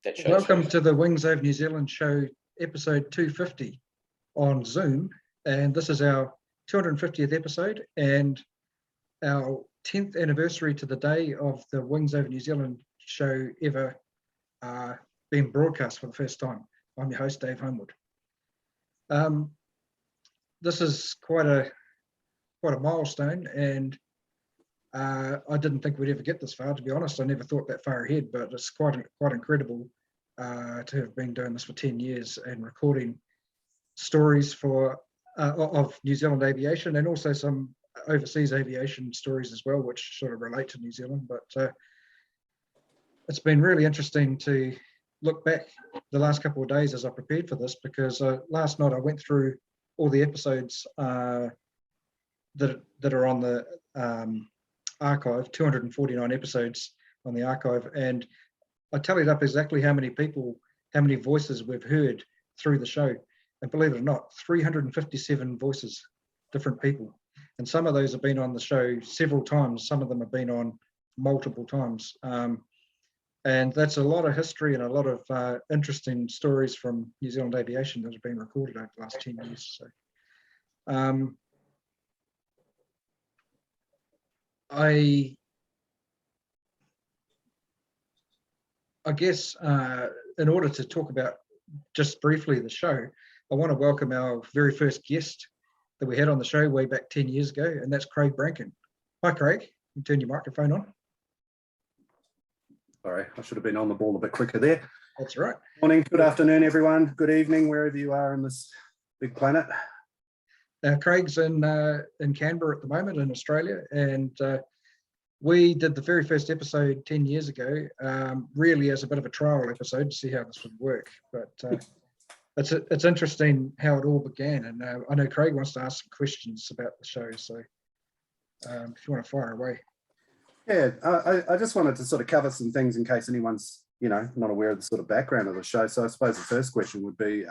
that shows. Welcome to the Wings Over New Zealand show, episode 250 on Zoom. And this is our 250th episode and our 10th anniversary to the day of the Wings Over New Zealand show ever being broadcast for the first time. I'm your host, Dave Homewood. This is quite a milestone, and I didn't think we'd ever get this far. To be honest, I never thought that far ahead, but it's quite incredible to have been doing this for 10 years and recording stories of New Zealand aviation, and also some overseas aviation stories as well, which sort of relate to New Zealand. But it's been really interesting to look back the last couple of days as I prepared for this, because last night I went through all the episodes that are on the archive, 249 episodes on the archive, and I tallied up exactly how many voices we've heard through the show. And believe it or not, 357 voices, different people. And some of those have been on the show several times. Some of them have been on multiple times. And that's a lot of history and a lot of interesting stories from New Zealand aviation that have been recorded over the last 10 years. So I guess in order to talk about just briefly the show, I want to welcome our very first guest that we had on the show way back 10 years ago, and that's Craig Brankin. Hi, Craig. You turn your microphone on. Sorry, I should have been on the ball a bit quicker there. That's right. Morning, good afternoon, everyone. Good evening, wherever you are in this big planet. Craig's in Canberra at the moment in Australia, and we did the very first episode 10 years ago, really as a bit of a trial episode to see how this would work. But it's interesting how it all began, and I know Craig wants to ask some questions about the show, so if you want to fire away. Yeah, I just wanted to sort of cover some things in case anyone's, not aware of the sort of background of the show. So I suppose the first question would be,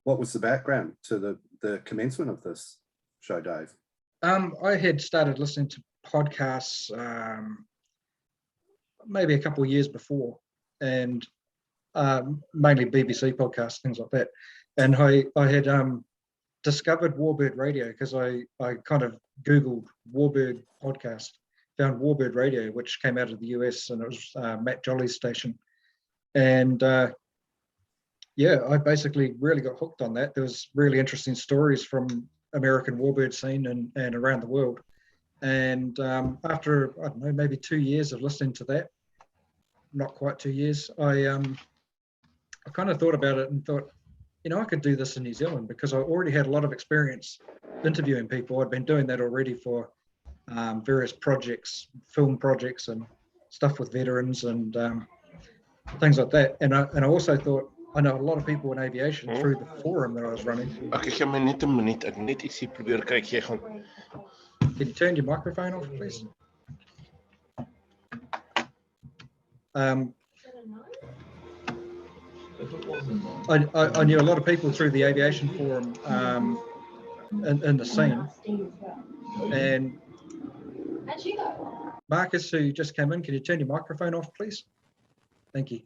what was the background to the commencement of this show, Dave? I had started listening to podcasts maybe a couple of years before, and mainly BBC podcasts, things like that. And I had discovered Warbird Radio because I kind of Googled Warbird podcast, found Warbird Radio, which came out of the US, and it was Matt Jolly's station. And yeah, I basically really got hooked on that. There was really interesting stories from American Warbird scene and around the world. And after, I don't know, maybe 2 years of listening to that, not quite 2 years, I kind of thought about it and thought, I could do this in New Zealand, because I already had a lot of experience interviewing people. I'd been doing that already for various projects, film projects and stuff with veterans and things like that. And I also thought, I know a lot of people in aviation through the forum that I was running. Ek gee my net 'n minuut. Ek net ietsie probeer kyk jy gaan. Can you turn your microphone off, please? I knew a lot of people through the aviation forum in the scene. And Marcus, who just came in, can you turn your microphone off, please? Thank you.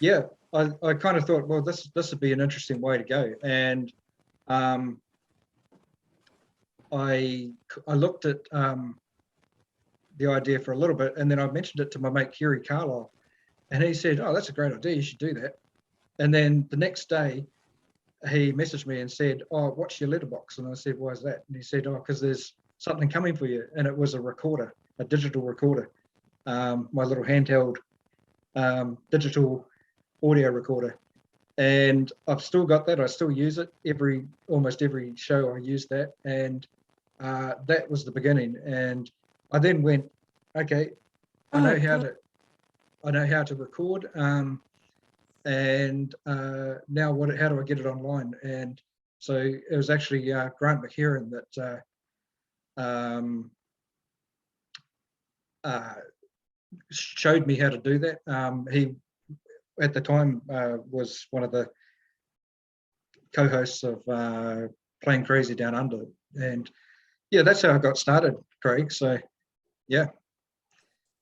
Yeah, I kind of thought, well, this would be an interesting way to go. And I looked at the idea for a little bit, and then I mentioned it to my mate Kerry Carlisle, and he said, oh, that's a great idea, you should do that. And then the next day he messaged me and said, oh, what's your letterbox? And I said, why is that? And he said, oh, because there's something coming for you. And it was a recorder, a digital recorder, my little handheld digital audio recorder. And I've still got that. I still use it almost every show. I use that, and that was the beginning. And I then went, okay, I know how to record, and now how do I get it online? And so it was actually Grant McHerron that showed me how to do that. He at the time was one of the co-hosts of Plane Crazy Down Under, and yeah, that's how I got started, Craig. So yeah,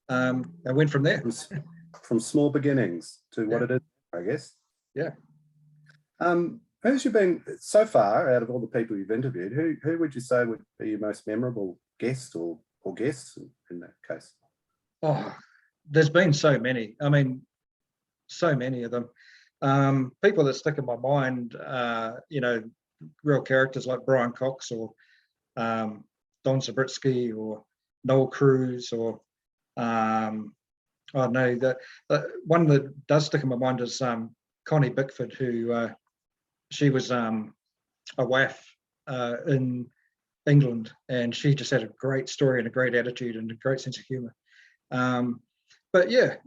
I went from there. from small beginnings to what it is, I guess. Yeah. Who's you been so far out of all the people you've interviewed? Who would you say would be your most memorable guest or guests in that case? Oh, there's been so many. I mean, so many of them. People that stick in my mind, you know, real characters like Brian Cox or Don Zabritsky or Noel Cruz or I don't know, that one that does stick in my mind is Connie Bickford, who she was a WAF in England, and she just had a great story and a great attitude and a great sense of humour. But yeah,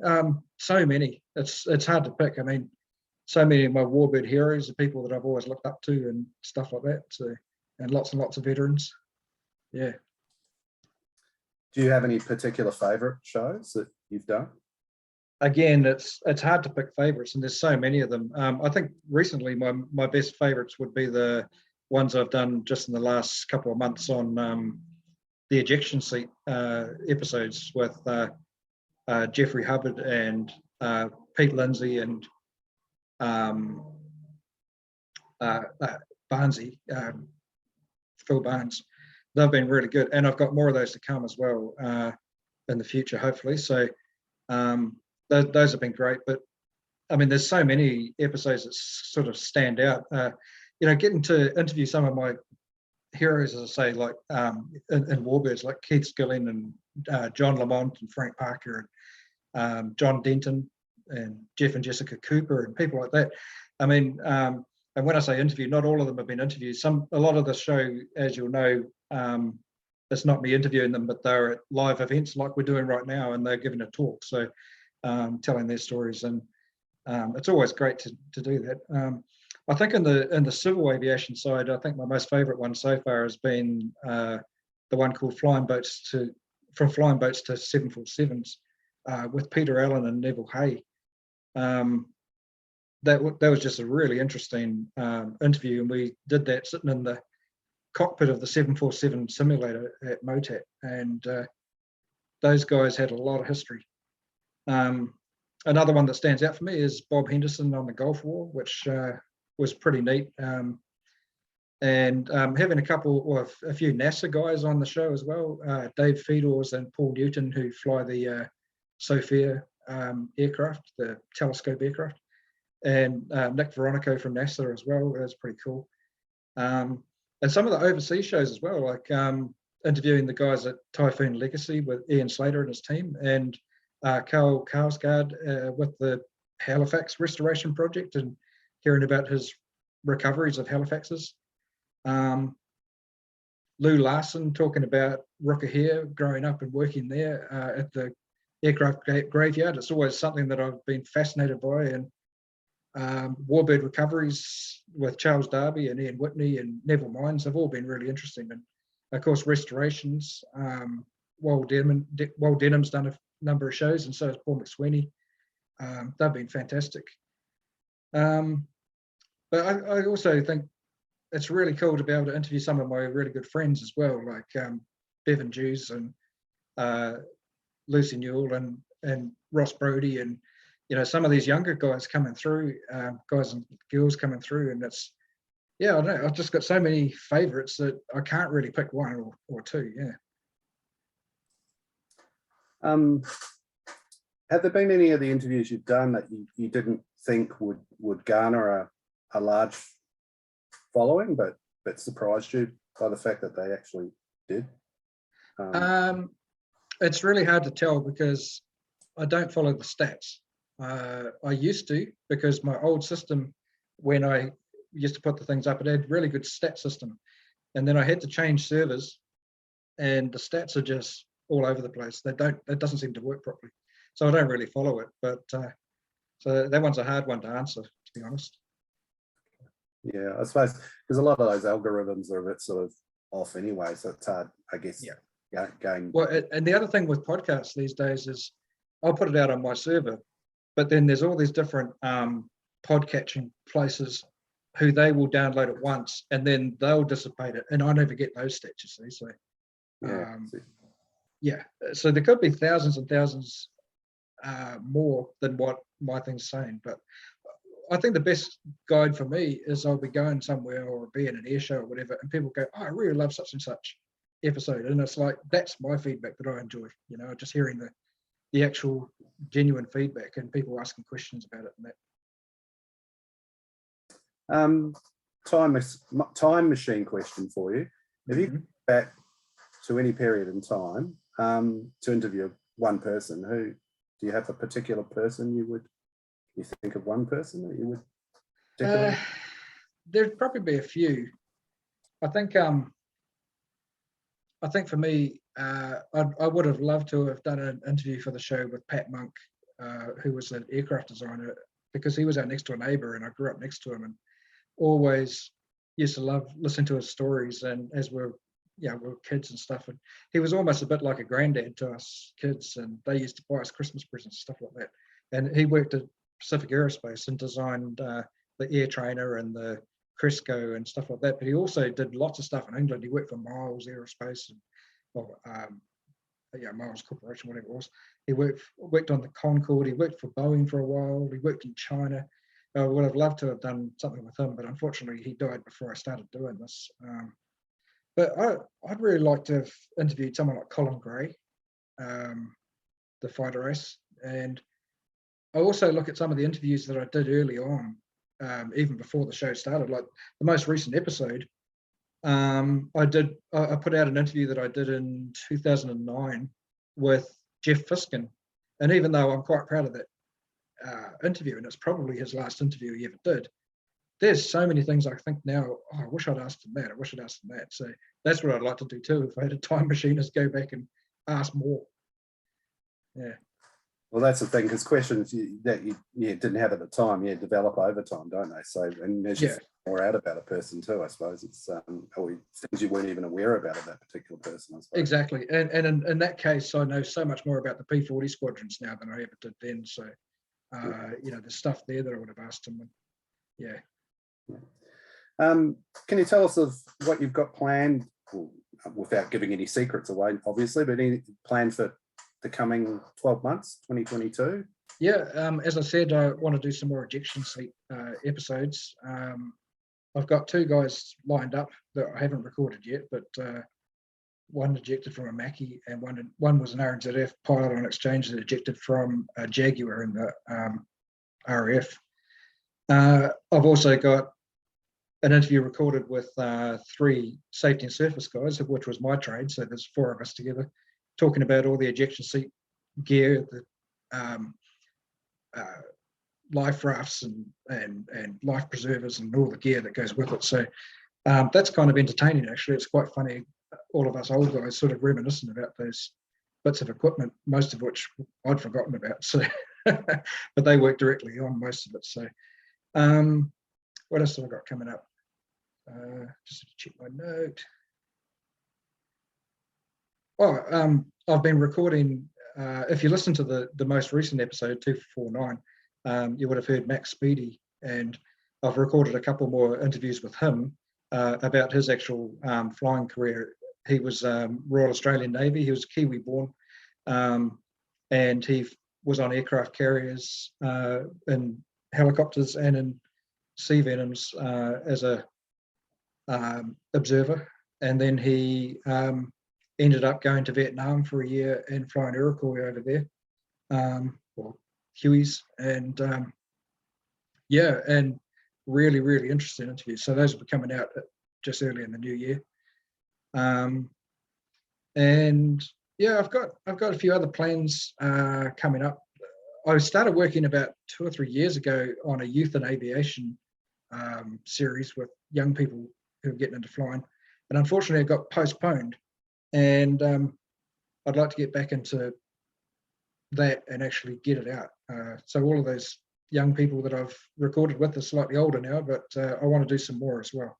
so many. It's hard to pick. I mean, so many of my warbird heroes are people that I've always looked up to and stuff like that. So, and lots of veterans. Yeah. Do you have any particular favourite shows that you've done? Again, it's hard to pick favourites, and there's so many of them. I think recently my best favourites would be the ones I've done just in the last couple of months on the ejection seat episodes with Jeffrey Hubbard and Pete Lindsay and Barnesy, Phil Barnes. They've been really good, and I've got more of those to come as well in the future, hopefully. So those have been great. But I mean, there's so many episodes that sort of stand out. You know, getting to interview some of my heroes, as I say, like in Warbirds, like Keith Skilling and John Lamont and Frank Parker and John Denton and Jeff and Jessica Cooper and people like that. I mean, and when I say interview, not all of them have been interviewed. A lot of the show, as you'll know, it's not me interviewing them, but they're at live events like we're doing right now, and they're giving a talk, so telling their stories, and it's always great to do that. I think in the civil aviation side, I think my most favourite one so far has been the one called From Flying Boats to 747s with Peter Allen and Neville Hay. That was just a really interesting interview, and we did that sitting in the cockpit of the 747 simulator at MOTAT, and those guys had a lot of history. Another one that stands out for me is Bob Henderson on the Gulf War, which was pretty neat. And having a few NASA guys on the show as well, Dave Fedors and Paul Newton, who fly the Sophia aircraft, the telescope aircraft, and Nick Veronico from NASA as well. That's pretty cool. And some of the overseas shows as well, like interviewing the guys at Typhoon Legacy with Ian Slater and his team, and Carl Karsgaard with the Halifax Restoration Project, and hearing about his recoveries of Halifaxes. Lou Larson talking about Rookahare, growing up and working there at the aircraft graveyard. It's always something that I've been fascinated by, and warbird recoveries with Charles Darby and Ian Whitney and Neville Mines have all been really interesting. And of course, restorations. Wal Denham's done a number of shows, and so has Paul McSweeney. They've been fantastic. But I also think it's really cool to be able to interview some of my really good friends as well, like Bevan Jews and Lucy Newell and Ross Brody, and some of these younger guys coming through, guys and girls coming through, and it's, I don't know, I've just got so many favourites that I can't really pick one or two. Have there been any of the interviews you've done that you didn't think would garner a large following, but surprised you by the fact that they actually did? It's really hard to tell because I don't follow the stats. I used to, because my old system, when I used to put the things up, it had really good stat system, and then I had to change servers, and the stats are just all over the place. It doesn't seem to work properly, so I don't really follow it. But so that one's a hard one to answer, to be honest. Yeah, I suppose because a lot of those algorithms are a bit sort of off anyway, so it's hard, I guess. Yeah. Going. Well, and the other thing with podcasts these days is I'll put it out on my server, but then there's all these different podcatching places who they will download it once and then they'll dissipate it, and I never get those stats, you see. So so there could be thousands and thousands more than what my thing's saying. But I think the best guide for me is I'll be going somewhere or be in an air show or whatever, and people go, oh, I really love such and such episode. And it's like, that's my feedback that I enjoy, you know, just hearing the actual genuine feedback and people asking questions about it and that. Time machine question for you. If you go back to any period in time to interview one person, who do you have a particular person you think of one person that you would particularly? There'd probably be a few. I think for me, I would have loved to have done an interview for the show with Pat Monk, who was an aircraft designer, because he was our next door neighbour and I grew up next to him and always used to love listening to his stories. And as we're kids and stuff, and he was almost a bit like a granddad to us kids, and they used to buy us Christmas presents, stuff like that. And he worked at Pacific Aerospace and designed the Air Trainer and the Cresco and stuff like that. But he also did lots of stuff in England. He worked for Miles Aerospace and Miles Corporation, whatever it was. He worked on the Concorde. He worked for Boeing for a while. He worked in China. I would have loved to have done something with him, but unfortunately he died before I started doing this. But I'd really like to have interviewed someone like Colin Gray, the fighter ace. And I also look at some of the interviews that I did early on, even before the show started, like the most recent episode. I put out an interview that I did in 2009 with Jeff Fiskin. And even though I'm quite proud of that interview, and it's probably his last interview he ever did, there's so many things I think now, oh, I wish I'd asked him that, I wish I'd asked him that. So that's what I'd like to do too, if I had a time machine, is go back and ask more. Yeah. Well, that's the thing, because questions that you didn't have at the time, develop over time, don't they? So, and as you find more out about a person too, I suppose it's or things you weren't even aware about of that particular person, I suppose. Exactly. And in that case, I know so much more about the P40 squadrons now than I ever did then. So, there's stuff there that I would have asked him. Yeah. Can you tell us of what you've got planned, without giving any secrets away, obviously, but any plan for the coming 12 months, 2022? Yeah, as I said, I want to do some more ejection seat episodes. I've got two guys lined up that I haven't recorded yet, but one ejected from a Mackie, and one was an RNZF pilot on exchange that ejected from a Jaguar in the RAF. I've also got an interview recorded with 3 safety and surface guys, which was my trade. So there's 4 of us together talking about all the ejection seat gear, the life rafts and life preservers and all the gear that goes with it. So that's kind of entertaining, actually. It's quite funny. All of us old guys sort of reminiscing about those bits of equipment, most of which I'd forgotten about. So, but they work directly on most of it. So what else have I got coming up? Just to check my note. I've been recording, if you listen to the most recent episode, 249, you would have heard Max Speedy, and I've recorded a couple more interviews with him about his actual flying career. He was Royal Australian Navy, he was Kiwi born, and he was on aircraft carriers, in helicopters and in sea venoms as a observer. And then he ended up going to Vietnam for a year and flying Iroquois over there, or Kiwis, and and really, really interesting interviews. So those will be coming out just early in the new year. And yeah, I've got a few other plans coming up. I started working about 2 or 3 years ago on a youth and aviation series with young people who are getting into flying, and unfortunately it got postponed. And I'd like to get back into that and actually get it out. So all of those young people that I've recorded with are slightly older now, but I want to do some more as well.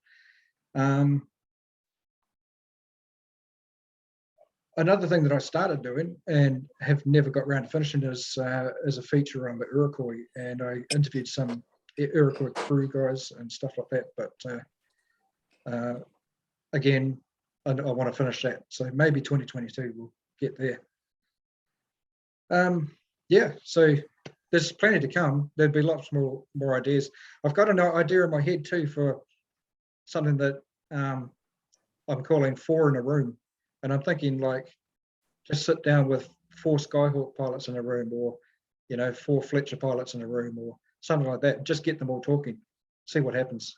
Another thing that I started doing and have never got around to finishing is a feature on the Iroquois, and I interviewed some Iroquois crew guys and stuff like that. But again, I want to finish that. So maybe 2022 we'll get there. yeah, so there's plenty to come. There'd be lots more ideas. I've got an idea in my head too for something that I'm calling 4 in a room, and I'm thinking like just sit down with 4 Skyhawk pilots in a room, or 4 Fletcher pilots in a room, or something like that. Just get them all talking, see what happens.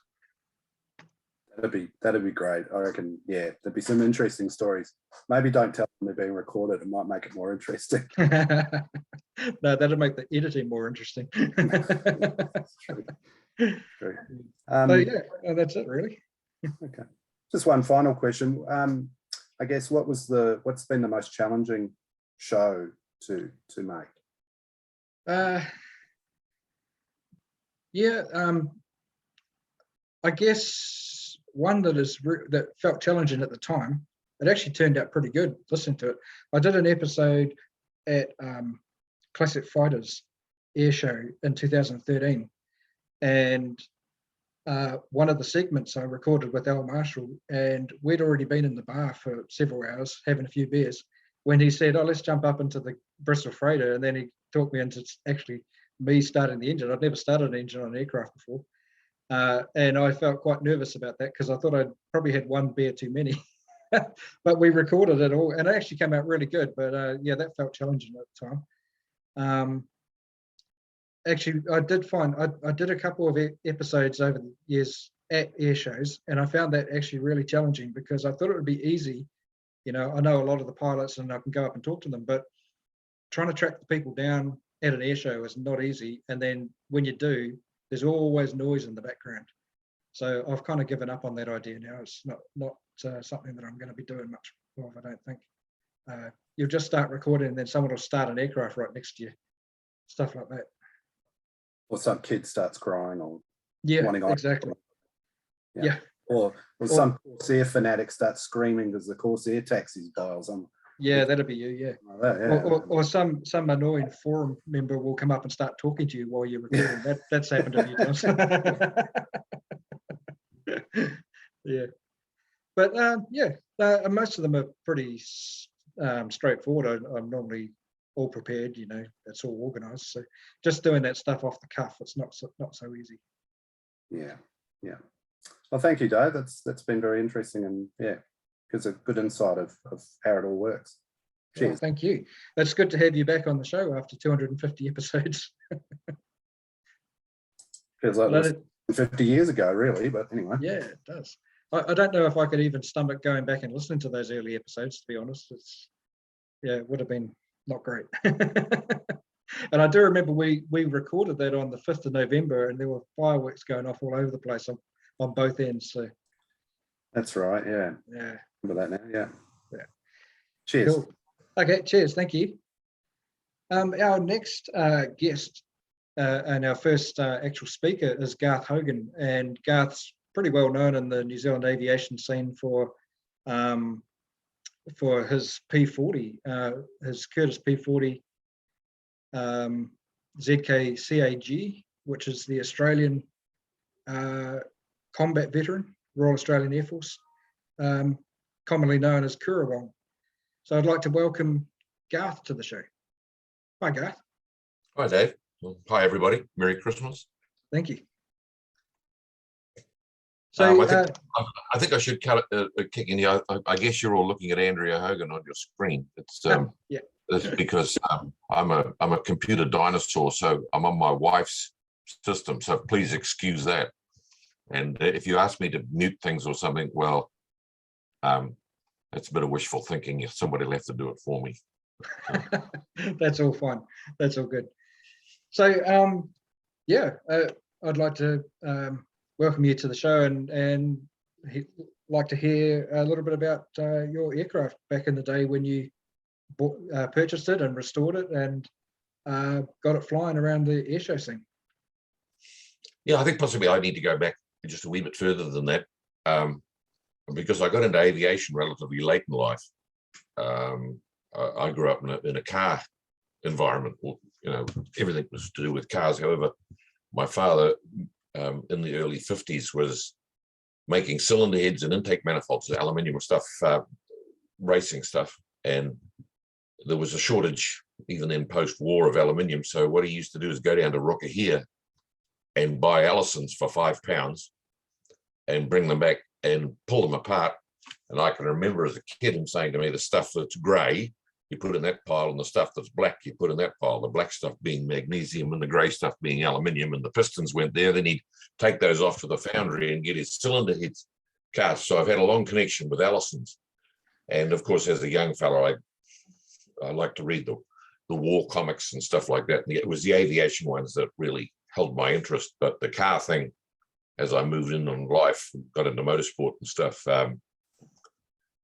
That'd be great. I reckon. Yeah, there'd be some interesting stories. Maybe don't tell them they're being recorded. It might make it more interesting. No, that'll make the editing more interesting. True. So yeah, that's it really. Okay. Just one final question. I guess what's been the most challenging show to make? I guess one that felt challenging at the time. It actually turned out pretty good. Listening to it, I did an episode at Classic Fighters Air Show in 2013, and one of the segments I recorded with Al Marshall, and we'd already been in the bar for several hours having a few beers when he said, "Oh, let's jump up into the Bristol Freighter," and then he talked me into actually me starting the engine. I'd never started an engine on an aircraft before, and I felt quite nervous about that because I thought I'd probably had one beer too many. But we recorded it all, and it actually came out really good. But yeah, that felt challenging at the time. Actually, I did find I did a couple of episodes over the years at air shows, and I found that actually really challenging because I thought it would be easy. I know a lot of the pilots and I can go up and talk to them, but trying to track the people down at an air show is not easy. And then when you do, there's always noise in the background. So I've kind of given up on that idea now. It's not something that I'm going to be doing much more of, I don't think. You'll just start recording and then someone will start an aircraft right next to you, stuff like that. Or some kid starts crying, or wanting exactly. Yeah. Or some Corsair fanatic starts screaming because the Corsair taxis dials on. Yeah, that'd be you. Yeah. Like that, yeah. Or some annoying forum member will come up and start talking to you while you're recording. That's happened a few times. Yeah. But most of them are pretty straightforward. I'm normally all prepared, that's all organized. So just doing that stuff off the cuff, it's not so easy. Yeah. Well, thank you, Dave. That's been very interesting, and gives a good insight of how it all works. Cheers. Well, thank you. It's good to have you back on the show after 250 episodes. Feels like it was 50 years ago, really, but anyway. Yeah, it does. I don't know if I could even stomach going back and listening to those early episodes, to be honest. It would have been not great. And I do remember we recorded that on the 5th of November, and there were fireworks going off all over the place on both ends. So that's right. Yeah. Remember that now. Yeah. Cheers. Cool. Okay. Cheers. Thank you. Our next guest and our first actual speaker is Garth Hogan, and Garth's pretty well known in the New Zealand aviation scene for his P40, his Curtis P40 ZK-CAG, which is the Australian combat veteran, Royal Australian Air Force, commonly known as Kurawong. So I'd like to welcome Garth to the show. Hi, Garth. Hi, Dave. Well, hi, everybody. Merry Christmas. Thank you. So I think I should kick in here. I guess you're all looking at Andrea Hogan on your screen. It's It's because I'm a computer dinosaur, so I'm on my wife's system. So please excuse that. And if you ask me to mute things or something, well, it's a bit of wishful thinking. Somebody will have to do it for me. That's all fine. That's all good. So I'd like to welcome you to the show, and like to hear a little bit about your aircraft back in the day when you purchased it and restored it and got it flying around the airshow scene. Yeah, I think possibly I need to go back just a wee bit further than that, because I got into aviation relatively late in life. I grew up in a car environment. Everything was to do with cars. However, my father in the early 50s was making cylinder heads and intake manifolds, aluminium stuff, racing stuff, and there was a shortage even in post-war, of aluminium. So what he used to do is go down to Rookahia and buy Allisons for £5 and bring them back and pull them apart. And I can remember as a kid him saying to me, the stuff that's grey, you put in that pile, and the stuff that's black, you put in that pile, the black stuff being magnesium and the grey stuff being aluminium, and the pistons went there. Then he'd take those off to the foundry and get his cylinder heads cast. So I've had a long connection with Allisons. And of course, as a young fellow, I like to read the war comics and stuff like that. And it was the aviation ones that really held my interest. But the car thing, as I moved in on life, got into motorsport and stuff,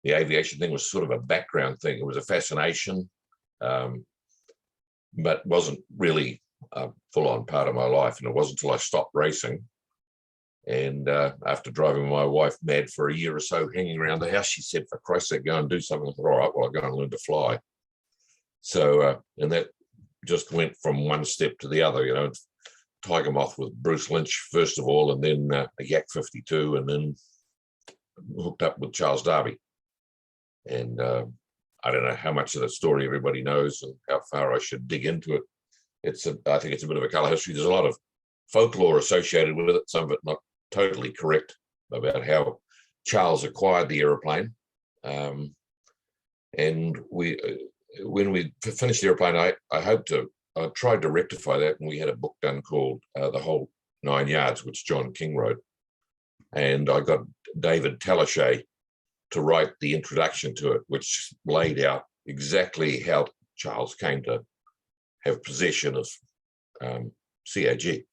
the aviation thing was sort of a background thing. It was a fascination, but wasn't really a full-on part of my life. And it wasn't until I stopped racing. And after driving my wife mad for a year or so, hanging around the house, she said, for Christ's sake, go and do something. I thought, all right, well, I'll go and learn to fly. So, and that just went from one step to the other, you know, Tiger Moth with Bruce Lynch, first of all, and then a Yak 52, and then hooked up with Charles Darby. And I don't know how much of the story everybody knows and how far I should dig into it. I think it's a bit of a colour history. There's a lot of folklore associated with it, some of it not totally correct, about how Charles acquired the aeroplane. And when we finished the aeroplane, I tried to rectify that, and we had a book done called The Whole 9 Yards, which John King wrote. And I got David Talashay to write the introduction to it, which laid out exactly how Charles came to have possession of CAG.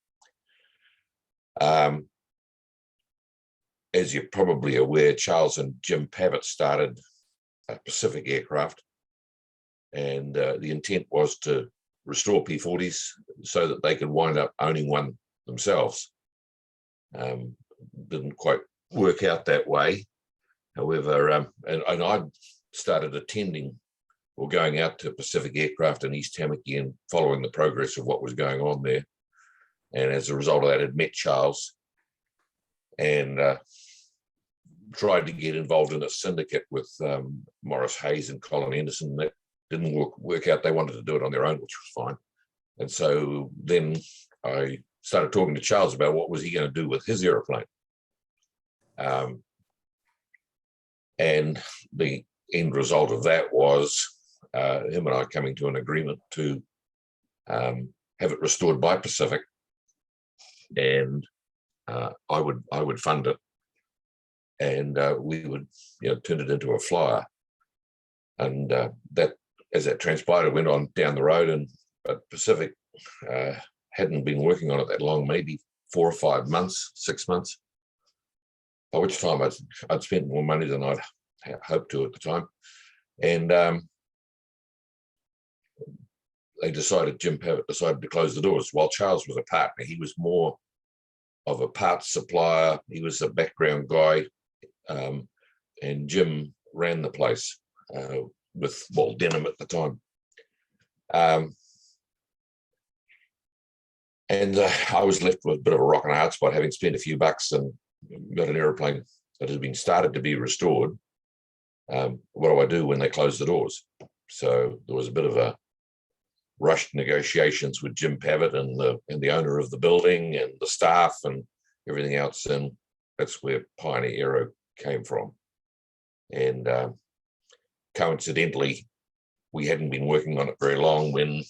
As you're probably aware, Charles and Jim Pavitt started Pacific Aircraft, and the intent was to restore P-40s so that they could wind up owning one themselves. Didn't quite work out that way. However, and I started attending or going out to Pacific Aircraft in East Tamaki and following the progress of what was going on there. And as a result of that, I'd met Charles and tried to get involved in a syndicate with Morris Hayes and Colin Anderson. That didn't work out. They wanted to do it on their own, which was fine. And so then I started talking to Charles about what was he going to do with his aeroplane. And the end result of that was him and I coming to an agreement to have it restored by Pacific, and I would fund it, and we would, turn it into a flyer. And that, as that transpired, it went on down the road, but Pacific hadn't been working on it that long, maybe 4 or 5 months, 6 months. By which time I'd spent more money than I'd hoped to at the time. And Jim Pavitt decided to close the doors. While Charles was a partner, he was more of a parts supplier. He was a background guy. And Jim ran the place with Denham at the time. And I was left with a bit of a rock and a hard spot, having spent a few bucks and got an aeroplane that had been started to be restored. What do I do when they close the doors? So there was a bit of a rushed negotiations with Jim Pavitt and the owner of the building and the staff and everything else, and that's where Pioneer Aero came from. And coincidentally, we hadn't been working on it very long when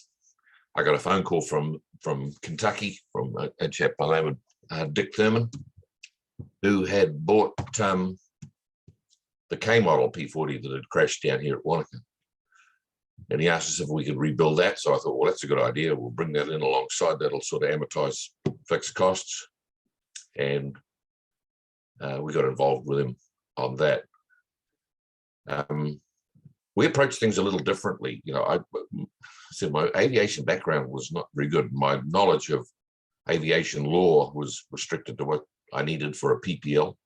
I got a phone call from Kentucky, from a chap by the name of Dick Thurman, who had bought the K model P-40 that had crashed down here at Wanaka. And he asked us if we could rebuild that. So I thought, well, that's a good idea. We'll bring that in alongside. That'll sort of amortize fixed costs. And we got involved with him on that. We approached things a little differently. I said my aviation background was not very good. My knowledge of aviation law was restricted to what I needed for a PPL.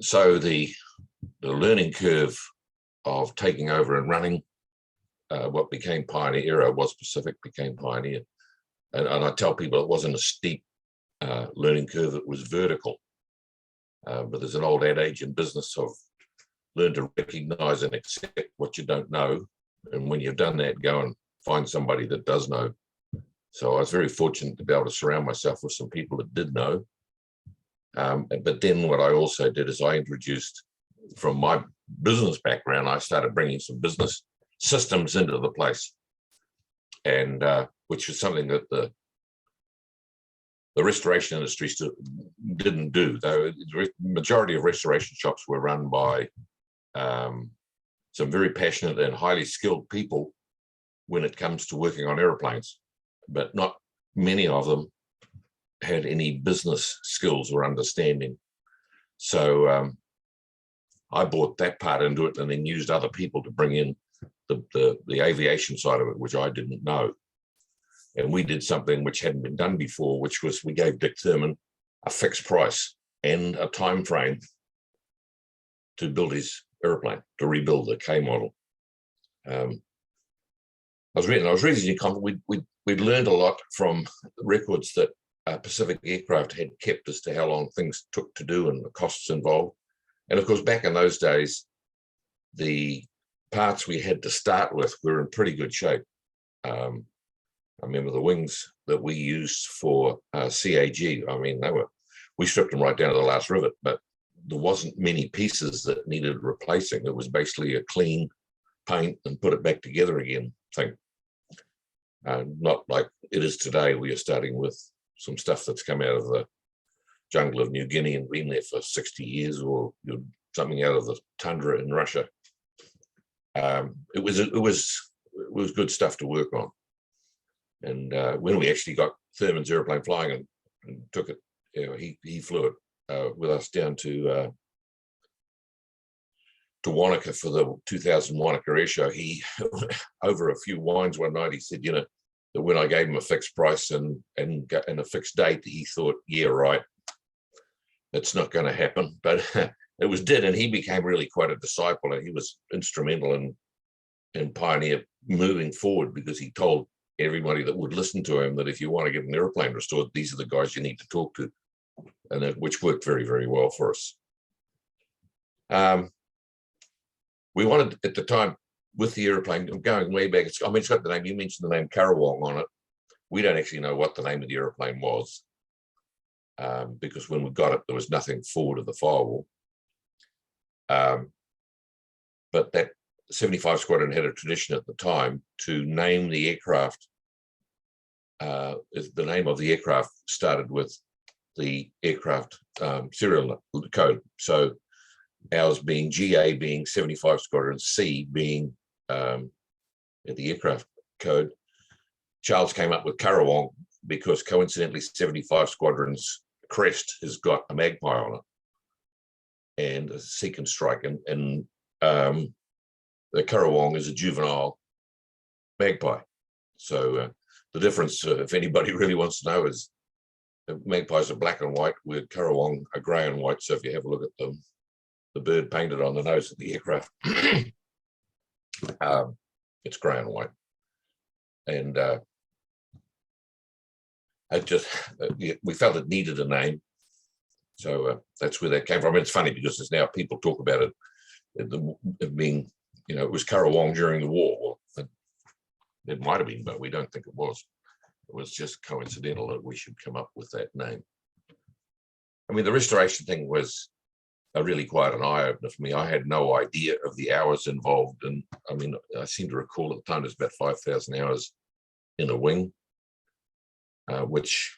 So the learning curve of taking over and running what became Pioneer Aero was Pacific, became Pioneer. And I tell people it wasn't a steep learning curve, it was vertical. But there's an old adage in business of learn to recognize and accept what you don't know. And when you've done that, go and find somebody that does know. So I was very fortunate to be able to surround myself with some people that did know. But then what I also did is I introduced, from my business background, I started bringing some business systems into the place, and which is something that the restoration industry still didn't do. Though the majority of restoration shops were run by some very passionate and highly skilled people when it comes to working on airplanes, but not many of them had any business skills or understanding. So I brought that part into it and then used other people to bring in the aviation side of it, which I didn't know. And we did something which hadn't been done before, which was we gave Dick Thurman a fixed price and a time frame to build his airplane, to rebuild the K model. I was reasonably confident. We'd learned a lot from records that Pacific Aircraft had kept as to how long things took to do and the costs involved. And of course, back in those days, the parts we had to start with were in pretty good shape. I remember the wings that we used for CAG. I mean, we stripped them right down to the last rivet, but there wasn't many pieces that needed replacing. It was basically a clean paint and put it back together again thing. Not like it is today, where you're starting with some stuff that's come out of the jungle of New Guinea and been there for 60 years, or something out of the tundra in Russia. It was good stuff to work on. And when we actually got Thurman's airplane flying and took it, he flew it with us down to Wanaka for the 2000 Wanaka Air Show. He, over a few wines one night, he said, that when I gave him a fixed price and a fixed date, he thought, yeah, right, that's not going to happen. But it did, and he became really quite a disciple, and he was instrumental in Pioneer moving forward, because he told everybody that would listen to him that if you want to get an airplane restored, these are the guys you need to talk to, and which worked very, very well for us. We wanted at the time with the airplane, going way back, it's got the name, you mentioned the name Karawong on it. We don't actually know what the name of the airplane was, because when we got it, there was nothing forward of the firewall. But that 75 Squadron had a tradition at the time to name the aircraft. The name of the aircraft started with the aircraft serial code. So ours being GA being 75 Squadron, C being the aircraft code. Charles came up with Karawong because coincidentally 75 Squadron's crest has got a magpie on it and a seek and strike, and the Karawong is a juvenile magpie. So the difference, if anybody really wants to know, is magpies are black and white, with Karawong are grey and white. So if you have a look at the bird painted on the nose of the aircraft, it's grey and white. And we felt it needed a name. So that's where that came from. It's funny because there's now people talk about it being, it was Karawong during the war. Well, it might have been, but we don't think it was. It was just coincidental that we should come up with that name. I mean, the restoration thing was really quite an eye-opener for me. I had no idea of the hours involved. And I mean, I seem to recall at the time there's about 5,000 hours in a wing, which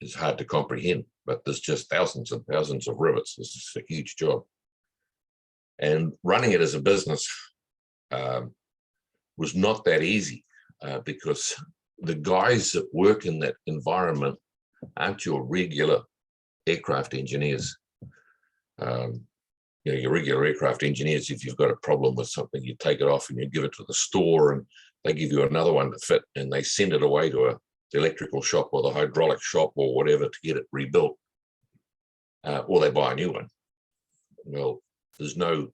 is hard to comprehend, but there's just thousands and thousands of rivets. This is a huge job. And running it as a business was not that easy, because the guys that work in that environment aren't your regular aircraft engineers. Your regular aircraft engineers, if you've got a problem with something, you take it off and you give it to the store, and they give you another one to fit, and they send it away to the electrical shop or the hydraulic shop or whatever to get it rebuilt, or they buy a new one. Well, there's no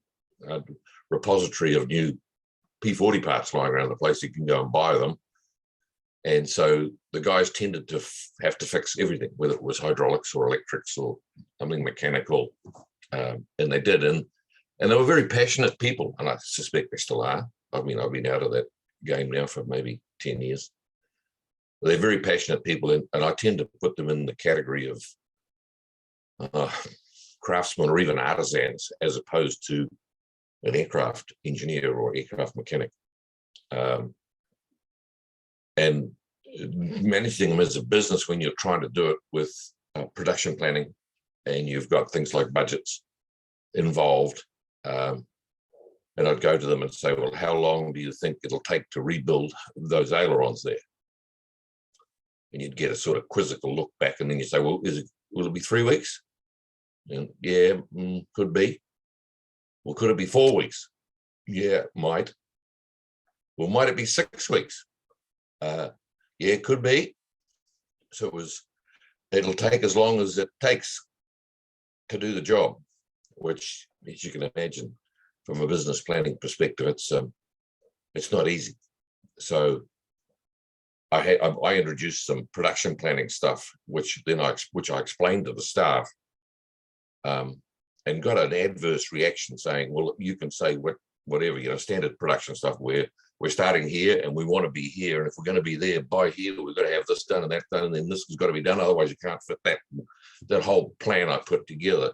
repository of new P40 parts lying around the place. You can go and buy them. And so the guys tended to have to fix everything, whether it was hydraulics or electrics or something mechanical. And they did. And And they were very passionate people, and I suspect they still are. I mean, I've been out of that game now for maybe 10 years. They're very passionate people, and I tend to put them in the category of craftsmen or even artisans, as opposed to an aircraft engineer or aircraft mechanic. And managing them as a business when you're trying to do it with production planning, and you've got things like budgets involved. And I'd go to them and say, well, how long do you think it'll take to rebuild those ailerons there? And you'd get a sort of quizzical look back, and then you say, well, will it be 3 weeks? And yeah, could be. Well, could it be 4 weeks? Yeah, might. Well, might it be 6 weeks? Yeah, it could be. So it'll take as long as it takes to do the job, which, as you can imagine, from a business planning perspective, it's not easy. So I introduced some production planning stuff, which I explained to the staff, and got an adverse reaction saying, well, you can say whatever, standard production stuff, where we're starting here and we want to be here, and if we're going to be there by here, we've got to have this done and that done, and then this has got to be done, otherwise you can't fit that whole plan I put together.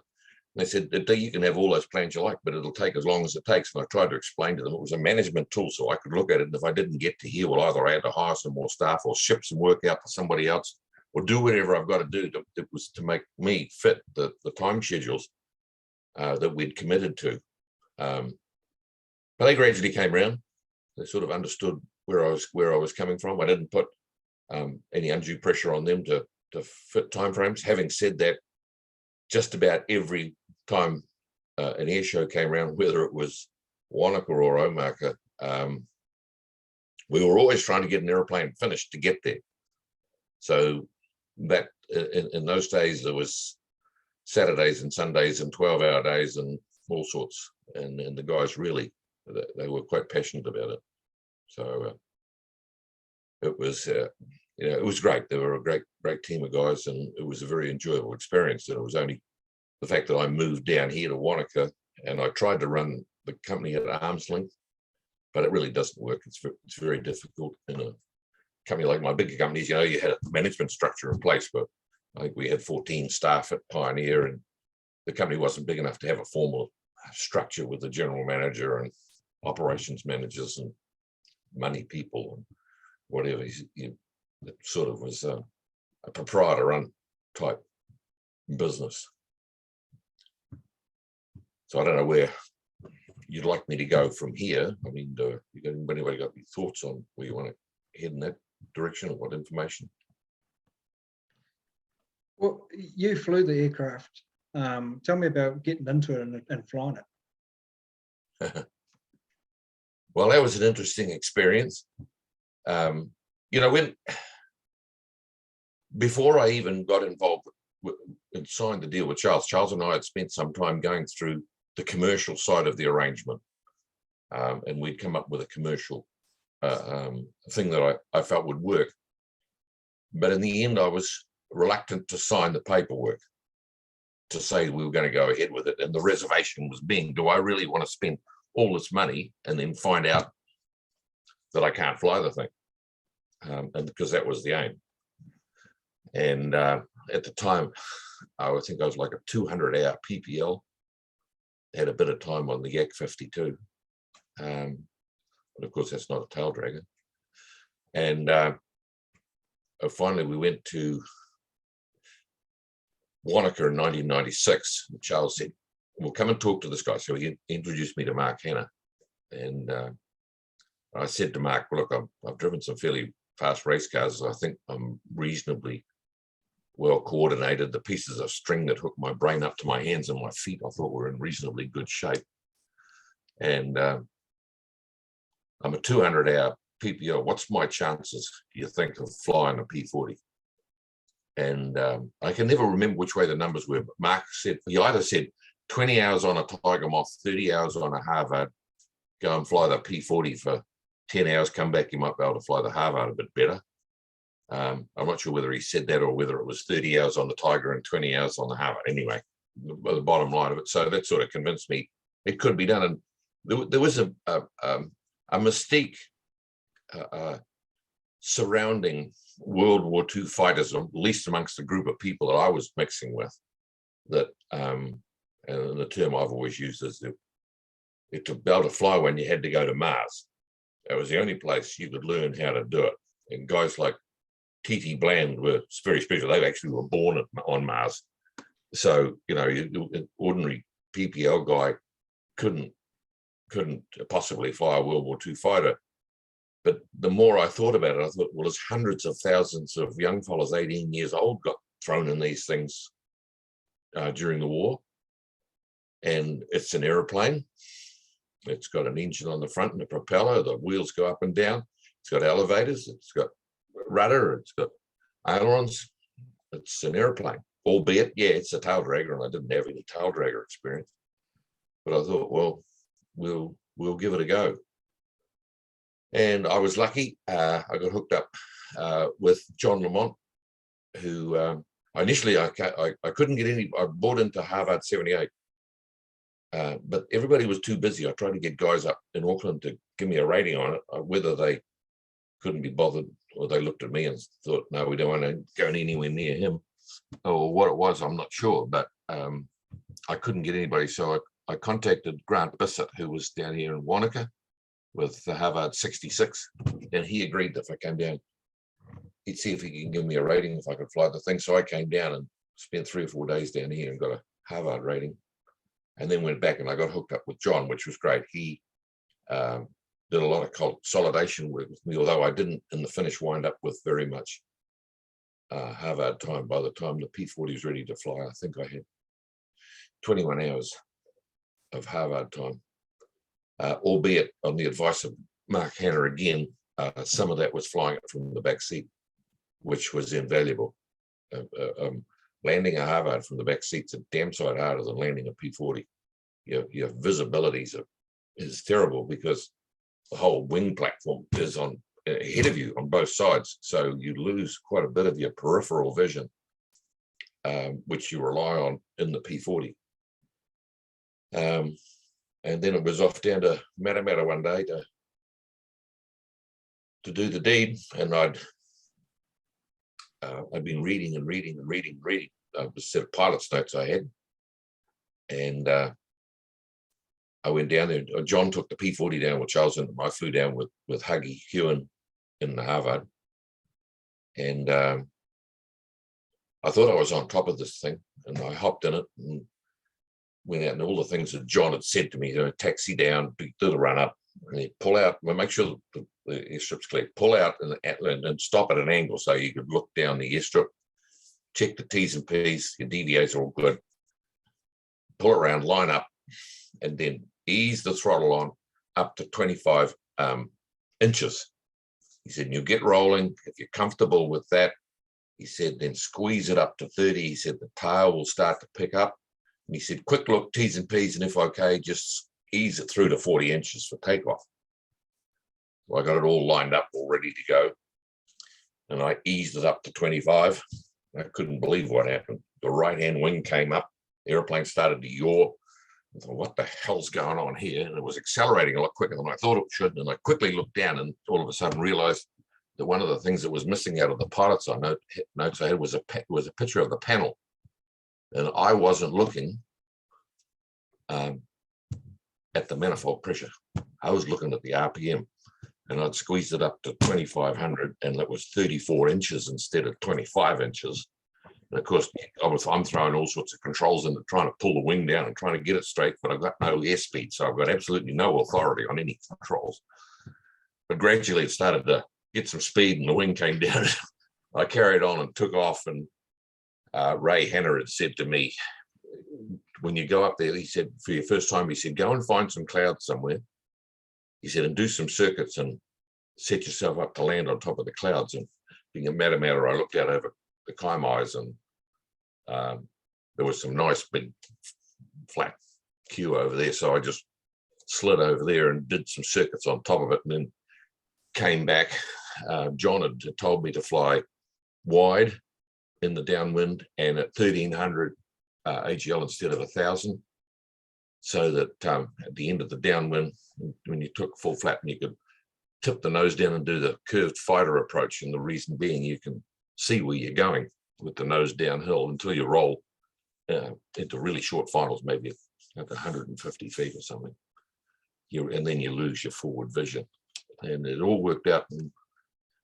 And they said, you can have all those plans you like, but it'll take as long as it takes. And I tried to explain to them it was a management tool, so I could look at it, and if I didn't get to here, well, either I had to hire some more staff or ship some work out to somebody else, or do whatever I've got to do. It was to make me fit the time schedules that we'd committed to. But they gradually came around. They sort of understood where I was coming from. I didn't put any undue pressure on them to fit timeframes. Having said that, just about every time an air show came around, whether it was Wanaka or Omaka, we were always trying to get an airplane finished to get there. So that in those days, there was Saturdays and Sundays and 12-hour days and all sorts. And the guys really, they were quite passionate about it. So it was great. They were a great team of guys, and it was a very enjoyable experience. And it was only the fact that I moved down here to Wanaka, and I tried to run the company at arm's length, but it really doesn't work. It's very difficult in a company like my bigger companies. You had a management structure in place, but I think we had 14 staff at Pioneer, and the company wasn't big enough to have a formal structure with the general manager and operations managers and money people and whatever. It sort of was a proprietor-run type business. So I don't know where you'd like me to go from here. I mean, anybody got any thoughts on where you want to head in that direction, or what information? Well, you flew the aircraft. Tell me about getting into it and flying it. Well, that was an interesting experience. Before I even got involved and signed the deal with Charles and I had spent some time going through the commercial side of the arrangement, and we'd come up with a commercial thing that I felt would work. But in the end, I was reluctant to sign the paperwork to say we were going to go ahead with it. And the reservation was being, do I really want to spend all this money and then find out that I can't fly the thing? And because that was the aim. And at the time, I think I was like a 200-hour PPL. Had a bit of time on the Yak 52. But of course, that's not a tail dragger. And finally, we went to Wanaka in 1996. Charles said, we'll come and talk to this guy. So he introduced me to Mark Hanna. And I said to Mark, well, look, I've driven some fairly fast race cars. I think I'm reasonably well coordinated. The pieces of string that hook my brain up to my hands and my feet, I thought were in reasonably good shape. And I'm a 200-hour PPO. What's my chances, do you think, of flying a P40? And I can never remember which way the numbers were, but Mark said, he either said 20 hours on a Tiger Moth, 30 hours on a Harvard, go and fly the P40 for 10 hours, come back, you might be able to fly the Harvard a bit better. I'm not sure whether he said that or whether it was 30 hours on the Tiger and 20 hours on the Harvard. Anyway, the bottom line of it. So that sort of convinced me it could be done. And there was a mystique surrounding World War II fighters, at least amongst the group of people that I was mixing with, that and the term I've always used is to be able to fly one, you had to go to Mars. That was the only place you could learn how to do it. And guys like T.T. Bland were very special. They actually were born on Mars. So, you know, an ordinary PPL guy couldn't possibly fly a World War II fighter. But the more I thought about it, I thought, well, there's hundreds of thousands of young fellas, 18 years old, got thrown in these things during the war. And it's an aeroplane. It's got an engine on the front and a propeller. The wheels go up and down. It's got elevators. It's got rudder. It's got ailerons. It's an airplane, albeit, yeah, it's a tail dragger, and I didn't have any tail dragger experience. But I thought, well, we'll give it a go. And I was lucky. I got hooked up with John Lamont, who initially I couldn't get any. I bought into Harvard 78, but everybody was too busy. I tried to get guys up in Auckland to give me a rating on it, whether they couldn't be bothered or they looked at me and thought, no, we don't want to go anywhere near him, or what it was, I'm not sure. But I couldn't get anybody, so I contacted Grant Bissett, who was down here in Wanaka with the Harvard 66, and he agreed that if I came down, he'd see if he can give me a rating if I could fly the thing. So I came down and spent 3 or 4 days down here and got a Harvard rating, and then went back and I got hooked up with John, which was great. He did a lot of consolidation work with me, although I didn't in the finish wind up with very much Harvard time. By the time the P40 was ready to fly, I think I had 21 hours of Harvard time, albeit on the advice of Mark Hanna again. Some of that was flying it from the back seat, which was invaluable. Landing a Harvard from the back seat's a damn sight harder than landing a P40. Your visibility is terrible because the whole wing platform is on ahead of you on both sides, so you lose quite a bit of your peripheral vision, which you rely on in the P40. And then it was off down to Matamata one day to do the deed, and I'd been reading. It was a set of pilot's notes I had, and I went down there. John took the P40 down with Charles, and I flew down with Huggy Hewen in the Harvard, and I thought I was on top of this thing, and I hopped in it and went out, and all the things that John had said to me, taxi down, do the run up, and you pull out, well, make sure the airstrip's clear, pull out and stop at an angle so you could look down the airstrip, check the T's and P's, your DVAs are all good, pull around, line up, and then ease the throttle on up to 25 inches. He said, you get rolling. If you're comfortable with that, he said, then squeeze it up to 30. He said, the tail will start to pick up. And he said, quick look, T's and P's, and if okay, just ease it through to 40 inches for takeoff. So I got it all lined up, all ready to go. And I eased it up to 25. I couldn't believe what happened. The right-hand wing came up. The airplane started to yaw. I thought, what the hell's going on here? And it was accelerating a lot quicker than I thought it should. And I quickly looked down and all of a sudden realized that one of the things that was missing out of the pilot's notes I had was a picture of the panel. And I wasn't looking at the manifold pressure. I was looking at the RPM, and I'd squeezed it up to 2,500, and that was 34 inches instead of 25 inches. And of course, I'm throwing all sorts of controls into trying to pull the wing down and trying to get it straight, but I've got no airspeed, so I've got absolutely no authority on any controls. But gradually it started to get some speed and the wing came down. I carried on and took off, and Ray Hanna had said to me, when you go up there, he said, for your first time, he said, go and find some clouds somewhere. He said, and do some circuits and set yourself up to land on top of the clouds. And being a Matamata, I looked out over the Kaimais, and there was some nice big flat queue over there. So I just slid over there and did some circuits on top of it, and then came back. John had told me to fly wide in the downwind and at 1,300 AGL instead of 1,000. so that at the end of the downwind, when you took full flat, and you could tip the nose down and do the curved fighter approach. And the reason being, you can see where you're going with the nose downhill until you roll into really short finals, maybe at 150 feet or something. And then you lose your forward vision. And it all worked out, and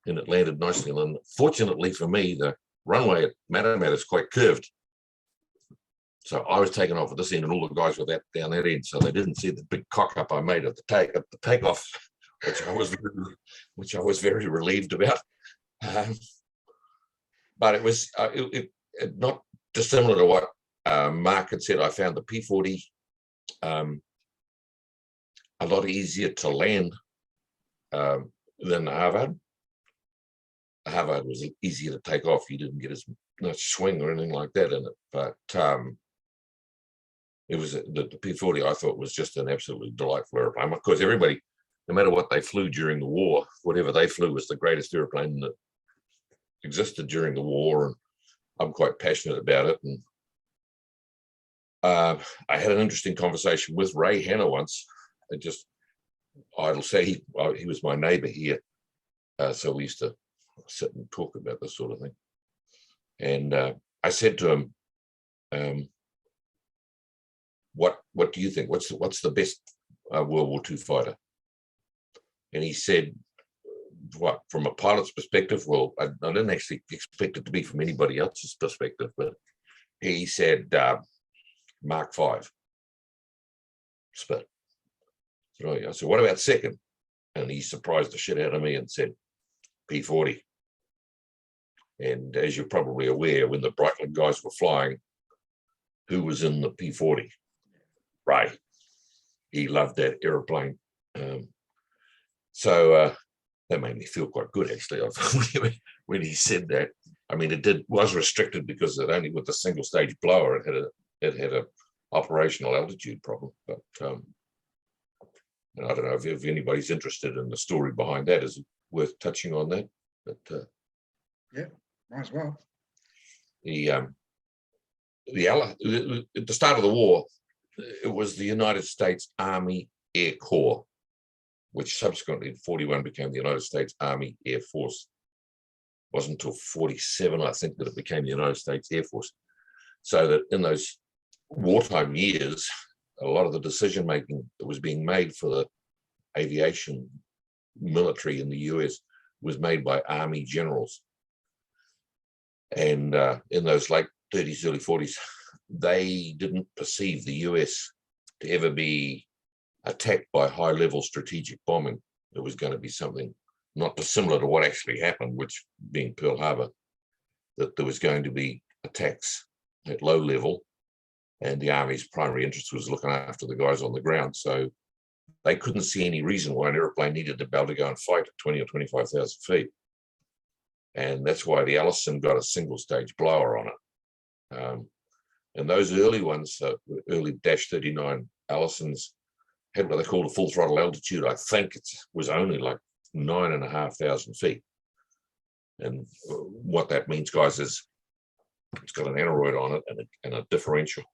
it landed nicely. And fortunately for me, the runway at Matamata is quite curved. So I was taking off at this end, and all the guys were down that end, so they didn't see the big cock up I made at the takeoff, which I was very relieved about. But it was not dissimilar to what Mark had said. I found the P40 a lot easier to land than the Harvard. The Harvard was easier to take off. You didn't get as much swing or anything like that in it, but it was the P40. I thought was just an absolutely delightful airplane. Of course, everybody, no matter what they flew during the war, whatever they flew was the greatest airplane that existed during the war, and I'm quite passionate about it. And I had an interesting conversation with Ray Hanna once. I'll say he was my neighbor here, so we used to sit and talk about this sort of thing. And I said to him, what do you think? What's the best World War II fighter? And he said, what, from a pilot's perspective? Well, I didn't actually expect it to be from anybody else's perspective, but he said Mark V Spit. So what about second? And he surprised the shit out of me and said P40. And as you're probably aware, when the Breitling guys were flying, who was in the P40? Ray. He loved that aeroplane. So that made me feel quite good, actually, when he said that. I mean, was restricted because it only with the single stage blower, it had a operational altitude problem. But I don't know if anybody's interested in the story behind that. Is it worth touching on that? But yeah, might as well. At the start of the war, it was the United States Army Air Corps, which subsequently in 41 became the United States Army Air Force. It wasn't until 47, I think, that it became the United States Air Force. So that in those wartime years, a lot of the decision making that was being made for the aviation military in the US was made by Army generals. And in those late 30s, early 40s, they didn't perceive the US to ever be attacked by high-level strategic bombing. It was going to be something not dissimilar to what actually happened, which being Pearl Harbor, that there was going to be attacks at low level, and the Army's primary interest was looking after the guys on the ground. So they couldn't see any reason why an airplane needed to be able to go and fight at 20 or 25,000 feet. And that's why the Allison got a single stage blower on it. And those early ones, early Dash 39 Allisons, had what they called a full throttle altitude. I think it was only like 9,500 feet. And what that means, guys, is it's got an aneroid on it and a differential.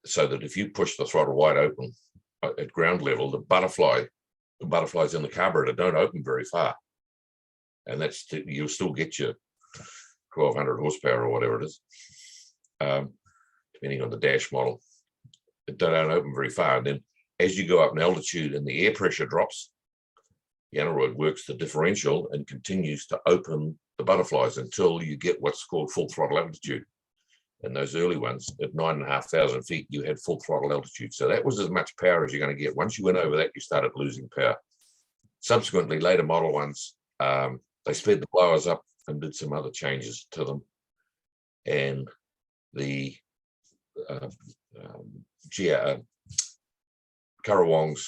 So that if you push the throttle wide open at ground level, the butterflies in the carburetor don't open very far. And you'll still get your 1,200 horsepower or whatever it is, depending on the dash model. It don't open very far. And then as you go up in altitude and the air pressure drops, the aneroid works the differential and continues to open the butterflies until you get what's called full throttle altitude. And those early ones at 9,500 feet, you had full throttle altitude. So that was as much power as you're going to get. Once you went over that, you started losing power. Subsequently, later model ones, they sped the blowers up and did some other changes to them. And the Currawongs,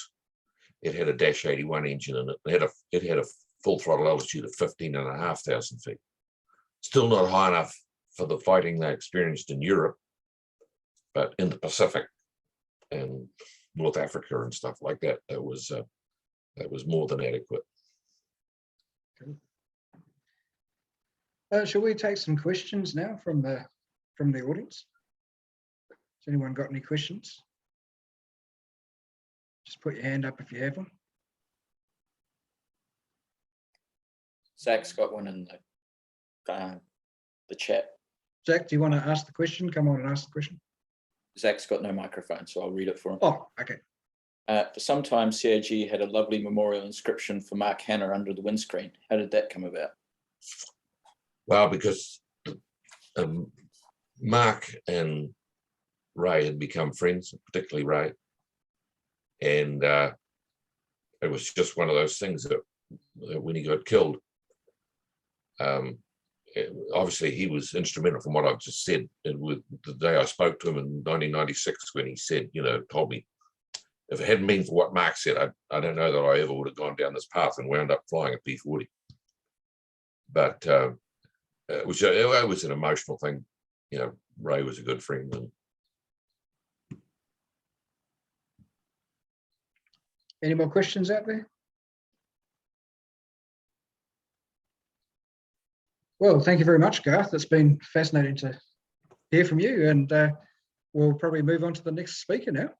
it had a Dash 81 engine in it. It had a full throttle altitude of 15,500 feet. Still not high enough for the fighting they experienced in Europe, but in the Pacific and North Africa and stuff like that, that was more than adequate. Shall we take some questions now from the audience? Has anyone got any questions? Just put your hand up if you have one. Zach's got one in the chat. Zach, do you want to ask the question? Come on and ask the question. Zach's got no microphone, so I'll read it for him. Oh, okay. For some time, CAG had a lovely memorial inscription for Mark Hanna under the windscreen. How did that come about? Well, because Mark and Ray had become friends, particularly Ray. And it was just one of those things that when he got killed, obviously he was instrumental from what I've just said. And with the day I spoke to him in 1996, when he said, told me, if it hadn't been for what Mark said, I don't know that I ever would have gone down this path and wound up flying a P40. But it was an emotional thing. Ray was a good friend. And any more questions out there? Well, thank you very much, Garth. It's been fascinating to hear from you, and we'll probably move on to the next speaker now.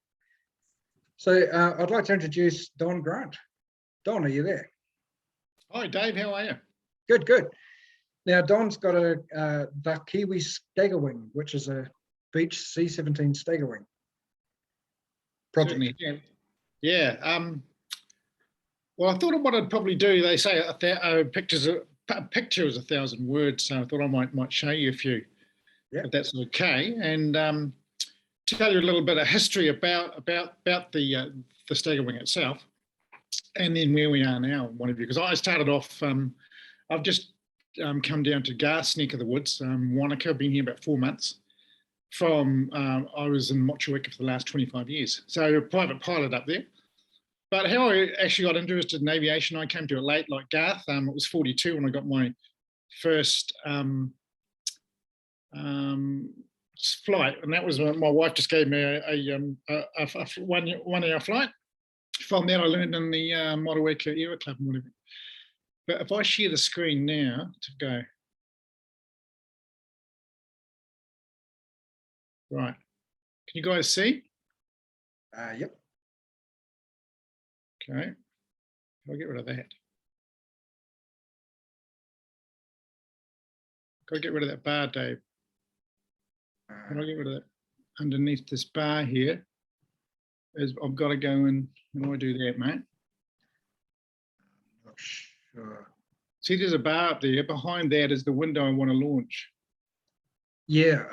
So I'd like to introduce Don Grant. Don, are you there? Hi, Dave. How are you? Good, good. Now, Don's got the Kiwi Staggerwing, which is a Beach C-17 Staggerwing project. Certainly, yeah. Well, I thought what I'd probably do, they say a picture is 1,000 words, so I thought I might show you a few, if that's okay, and tell you a little bit of history about the Staggerwing itself, and then where we are now, one of you, because I started off, I've just come down to Garth's neck of the woods, Wanaka, been here about 4 months. I was in Motueka for the last 25 years, so a private pilot up there. But how I actually got interested in aviation, I came to it late, like Garth. It was 42 when I got my first flight, and that was when my wife just gave me a 1 hour flight. From that, I learned in the Motueka Aero Club and whatever. But if I share the screen now to go, right? Can you guys see? Yep. Okay, I'll get rid of that. Got to get rid of that bar, Dave. How do I get rid of that? Underneath this bar here, I've got to go in. How do I do that, mate? Not sure. See, there's a bar up there. Behind that is the window I want to launch. Yeah,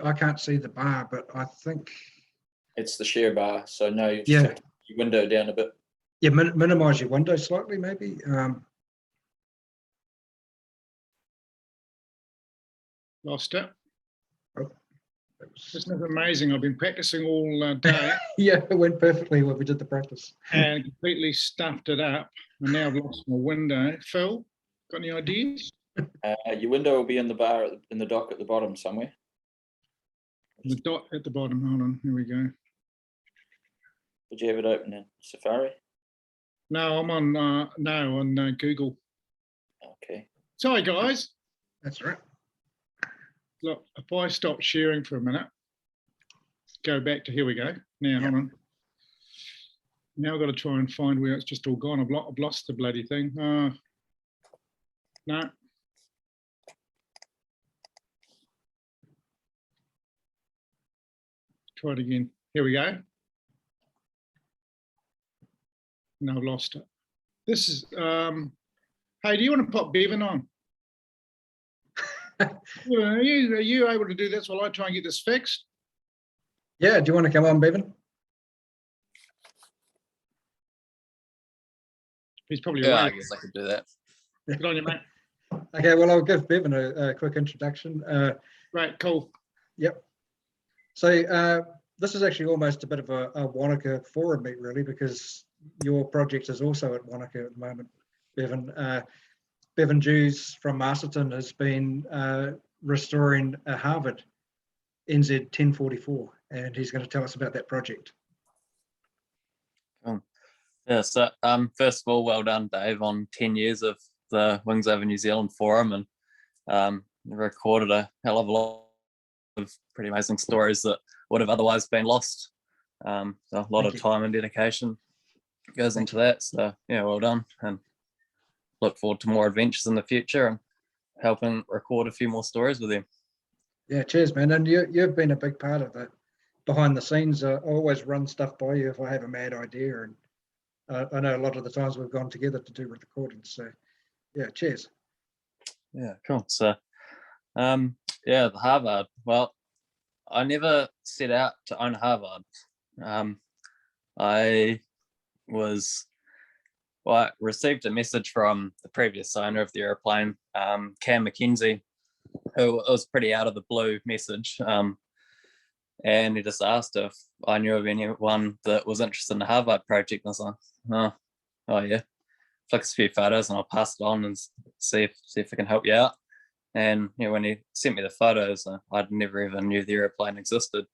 I can't see the bar, but I think It's the share bar, so no, you just have to put your window down a bit. Yeah, minimize your window slightly, maybe. Lost it. Oh, Isn't it amazing? I've been practicing all day. Yeah, it went perfectly when we did the practice. And completely stuffed it up. And now I've lost my window. Phil, got any ideas? Your window will be in the bar, in the dock at the bottom somewhere. The dot at the bottom. Hold on. Here we go. Did you have it open in Safari? No, I'm on Google. Okay. Sorry, guys. That's right. Look, if I stop sharing for a minute, go back to, here we go. Now, hold on. Now I've got to try and find where it's just all gone. I've lost the bloody thing. No. Try it again. Here we go. No, I've lost it. This is, hey, do you want to pop Bevan on? Are you able to do this while I try and get this fixed? Yeah, do you want to come on, Bevan? He's probably Yeah, away. I guess I could do that. Good on you, mate. Okay, well, I'll give Bevan a quick introduction. Right, cool. Yep. So this is actually almost a bit of a Wanaka forum meet, really, because your project is also at Wanaka at the moment, Bevan. Bevan Jews from Masterton has been restoring a Harvard NZ 1044, and he's going to tell us about that project. Yeah, so first of all, well done, Dave, on 10 years of the Wings Over New Zealand Forum, and recorded a hell of a lot of pretty amazing stories that would have otherwise been lost. So a lot of time and dedication. goes into that. So yeah, well done, and look forward to more adventures in the future and helping record a few more stories with him. Yeah, cheers, man. And you've been a big part of it behind the scenes. I always run stuff by you if I have a mad idea, and I know a lot of the times we've gone together to do recordings. So yeah, cheers. Yeah, cool. So yeah, the Harvard. Well, I never set out to own Harvard. I received a message from the previous owner of the airplane, Cam McKenzie, who was pretty out of the blue message. And he just asked if I knew of anyone that was interested in the Harvard project. And I was like, oh yeah. Flick a few photos and I'll pass it on and see if I can help you out. And when he sent me the photos, I'd never even knew the airplane existed,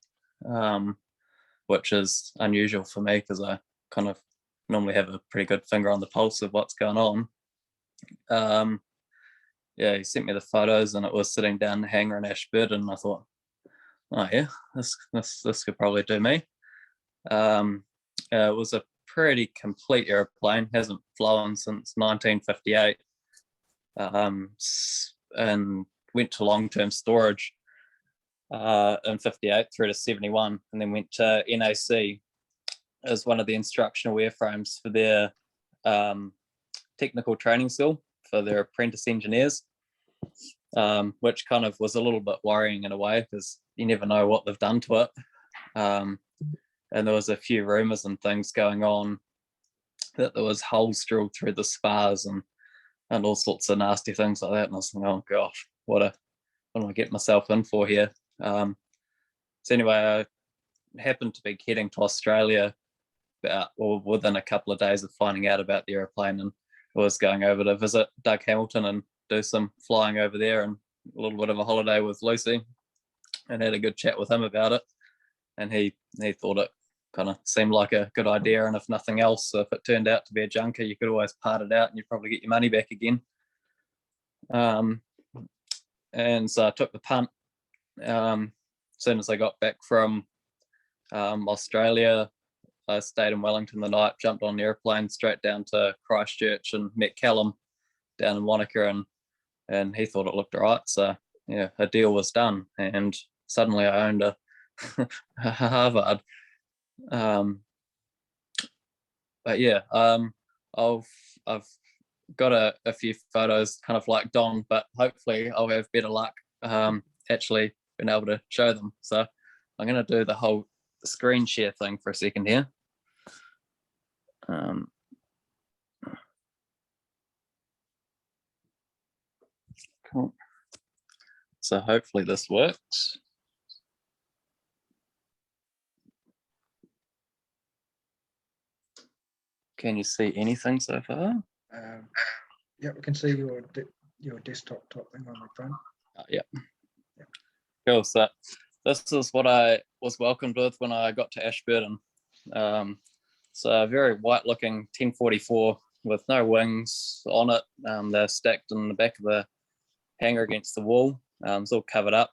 which is unusual for me because I kind of normally have a pretty good finger on the pulse of what's going on. Yeah, he sent me the photos and it was sitting down the hangar in Ashburton, and I thought, oh yeah, this could probably do me. It was a pretty complete airplane, hasn't flown since 1958, and went to long-term storage in 58 through to 71, and then went to NAC as one of the instructional airframes for their technical training school for their apprentice engineers, which kind of was a little bit worrying in a way because you never know what they've done to it. And there was a few rumours and things going on that there was holes drilled through the spars and all sorts of nasty things like that. And I was like, oh gosh, what do I get myself in for here? So anyway, I happened to be heading to Australia within a couple of days of finding out about the airplane, and I was going over to visit Doug Hamilton and do some flying over there and a little bit of a holiday with Lucy, and had a good chat with him about it. And he thought it kind of seemed like a good idea, and if nothing else, if it turned out to be a junker, you could always part it out and you'd probably get your money back again. And so I took the punt. As soon as I got back from Australia, I stayed in Wellington the night, jumped on the airplane straight down to Christchurch and met Callum down in Wanaka, and he thought it looked all right. So yeah, a deal was done, and suddenly I owned a Harvard. But yeah, I've got a few photos kind of like Don, but hopefully I'll have better luck actually being able to show them. So I'm going to do the whole screen share thing for a second here. Cool. So hopefully this works. Can you see anything so far? Yeah, we can see your desktop top thing on the phone. Yeah. Cool. So this is what I was welcomed with when I got to Ashburton. So a very white looking 1044 with no wings on it. They're stacked in the back of the hangar against the wall. It's all covered up,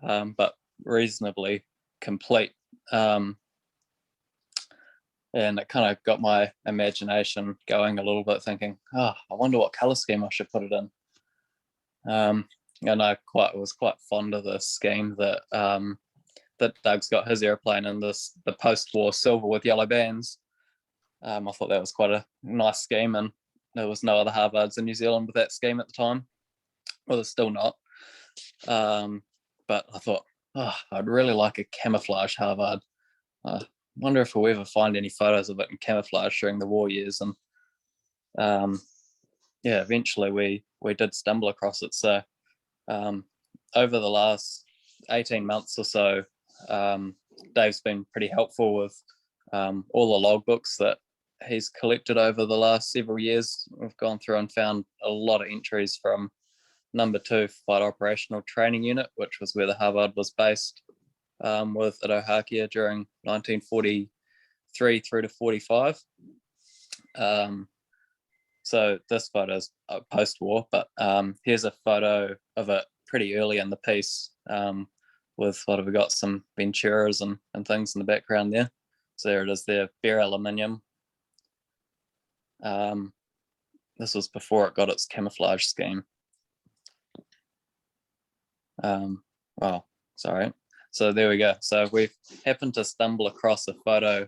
but reasonably complete. And it kind of got my imagination going a little bit, thinking, I wonder what color scheme I should put it in. And I was quite fond of the scheme that Doug's got his airplane in, the post-war silver with yellow bands. I thought that was quite a nice scheme, and there was no other Harvards in New Zealand with that scheme at the time. Well, there's still not. But I thought, I'd really like a camouflage Harvard. I wonder if we'll ever find any photos of it in camouflage during the war years. And yeah, eventually we did stumble across it. So over the last 18 months or so, Dave's been pretty helpful with all the logbooks that he's collected over the last several years. We've gone through and found a lot of entries from number 2 Flight Operational Training Unit, which was where the Harvard was based with at Ohakia during 1943 through to 45. So this photo is post-war, but here's a photo of it pretty early in the piece with what have we got, some Venturas and things in the background there. So there it is there, bare aluminium. This was before it got its camouflage scheme. Well, sorry. So there we go. So we happened to stumble across a photo.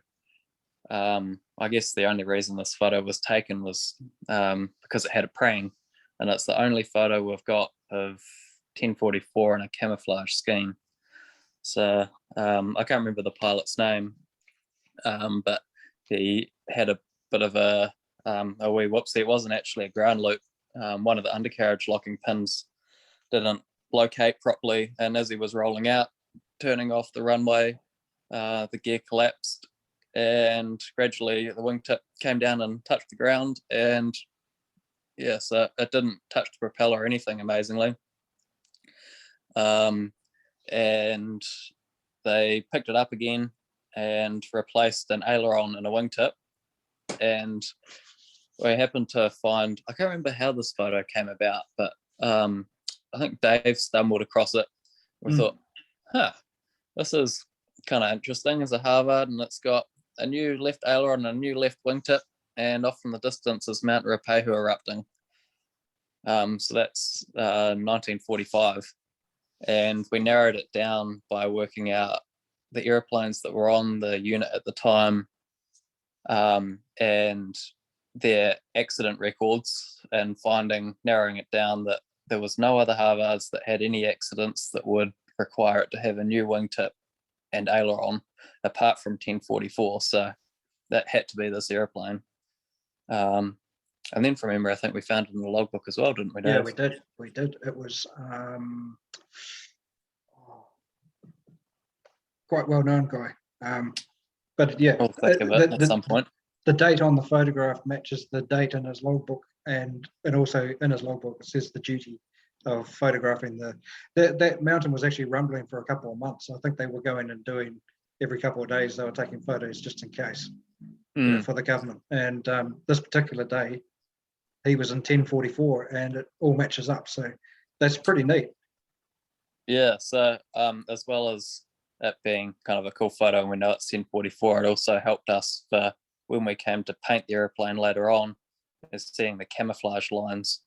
I guess the only reason this photo was taken was because it had a prang, and it's the only photo we've got of 1044 in a camouflage scheme. So I can't remember the pilot's name, but he had a bit of a wee whoopsie. It wasn't actually a ground loop. One of the undercarriage locking pins didn't locate properly, and as he was rolling out, turning off the runway, the gear collapsed, and gradually the wingtip came down and touched the ground, and yeah, so it didn't touch the propeller or anything, amazingly. And they picked it up again and replaced an aileron and a wingtip, and we happened to find, I can't remember how this photo came about, but I think Dave stumbled across it. We thought, this is kind of interesting as a Harvard, and it's got a new left aileron and a new left wingtip, and off in the distance is Mount Ruapehu erupting. So that's 1945. And we narrowed it down by working out the airplanes that were on the unit at the time, and their accident records, and narrowing it down that there was no other Harvards that had any accidents that would require it to have a new wingtip and aileron apart from 1044. So that had to be this airplane. And then from memory, I think we found it in the logbook as well, didn't we, Dave? Yeah, we did. We did. It was quite well known guy. But yeah, I'll think of it at some point. The date on the photograph matches the date in his logbook, and also in his logbook it says the duty of photographing that mountain was actually rumbling for a couple of months. I think they were going and doing every couple of days, they were taking photos just in case, you know, for the government. And this particular day, he was in 1044, and it all matches up. So that's pretty neat. Yeah. So as well as it being kind of a cool photo, and we know it's 1044, it also helped us for when we came to paint the airplane later on, is seeing the camouflage lines.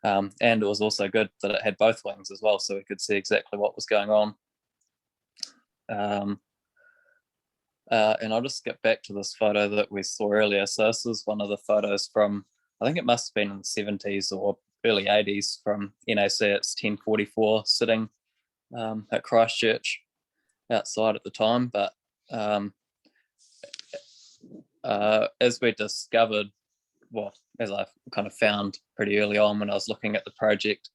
And it was also good that it had both wings as well, so we could see exactly what was going on. And I'll just skip back to this photo that we saw earlier. So this is one of the photos from, I think it must have been in the 70s or early 80s from NAC. It's 1044 sitting at Christchurch outside at the time. But as we discovered, well, as I kind of found pretty early on when I was looking at the project,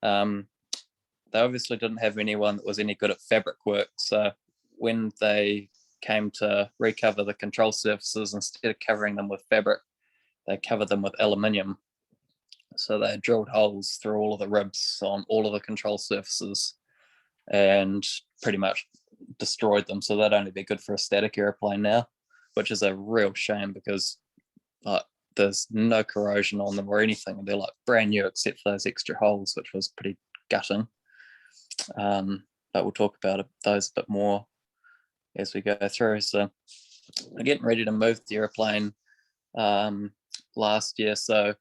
they obviously didn't have anyone that was any good at fabric work. So when they came to recover the control surfaces, instead of covering them with fabric, they covered them with aluminium. So they drilled holes through all of the ribs on all of the control surfaces and pretty much destroyed them. So they'd only be good for a static airplane now, which is a real shame because there's no corrosion on them or anything. They're like brand new except for those extra holes, which was pretty gutting. But we'll talk about those a bit more as we go through. So we're getting ready to move the airplane last year. So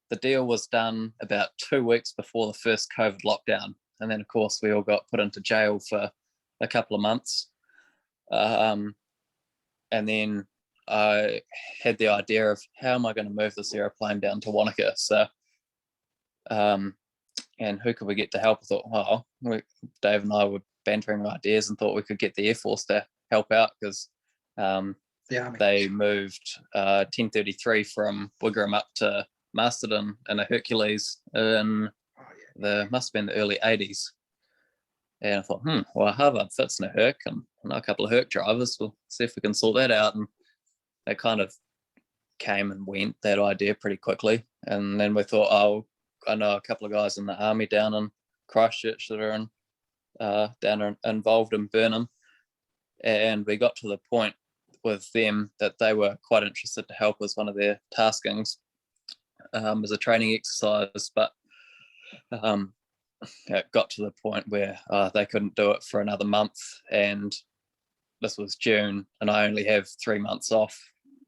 the deal was done about 2 weeks before the first COVID lockdown. And then of course we all got put into jail for a couple of months. And then I had the idea of how am I going to move this airplane down to Wanaka? So, and who could we get to help? I thought, well, Dave and I were bantering ideas and thought we could get the Air Force to help out because they moved 1033 from Wigram up to Masterton in a Hercules in must have been the early 80s. And I thought, well, Harvard fits in a Herc and I know a couple of Herc drivers. We'll see if we can sort that out. And they kind of came and went, that idea, pretty quickly. And then we thought, oh, I know a couple of guys in the army down in Christchurch that are involved in Burnham. And we got to the point with them that they were quite interested to help as one of their taskings as a training exercise. But it got to the point where they couldn't do it for another month. And this was June, and I only have 3 months off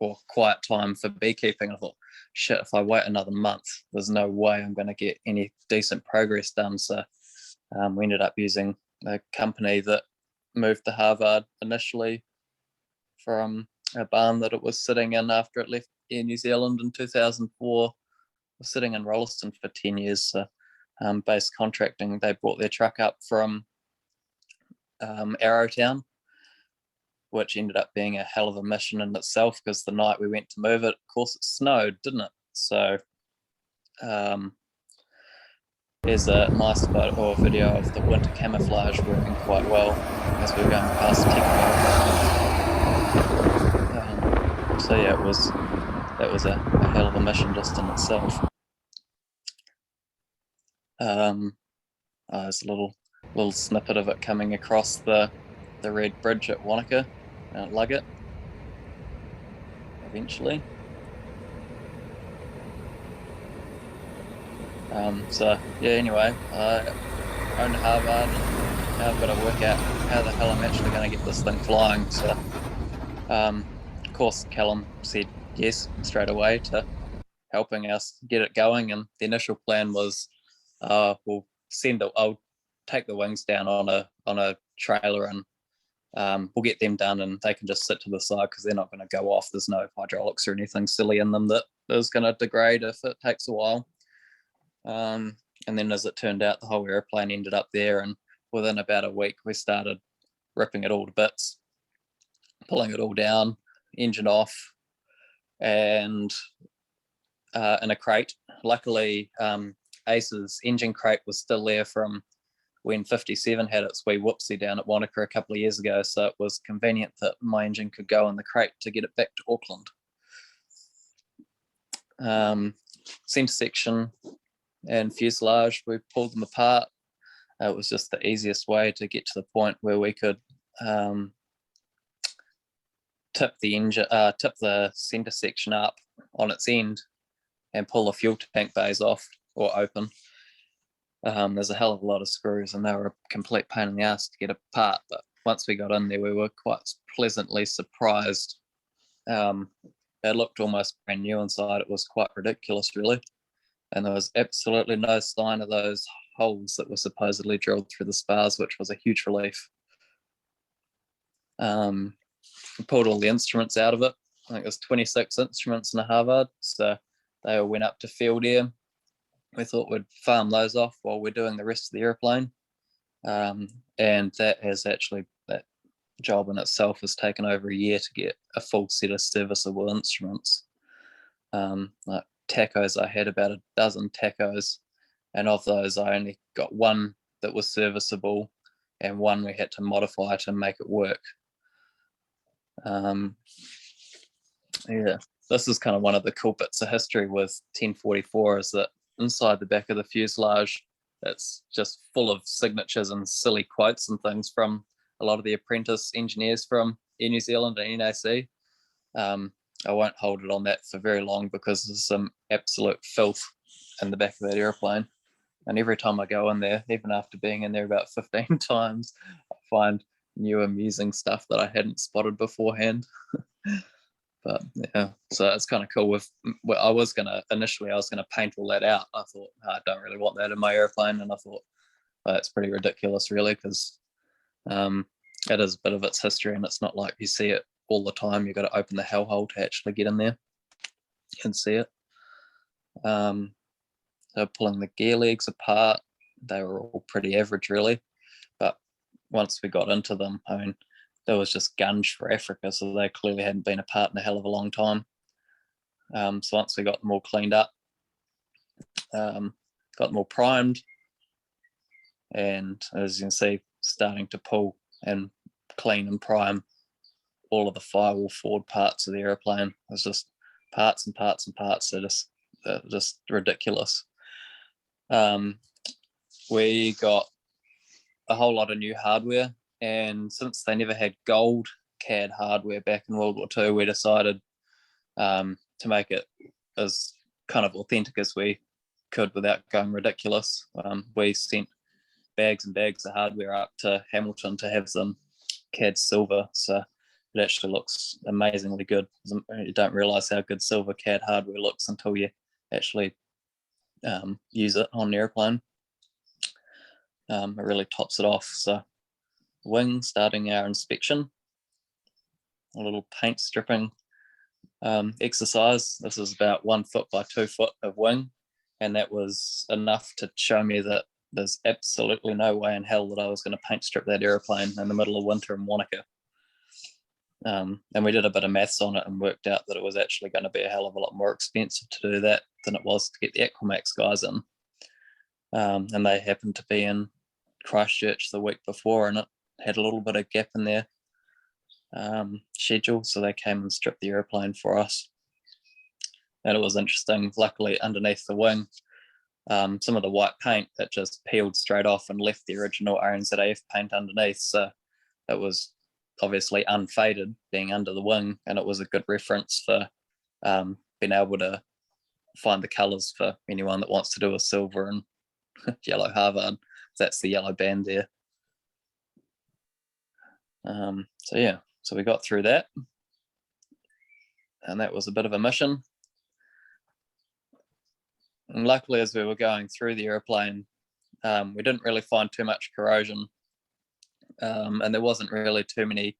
or quiet time for beekeeping. I thought, shit, if I wait another month, there's no way I'm going to get any decent progress done. So we ended up using a company that moved to Harvard initially from a barn that it was sitting in after it left Air New Zealand in 2004. It was sitting in Rolleston for 10 years. So base contracting, they brought their truck up from Arrowtown, which ended up being a hell of a mission in itself, because the night we went to move it, of course, it snowed, didn't it? So there's a nice photo or video of the winter camouflage working quite well as we were going past Tekamo. So yeah, that was a hell of a mission just in itself. There's a little snippet of it coming across the Red Bridge at Wanaka, Luggett, eventually. So yeah, anyway, I own Harvard, and now I've got to work out how the hell I'm actually going to get this thing flying. So of course Callum said yes straight away to helping us get it going, and the initial plan was I'll take the wings down on a trailer, and we'll get them done, and they can just sit to the side because they're not going to go off. There's no hydraulics or anything silly in them that is going to degrade if it takes a while. And then as it turned out, the whole airplane ended up there, and within about a week we started ripping it all to bits, pulling it all down, engine off, and in a crate. Luckily, Ace's engine crate was still there from when 57 had its wee whoopsie down at Wanaka a couple of years ago, so it was convenient that my engine could go in the crate to get it back to Auckland. Centre section and fuselage, we pulled them apart. It was just the easiest way to get to the point where we could tip the centre section up on its end and pull the fuel tank bays off or open. There's a hell of a lot of screws, and they were a complete pain in the ass to get apart, but once we got in there, we were quite pleasantly surprised. It looked almost brand new inside. It was quite ridiculous, really, and there was absolutely no sign of those holes that were supposedly drilled through the spars, which was a huge relief. We pulled all the instruments out of it. I think there's 26 instruments in a Harvard, so they all went up to field air. We thought we'd farm those off while we're doing the rest of the airplane, and that job in itself has taken over a year to get a full set of serviceable instruments. Like tachos, I had about a dozen tachos, and of those I only got one that was serviceable and one we had to modify to make it work. Yeah, this is kind of one of the cool bits of history with 1044, is that inside the back of the fuselage, it's just full of signatures and silly quotes and things from a lot of the apprentice engineers from Air New Zealand and NAC. I won't hold it on that for very long because there's some absolute filth in the back of that airplane. And every time I go in there, even after being in there about 15 times, I find new amusing stuff that I hadn't spotted beforehand. But yeah, so it's kind of cool. I was gonna paint all that out. I thought, I don't really want that in my airplane, and I thought, well, that's pretty ridiculous, really, because it is a bit of its history, and it's not like you see it all the time. You've got to open the hellhole to actually get in there and see it. So pulling the gear legs apart, they were all pretty average, really. But once we got into them, I mean, there was just gunge for Africa, so they clearly hadn't been apart in a hell of a long time. So once we got them all cleaned up, got them all primed, and as you can see, starting to pull and clean and prime all of the firewall forward parts of the airplane. It's just parts and parts and parts. They're just ridiculous. We got a whole lot of new hardware, and since they never had gold CAD hardware back in World War II, we decided to make it as kind of authentic as we could without going ridiculous. We sent bags and bags of hardware up to Hamilton to have them CAD silver. So it actually looks amazingly good. You don't realize how good silver CAD hardware looks until you actually use it on an airplane. It really tops it off. So wing, starting our inspection, a little paint stripping exercise. This is about 1 foot by 2 foot of wing, and that was enough to show me that there's absolutely no way in hell that I was going to paint strip that airplane in the middle of winter in Wanaka. And we did a bit of maths on it and worked out that it was actually going to be a hell of a lot more expensive to do that than it was to get the Aquamax guys in. And they happened to be in Christchurch the week before, and it had a little bit of gap in their schedule, so they came and stripped the airplane for us. And it was interesting. Luckily, underneath the wing, some of the white paint that just peeled straight off and left the original RNZAF paint underneath. So it was obviously unfaded being under the wing, and it was a good reference for being able to find the colours for anyone that wants to do a silver and yellow Harvard. That's the yellow band there. So yeah, so we got through that, and that was a bit of a mission. And luckily, as we were going through the airplane, we didn't really find too much corrosion, and there wasn't really too many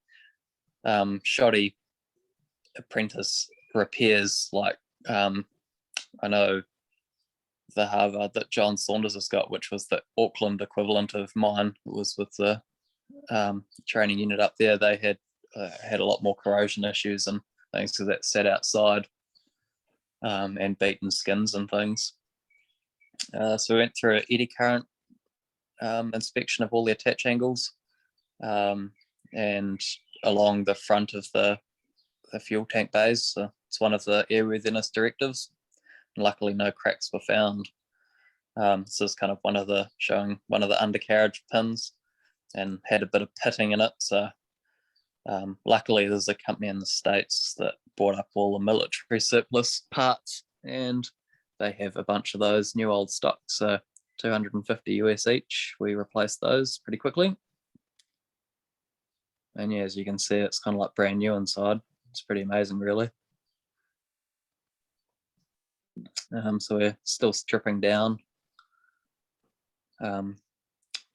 shoddy apprentice repairs. Like I know the Harvard that John Saunders has got, which was the Auckland equivalent of mine, was with the training unit up there. They had a lot more corrosion issues and things because that sat outside and beaten skins and things. So we went through an eddy current inspection of all the attach angles and along the front of the fuel tank bays. So it's one of the airworthiness directives. And luckily, no cracks were found. So it's kind of showing one of the undercarriage pins, and had a bit of pitting in it. So luckily, there's a company in the States that bought up all the military surplus parts, and they have a bunch of those new old stock. So 250 US each. We replaced those pretty quickly. And yeah, as you can see, it's kind of like brand new inside. It's pretty amazing, really. So we're still stripping down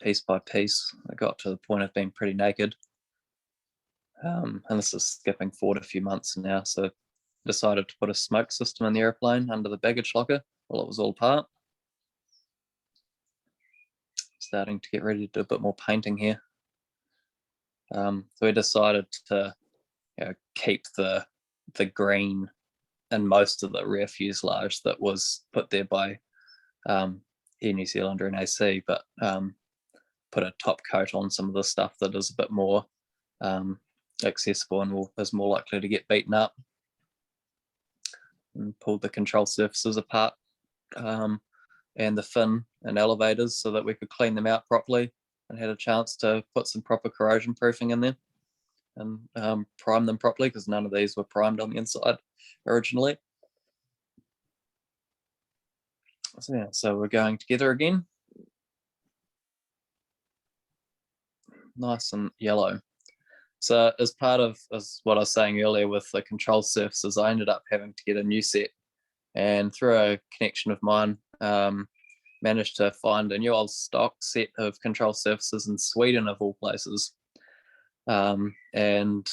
piece by piece. I got to the point of being pretty naked. And this is skipping forward a few months now. So decided to put a smoke system in the airplane under the baggage locker while it was all apart. Starting to get ready to do a bit more painting here. So we decided to keep the green in most of the rear fuselage that was put there by Air New Zealand or NAC, but put a top coat on some of the stuff that is a bit more accessible and is more likely to get beaten up. And pulled the control surfaces apart and the fin and elevators so that we could clean them out properly, and had a chance to put some proper corrosion proofing in there and prime them properly, because none of these were primed on the inside originally. So yeah, so we're going together again. Nice and yellow. So as part of what I was saying earlier with the control surfaces, I ended up having to get a new set, and through a connection of mine, managed to find a new old stock set of control surfaces in Sweden, of all places. And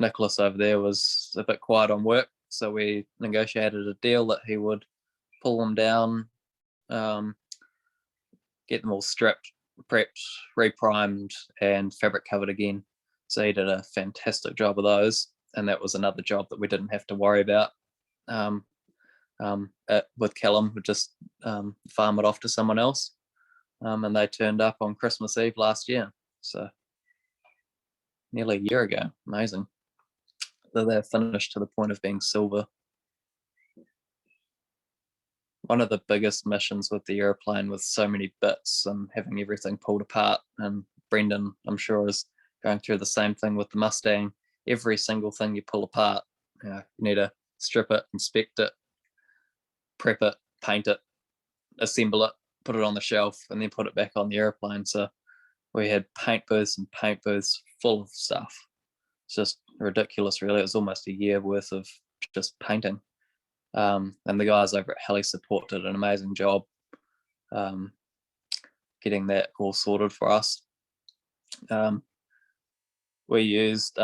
Nicholas over there was a bit quiet on work, so we negotiated a deal that he would pull them down, get them all stripped, prepped, reprimed, and fabric covered again. So he did a fantastic job of those, and that was another job that we didn't have to worry about. With Callum, we just farm it off to someone else, and they turned up on Christmas Eve last year, so nearly a year ago. Amazing. So they're finished to the point of being silver. One of the biggest missions with the airplane with so many bits and having everything pulled apart, and Brendon, I'm sure, is going through the same thing with the Mustang. Every single thing you pull apart, you need to strip it, inspect it, prep it, paint it, assemble it, put it on the shelf, and then put it back on the airplane. So we had paint booths and paint booths full of stuff, It's just ridiculous, really. It was almost a year worth of just painting. And the guys over at Heli Support did an amazing job getting that all sorted for us. We used,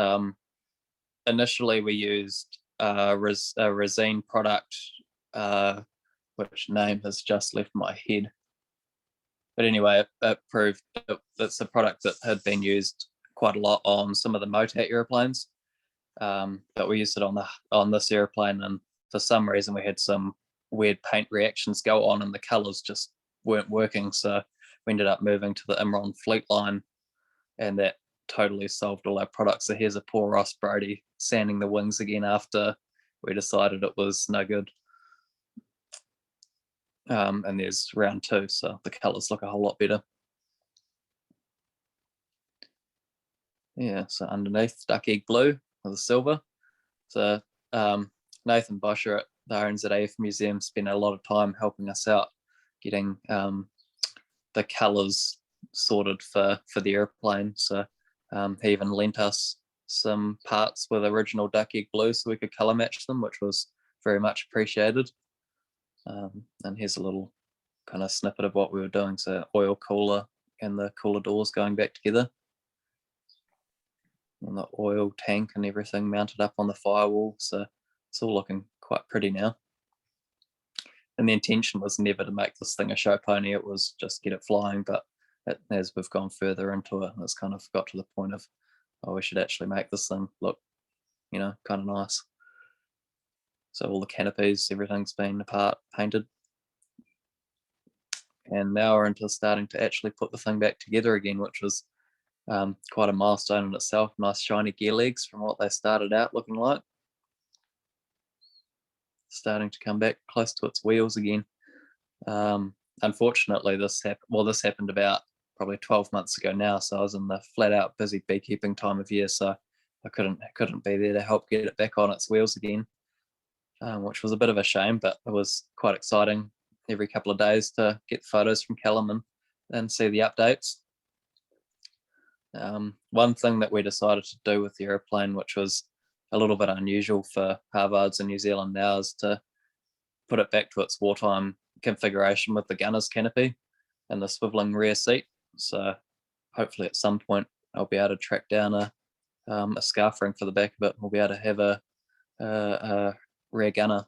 initially we used a resin product, which name has just left my head. But anyway, it proved that's a product that had been used quite a lot on some of the MOTAT airplanes. But we used it on this airplane, and for some reason we had some weird paint reactions go on, and the colours just weren't working. So we ended up moving to the Imron Fleet line, and that totally solved all our products. So here's a poor Ross Brody sanding the wings again after we decided it was no good. And there's round 2, so the colours look a whole lot better. Yeah, so underneath duck egg blue with the silver. So Nathan Bosher at the RNZAF Museum spent a lot of time helping us out getting the colours sorted for the airplane. So he even lent us some parts with original duck egg blue so we could colour match them, which was very much appreciated. And here's a little kind of snippet of what we were doing. So oil cooler and the cooler doors going back together. And the oil tank and everything mounted up on the firewall. So it's all looking quite pretty now. And the intention was never to make this thing a show pony. It was just get it flying. But as we've gone further into it, it's kind of got to the point of, oh, we should actually make this thing look, you know, kind of nice. So all the canopies, everything's been apart, painted. And now we're into starting to actually put the thing back together again, which was quite a milestone in itself. Nice shiny gear legs from what they started out looking like. Starting to come back close to its wheels again. Unfortunately, this happened about probably 12 months ago now. So I was in the flat out busy beekeeping time of year. So I couldn't be there to help get it back on its wheels again. Which was a bit of a shame, but it was quite exciting every couple of days to get photos from Callum and see the updates. One thing that we decided to do with the airplane, which was a little bit unusual for Harvards in New Zealand now, is to put it back to its wartime configuration with the gunner's canopy and the swiveling rear seat. So hopefully at some point I'll be able to track down a scarf ring for the back of it. We'll be able to have a rear gunner,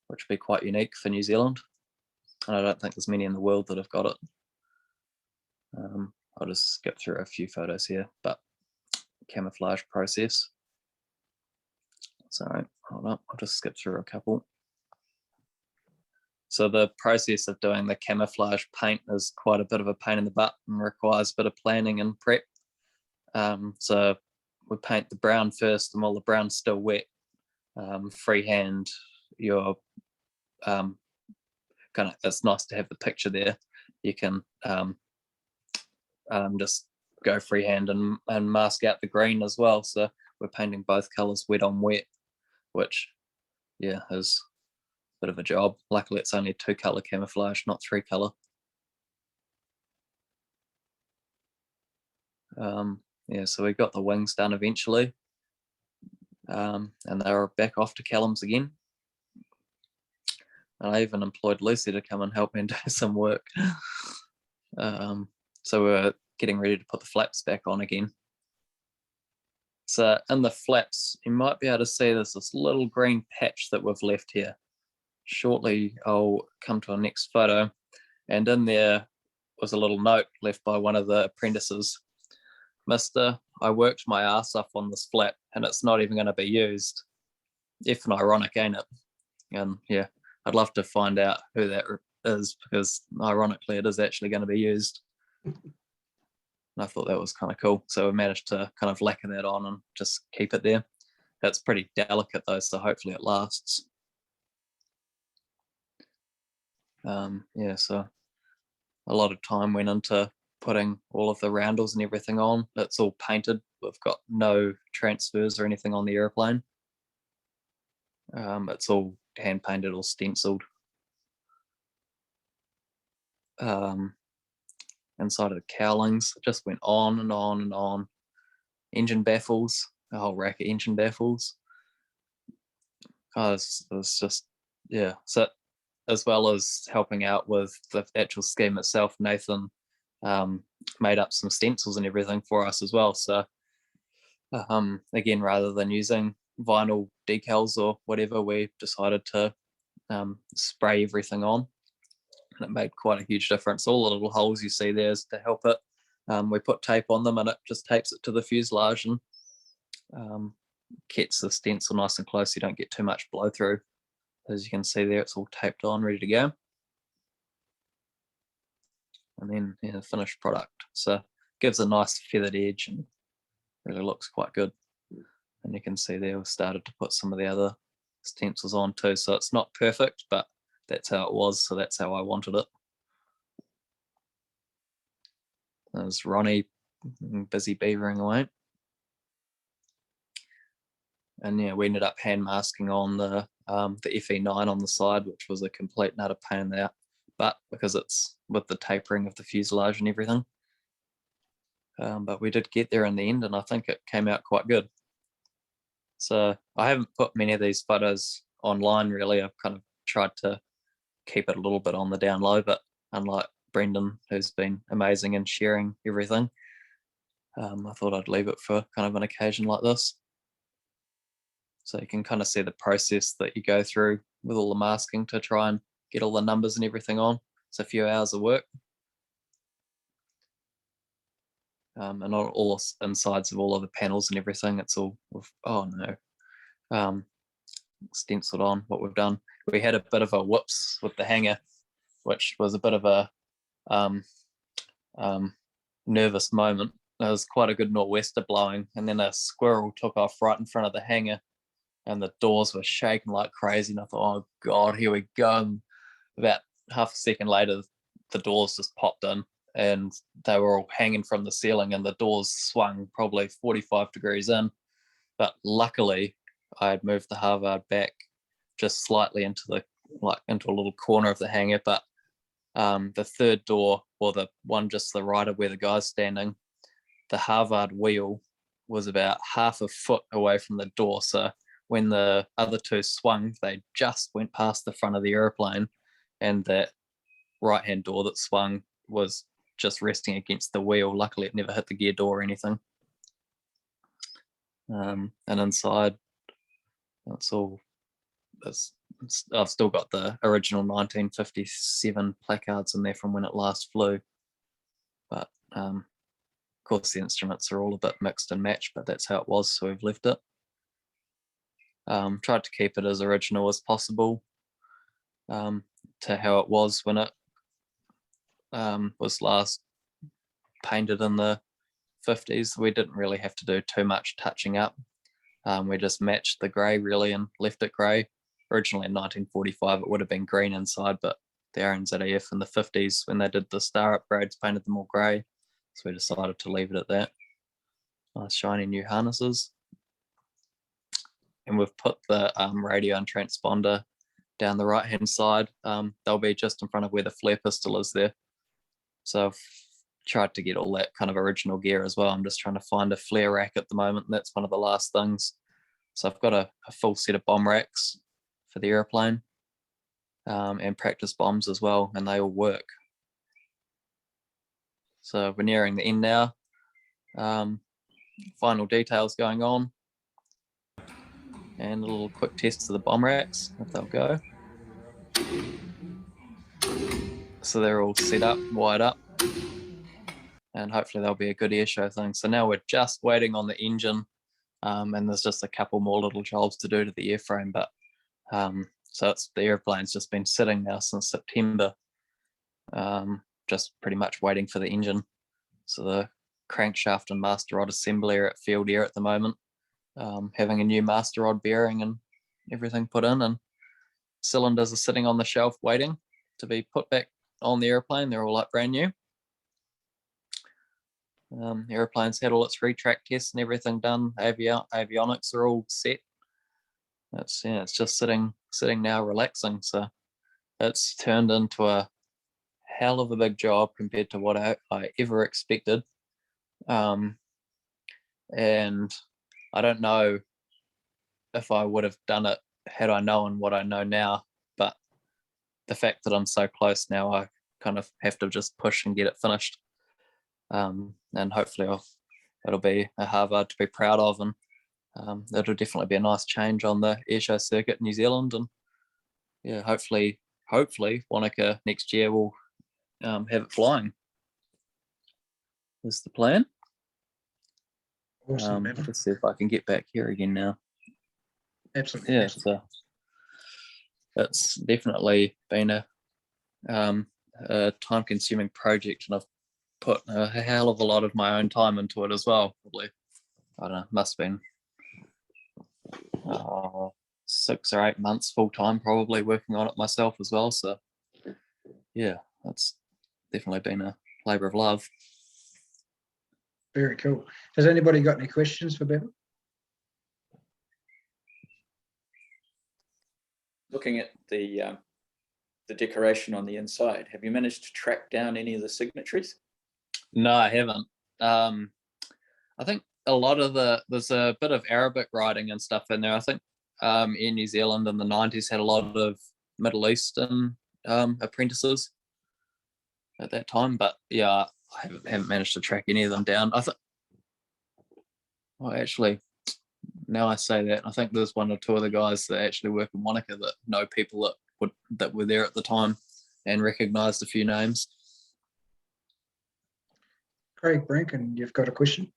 which would be quite unique for New Zealand. And I don't think there's many in the world that have got it. I'll just skip through a few photos here, but camouflage process. Sorry, hold on, I'll just skip through a couple. So the process of doing the camouflage paint is quite a bit of a pain in the butt and requires a bit of planning and prep. So we paint the brown first, and while the brown's still wet, freehand your it's nice to have the picture there. You can just go freehand and mask out the green as well. So we're painting both colors wet on wet, which is a bit of a job. Luckily it's only 2-color camouflage, not 3-color. So we got the wings done eventually. And they were back off to Callum's again. And I even employed Lucy to come and help me do some work. So we're getting ready to put the flaps back on again. So in the flaps, you might be able to see there's this little green patch that we've left here. Shortly, I'll come to our next photo. And in there was a little note left by one of the apprentices. Mister, I worked my ass off on this flap and it's not even going to be used. Effing ironic, ain't it? And yeah, I'd love to find out who that is, because ironically it is actually going to be used. And I thought that was kind of cool. So we managed to kind of lacquer that on and just keep it there. It's pretty delicate though, so hopefully it lasts. So a lot of time went into putting all of the roundels and everything on. It's all painted. We've got no transfers or anything on the airplane. It's all hand painted or stenciled. Inside of the cowlings, it just went on and on and on. Engine baffles, a whole rack of engine baffles. It's just, yeah. So as well as helping out with the actual scheme itself, Nathan made up some stencils and everything for us as well. So again, rather than using vinyl decals or whatever, we decided to spray everything on, and it made quite a huge difference. All the little holes you see there is to help it. We put tape on them and it just tapes it to the fuselage and gets the stencil nice and close. You don't get too much blow through. As you can see there, it's all taped on, ready to go. And then the finished product. So gives a nice feathered edge and really looks quite good. And you can see there we've started to put some of the other stencils on too. So it's not perfect, but that's how it was. So that's how I wanted it. There's Ronnie busy beavering away. And yeah, we ended up hand masking on the FE9 on the side, which was a complete and utter pain in the butt because it's with the tapering of the fuselage and everything. But we did get there in the end, and I think it came out quite good. So I haven't put many of these photos online really. I've kind of tried to keep it a little bit on the down low, but unlike Brendon, who's been amazing in sharing everything, I thought I'd leave it for kind of an occasion like this. So you can kind of see the process that you go through with all the masking to try and get all the numbers and everything on. It's a few hours of work. And all insides of all of the panels and everything, it's all, stenciled on what we've done. We had a bit of a whoops with the hanger, which was a bit of a nervous moment. There was quite a good nor'wester blowing, and then a squirrel took off right in front of the hanger, and the doors were shaking like crazy. And I thought, oh God, here we go. And about half a second later, the doors just popped in, and they were all hanging from the ceiling, and the doors swung probably 45 degrees in. But luckily, I had moved the Harvard back just slightly into a little corner of the hangar. But the third door, or the one just to the right of where the guy's standing, the Harvard wheel was about half a foot away from the door. So when the other two swung, they just went past the front of the airplane, and that right-hand door that swung was just resting against the wheel. Luckily, it never hit the gear door or anything. And inside, I've still got the original 1957 placards in there from when it last flew. But of course, the instruments are all a bit mixed and matched, but that's how it was, so we've left it. Tried to keep it as original as possible to how it was when it was last painted in the 50s. We didn't really have to do too much touching up. We just matched the grey really and left it grey. Originally in 1945 it would have been green inside, but the RNZAF in the 50s, when they did the star upgrades, painted them all grey, so we decided to leave it at that. Nice shiny new harnesses. And we've put the radio and transponder down the right hand side. They'll be just in front of where the flare pistol is there. So I've tried to get all that kind of original gear as well. I'm just trying to find a flare rack at the moment, and that's one of the last things. So I've got a full set of bomb racks for the airplane and practice bombs as well, and they all work. So we're nearing the end now. Final details going on, and a little quick test of the bomb racks, if they'll go. So they're all set up, wired up, and hopefully they'll be a good air show thing. So now we're just waiting on the engine, and there's just a couple more little jobs to do to the airframe. But so the airplane's just been sitting now since September, just pretty much waiting for the engine. So the crankshaft and master rod assembly are at field air at the moment, having a new master rod bearing and everything put in, and cylinders are sitting on the shelf waiting to be put back on the airplane. They're all like brand new. The airplane's had all its retract tests and everything done. Avionics are all set. It's just sitting now relaxing. So it's turned into a hell of a big job compared to what I ever expected. And I don't know if I would have done it had I known what I know now, but the fact that I'm so close now, I kind of have to just push and get it finished. And hopefully it'll be a Harvard to be proud of, and it'll definitely be a nice change on the airshow circuit in New Zealand. And yeah, hopefully Wanaka next year will have it flying. Is the plan. Awesome, Bevan. Let's see if I can get back here again now. Absolutely. Yeah, awesome. so it's definitely been a time-consuming project, and I've put a hell of a lot of my own time into it as well. Probably, I don't know, must have been 6 or 8 months full time, probably working on it myself as well. So yeah, that's definitely been a labour of love. Very cool. Has anybody got any questions for Bevan? Looking at the decoration on the inside, have you managed to track down any of the signatories? No, I haven't. I think a lot of there's a bit of Arabic writing and stuff in there. I think in New Zealand in the 90s had a lot of Middle Eastern apprentices at that time, but yeah, I haven't managed to track any of them down. I think, well, actually, now I say that, I think there's 1 or 2 of the guys that actually work in Wanaka that know people that were there at the time and recognised a few names. Craig Brankin, you've got a question?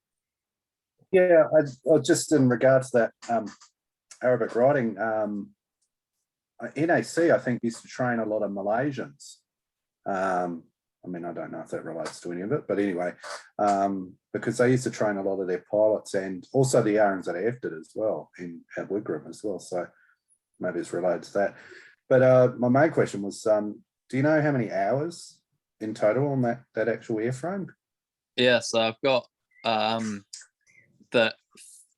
Yeah, I just in regards to that Arabic writing, NAC, I think, used to train a lot of Malaysians. I mean, I don't know if that relates to any of it, but anyway, because they used to train a lot of their pilots, and also the RNZAF did as well, at Wigram as well. So maybe it's related to that. But my main question was, do you know how many hours in total on that actual airframe? Yeah, so I've got the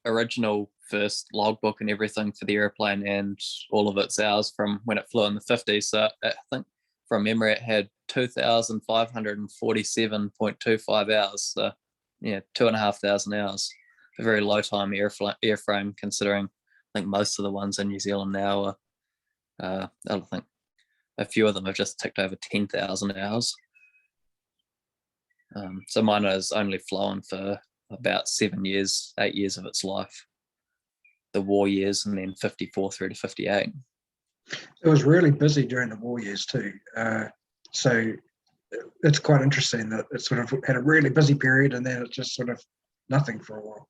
original first logbook and everything for the airplane and all of its hours from when it flew in the 50s. So I think from memory it had 2,547.25 hours. So yeah, 2,500 hours. A very low time airframe, considering I think most of the ones in New Zealand now are, I think a few of them have just ticked over 10,000 hours. So mine has only flown for about 7 years, 8 years of its life, the war years, and then 54 through to 58. It was really busy during the war years too. So it's quite interesting that it sort of had a really busy period and then it just sort of nothing for a while.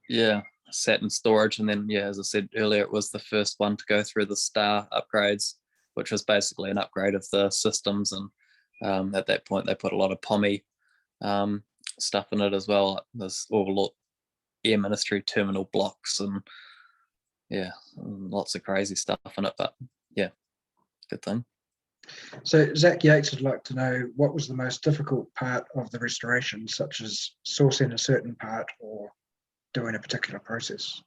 Yeah, sat in storage, and then, yeah, as I said earlier, it was the first one to go through the Star upgrades, which was basically an upgrade of the systems. And at that point, they put a lot of POMI stuff in it as well. There's all Air Ministry terminal blocks and yeah, lots of crazy stuff in it. But yeah, good thing. So Zach Yates would like to know, what was the most difficult part of the restoration, such as sourcing a certain part or doing a particular process?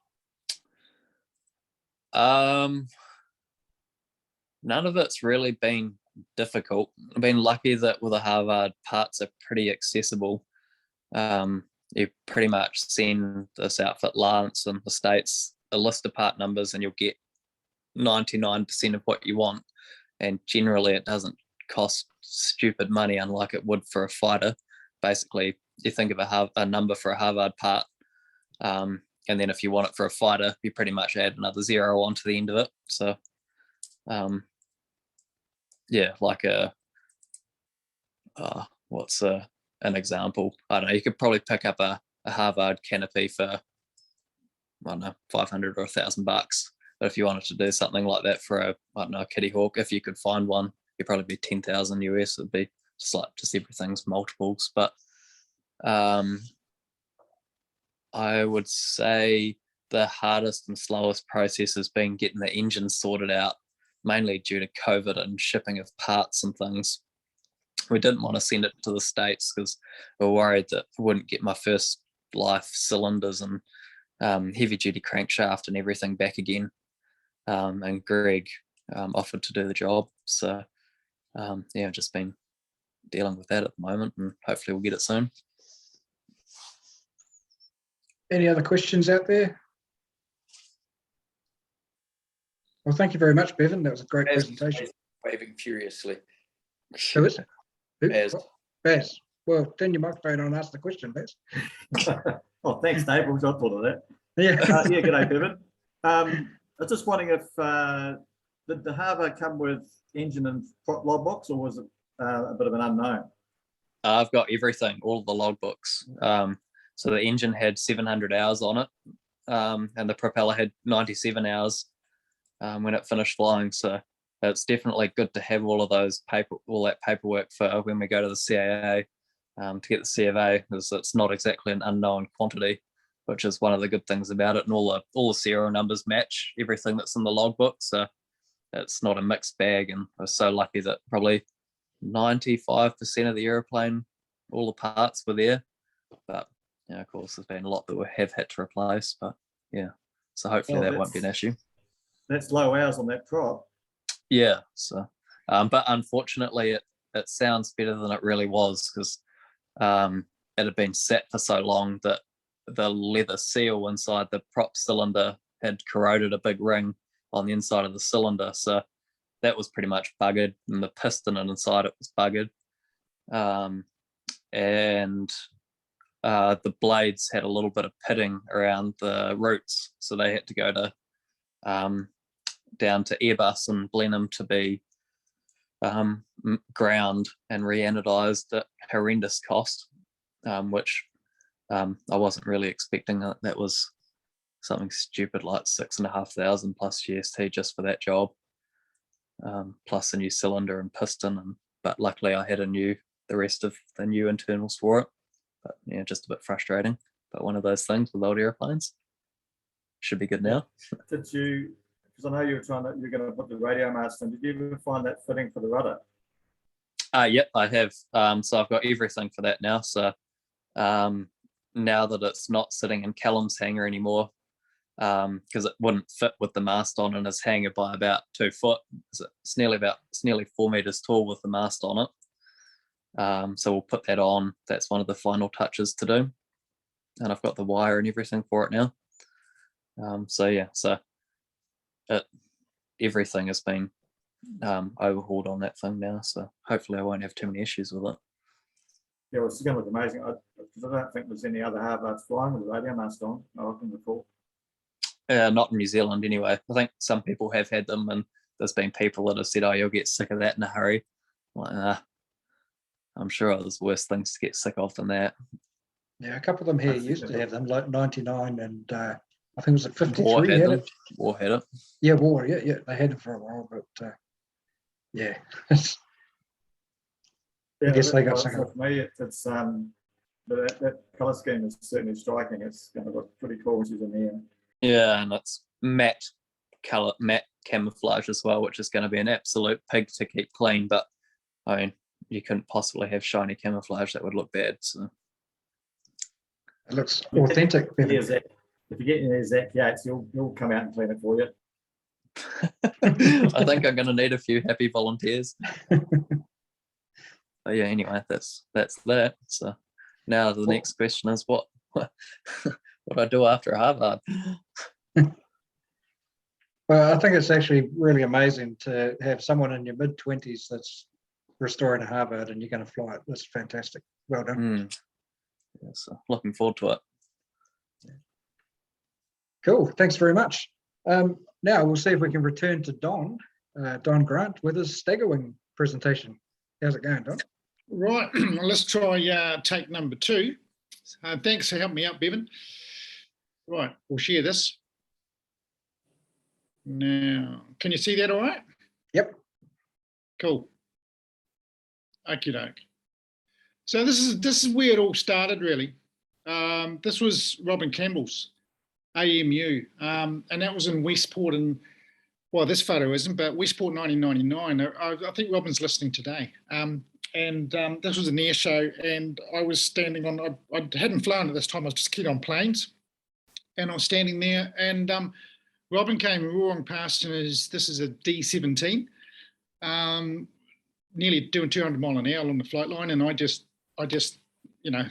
None of it's really been difficult. I've been lucky that with the Harvard parts are pretty accessible. You pretty much send this outfit Lance in the States a list of part numbers and you'll get 99% of what you want. And generally it doesn't cost stupid money, unlike it would for a fighter. Basically, you think of a number for a Harvard part, and then if you want it for a fighter, you pretty much add another 0 onto the end of it. So yeah, like what's an example? I don't know, you could probably pick up a Harvard canopy for, I don't know, 500 or $1,000. But if you wanted to do something like that for a Kitty Hawk, if you could find one, it'd probably be 10,000 US. It'd be just everything's multiples. But I would say the hardest and slowest process has been getting the engine sorted out, mainly due to COVID and shipping of parts and things. We didn't want to send it to the States because we were worried that I wouldn't get my first life cylinders and heavy duty crankshaft and everything back again. And Greg offered to do the job. So yeah, I've just been dealing with that at the moment, and hopefully we'll get it soon. Any other questions out there? Well, thank you very much, Bevan. That was a great presentation. Waving furiously. Who is it? Who? Baz. Oh, Baz. Well, turn your microphone on and ask the question, Baz. Oh, thanks, Dave. I thought of that. Yeah. Yeah, g'day, Bevan. I was just wondering if did the Harbour come with engine and logbox, or was it a bit of an unknown? I've got everything, all the logbooks. So the engine had 700 hours on it, and the propeller had 97 hours when it finished flying. So it's definitely good to have all of those all that paperwork for when we go to the CAA to get the C of A, because it's not exactly an unknown quantity, which is one of the good things about it. And all the serial numbers match everything that's in the logbook, so it's not a mixed bag. And I was so lucky that probably 95% of the airplane, all the parts were there. But yeah, of course, there's been a lot that we have had to replace. But yeah, so hopefully that won't be an issue. That's low hours on that prop. Yeah. So, but unfortunately, it sounds better than it really was, because it had been set for so long that the leather seal inside the prop cylinder had corroded a big ring on the inside of the cylinder. So that was pretty much buggered, and the piston inside it was buggered. And the blades had a little bit of pitting around the roots, so they had to go to down to Airbus and Blenheim to be ground and re-anodized at horrendous cost, which I wasn't really expecting. That was something stupid like 6,500 plus GST just for that job, plus a new cylinder and piston. But luckily I had the rest of the new internals for it. But yeah, just a bit frustrating. But one of those things with old airplanes. Should be good now. Did you? Because I know you're going to put the radio mast in. Did you ever find that fitting for the rudder? Yep, I have. So I've got everything for that now. So now that it's not sitting in Callum's hangar anymore, because it wouldn't fit with the mast on in his hangar by about 2 foot. It's nearly 4 meters tall with the mast on it. So we'll put that on. That's one of the final touches to do. And I've got the wire and everything for it now. So yeah, so everything has been overhauled on that thing now. So hopefully I won't have too many issues with it. Yeah, well, it's going to look amazing. Because I don't think there's any other Harvards flying with the radio mast on. I can recall. Not in New Zealand anyway. I think some people have had them, and there's been people that have said, "Oh, you'll get sick of that in a hurry." Like, I'm sure there's worse things to get sick of than that. Yeah, a couple of them here used to have them, like 99 and I think it was at 53. War had had them. it. War had it. Yeah, War. Yeah, they had it for a while, but yeah. I guess they got sick of it. For me, it's that colour scheme is certainly striking. It's going to look pretty cool, which is in there. Yeah, and it's matte color, matte camouflage as well, which is going to be an absolute pig to keep clean. But I mean, you couldn't possibly have shiny camouflage; that would look bad. So it looks authentic. Yeah, Zach, if you get in there, Zach Yates, he'll come out and clean it for you. I think I'm going to need a few happy volunteers. But yeah, anyway, that's that. So now the next question is what do I do after Harvard? Well, I think it's actually really amazing to have someone in your mid-20s that's restoring a Harvard and you're going to fly it. That's fantastic. Well done. Yeah, so looking forward to it. Cool. Thanks very much. Now we'll see if we can return to Don Grant with his Staggerwing presentation. How's it going, Don? Right, well, let's try take number 2. Thanks for helping me out, Bevan. Right, we'll share this. Now, can you see that all right? Yep. Cool. Okie doke. So this is where it all started, really. This was Robin Campbell's AMU, and that was in Westport in, well, this photo isn't, but Westport 1999. I think Robin's listening today. And this was an air show, and I was standing on, I hadn't flown at this time, I was just keen on planes. And I was standing there, and Robin came roaring past in this is a D17, nearly doing 200 mile an hour on the flight line. And I just, you know,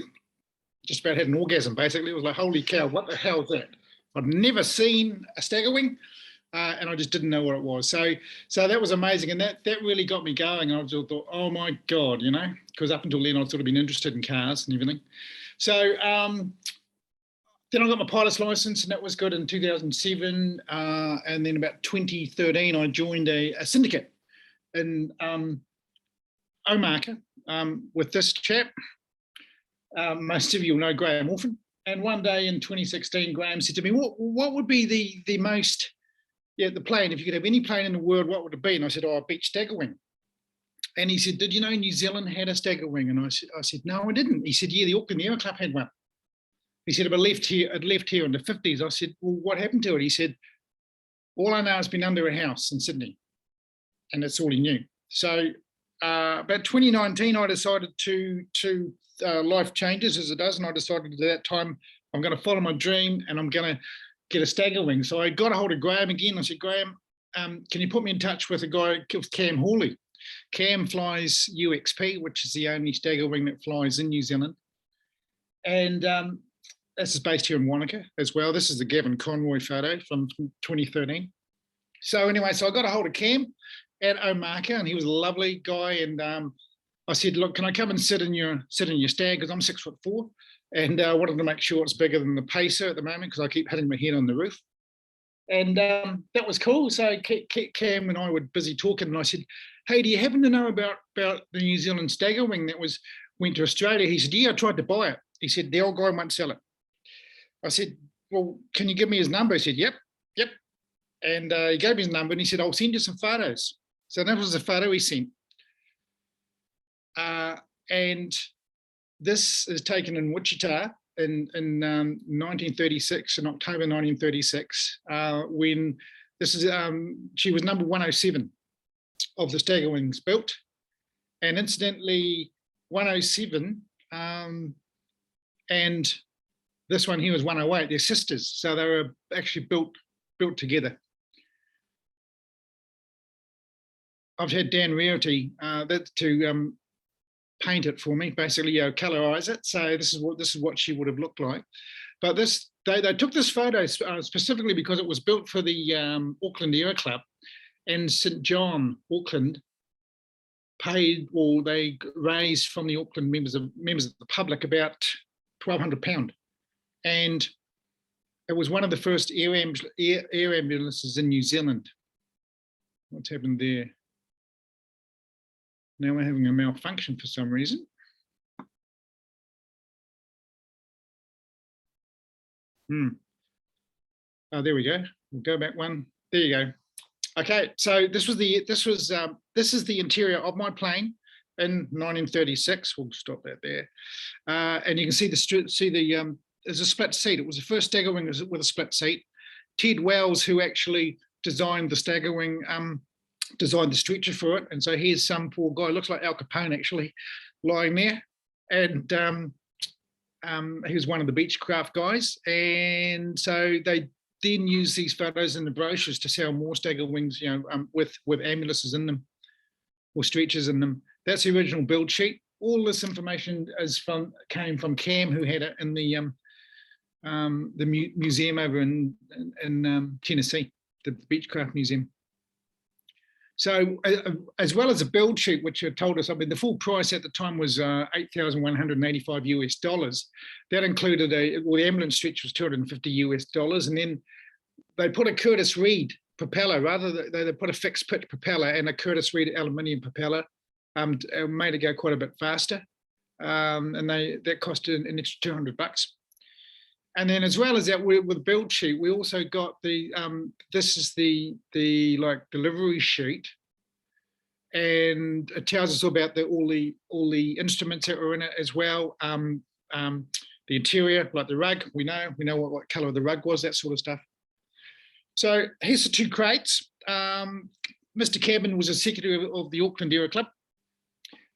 just about had an orgasm, basically. It was like, holy cow, what the hell is that? I'd never seen a Staggerwing, and I just didn't know what it was. So that was amazing, and that really got me going. I just thought, oh my God, you know, because up until then I'd sort of been interested in cars and everything. So then I got my pilot's license, and that was good in 2007. And then about 2013, I joined a syndicate in Omaka with this chap. Most of you will know Graham Orphan. And one day in 2016, Graham said to me, what would be the most, the plane, if you could have any plane in the world, what would it be? And I said, oh, a beach Staggerwing. And he said, did you know New Zealand had a Staggerwing? And I said, no, I didn't. He said, yeah, the Auckland Aero Club had one. He said, it left here in the 50s. I said, well, what happened to it? He said, all I know has been under a house in Sydney. And that's all he knew. So about 2019, I decided to life changes as it does, and I decided at that time I'm going to follow my dream and I'm going to get a Staggerwing. So I got a hold of Graham again. I said, Graham, can you put me in touch with a guy called Cam Hawley? Cam flies UXP, which is the only Staggerwing that flies in New Zealand, and this is based here in Wanaka as well. This is the Gavin Conroy photo from 2013. So anyway, so I got a hold of Cam at Omaka, and he was a lovely guy, and I said, look, can I come and sit in your Stag, because I'm 6'4", and I wanted to make sure it's bigger than the Pacer at the moment, because I keep hitting my head on the roof. And that was cool. So Cam and I were busy talking, and I said, hey, do you happen to know about the New Zealand Staggerwing that went to Australia? He said, yeah, I tried to buy it. He said, the old guy won't sell it. I said, well, can you give me his number? He said, yep. And he gave me his number, and he said, I'll send you some photos. So that was the photo he sent. And this is taken in Wichita in 1936, in October 1936, when this is she was number 107 of the Staggerwings built, and incidentally 107 and this one here was 108. They're sisters, so they were actually built together. I've had Dan Rarity to paint it for me, basically, colorize it. So this is what she would have looked like. But they took this photo specifically because it was built for the Auckland Aero Club, and St John, Auckland, paid, or they raised from the Auckland members of the public about £1,200, and it was one of the first air ambulances in New Zealand. What's happened there? Now we're having a malfunction for some reason. Oh, there we go. We'll go back one. There you go. Okay, so this is the interior of my plane in 1936. We'll stop that there, and you can see there's a split seat. It was the first Staggerwing with a split seat. Ted Wells, who actually designed the Staggerwing, designed the stretcher for it, and so here's some poor guy, looks like Al Capone actually, lying there, and he was one of the Beechcraft guys, and so they then use these photos in the brochures to sell more Staggerwings, with ambulances in them or stretchers in them. That's the original build sheet. All this information came from Cam, who had it in the museum over in Tennessee, the Beechcraft Museum. So as well as a build sheet, which had told us, I mean, the full price at the time was $8,185 US. That included the ambulance stretch was $250 US, and then they put a Curtis Reed propeller, they put a fixed pitch propeller and a Curtis Reed aluminium propeller, made it go quite a bit faster, and that cost an extra $200. And then, as well as that, with build sheet, we also got this is the delivery sheet, and it tells us about all the instruments that were in it as well. The interior, like the rug, we know what color the rug was, that sort of stuff. So here's the two crates. Mr. Cabin was a secretary of the Auckland Aero Club,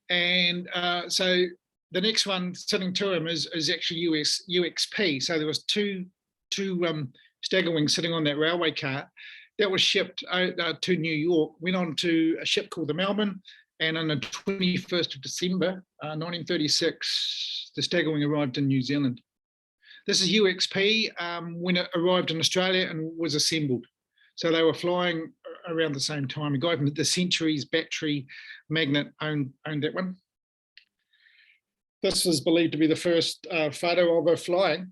and so the next one sitting to him is actually UXP. So there was two Staggerwings sitting on that railway car that was shipped to New York, went on to a ship called the Melbourne, And on the 21st of December, 1936, the Staggerwing arrived in New Zealand. This is UXP when it arrived in Australia and was assembled. So they were flying around the same time. A guy from the Centuries Battery Magnet owned that one. This is believed to be the first photo of her flying.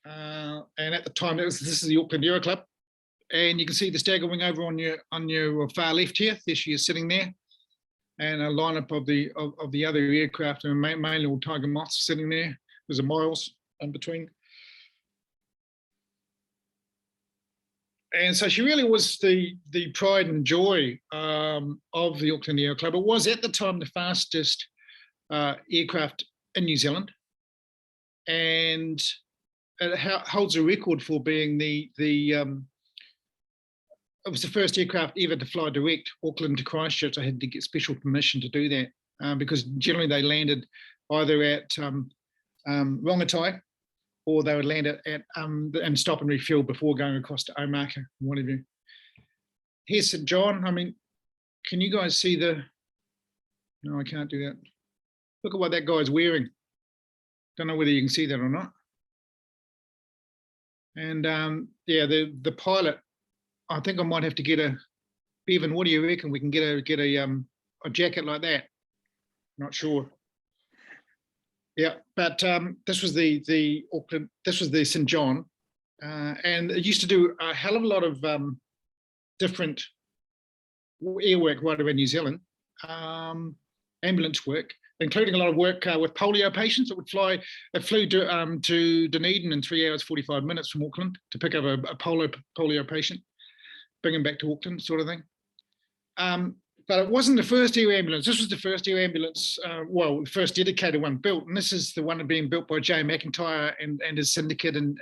And at the time, this is the Auckland Aero Club. And you can see the Staggerwing over on your far left here. There she is sitting there. And a lineup of the other aircraft, and mainly all Tiger Moths sitting there. There's a Miles in between. And so she really was the pride and joy of the Auckland Aero Club. It was at the time the fastest aircraft in New Zealand, and it holds a record for being it was the first aircraft ever to fly direct Auckland to Christchurch. I had to get special permission to do that because generally they landed either at Rongotai, or they would land at and stop and refuel before going across to Omaka, one of you. Here's St. John. I mean, can you guys see the, no, I can't do that. Look at what that guy's wearing. Don't know whether you can see that or not. And yeah, the pilot, I think I might have to get a, Bevan, what do you reckon? We can get a jacket like that? Not sure. Yeah, but this was the Auckland, this was the St. John, and it used to do a hell of a lot of different air work right around New Zealand, ambulance work, including a lot of work with polio patients. It would fly, it flew to Dunedin in 3 hours 45 minutes from Auckland to pick up a polio patient, bring him back to Auckland, sort of thing. But it wasn't the first air ambulance. This was the first air ambulance, well, the first dedicated one built. And this is the one being built by Jay McIntyre and his syndicate in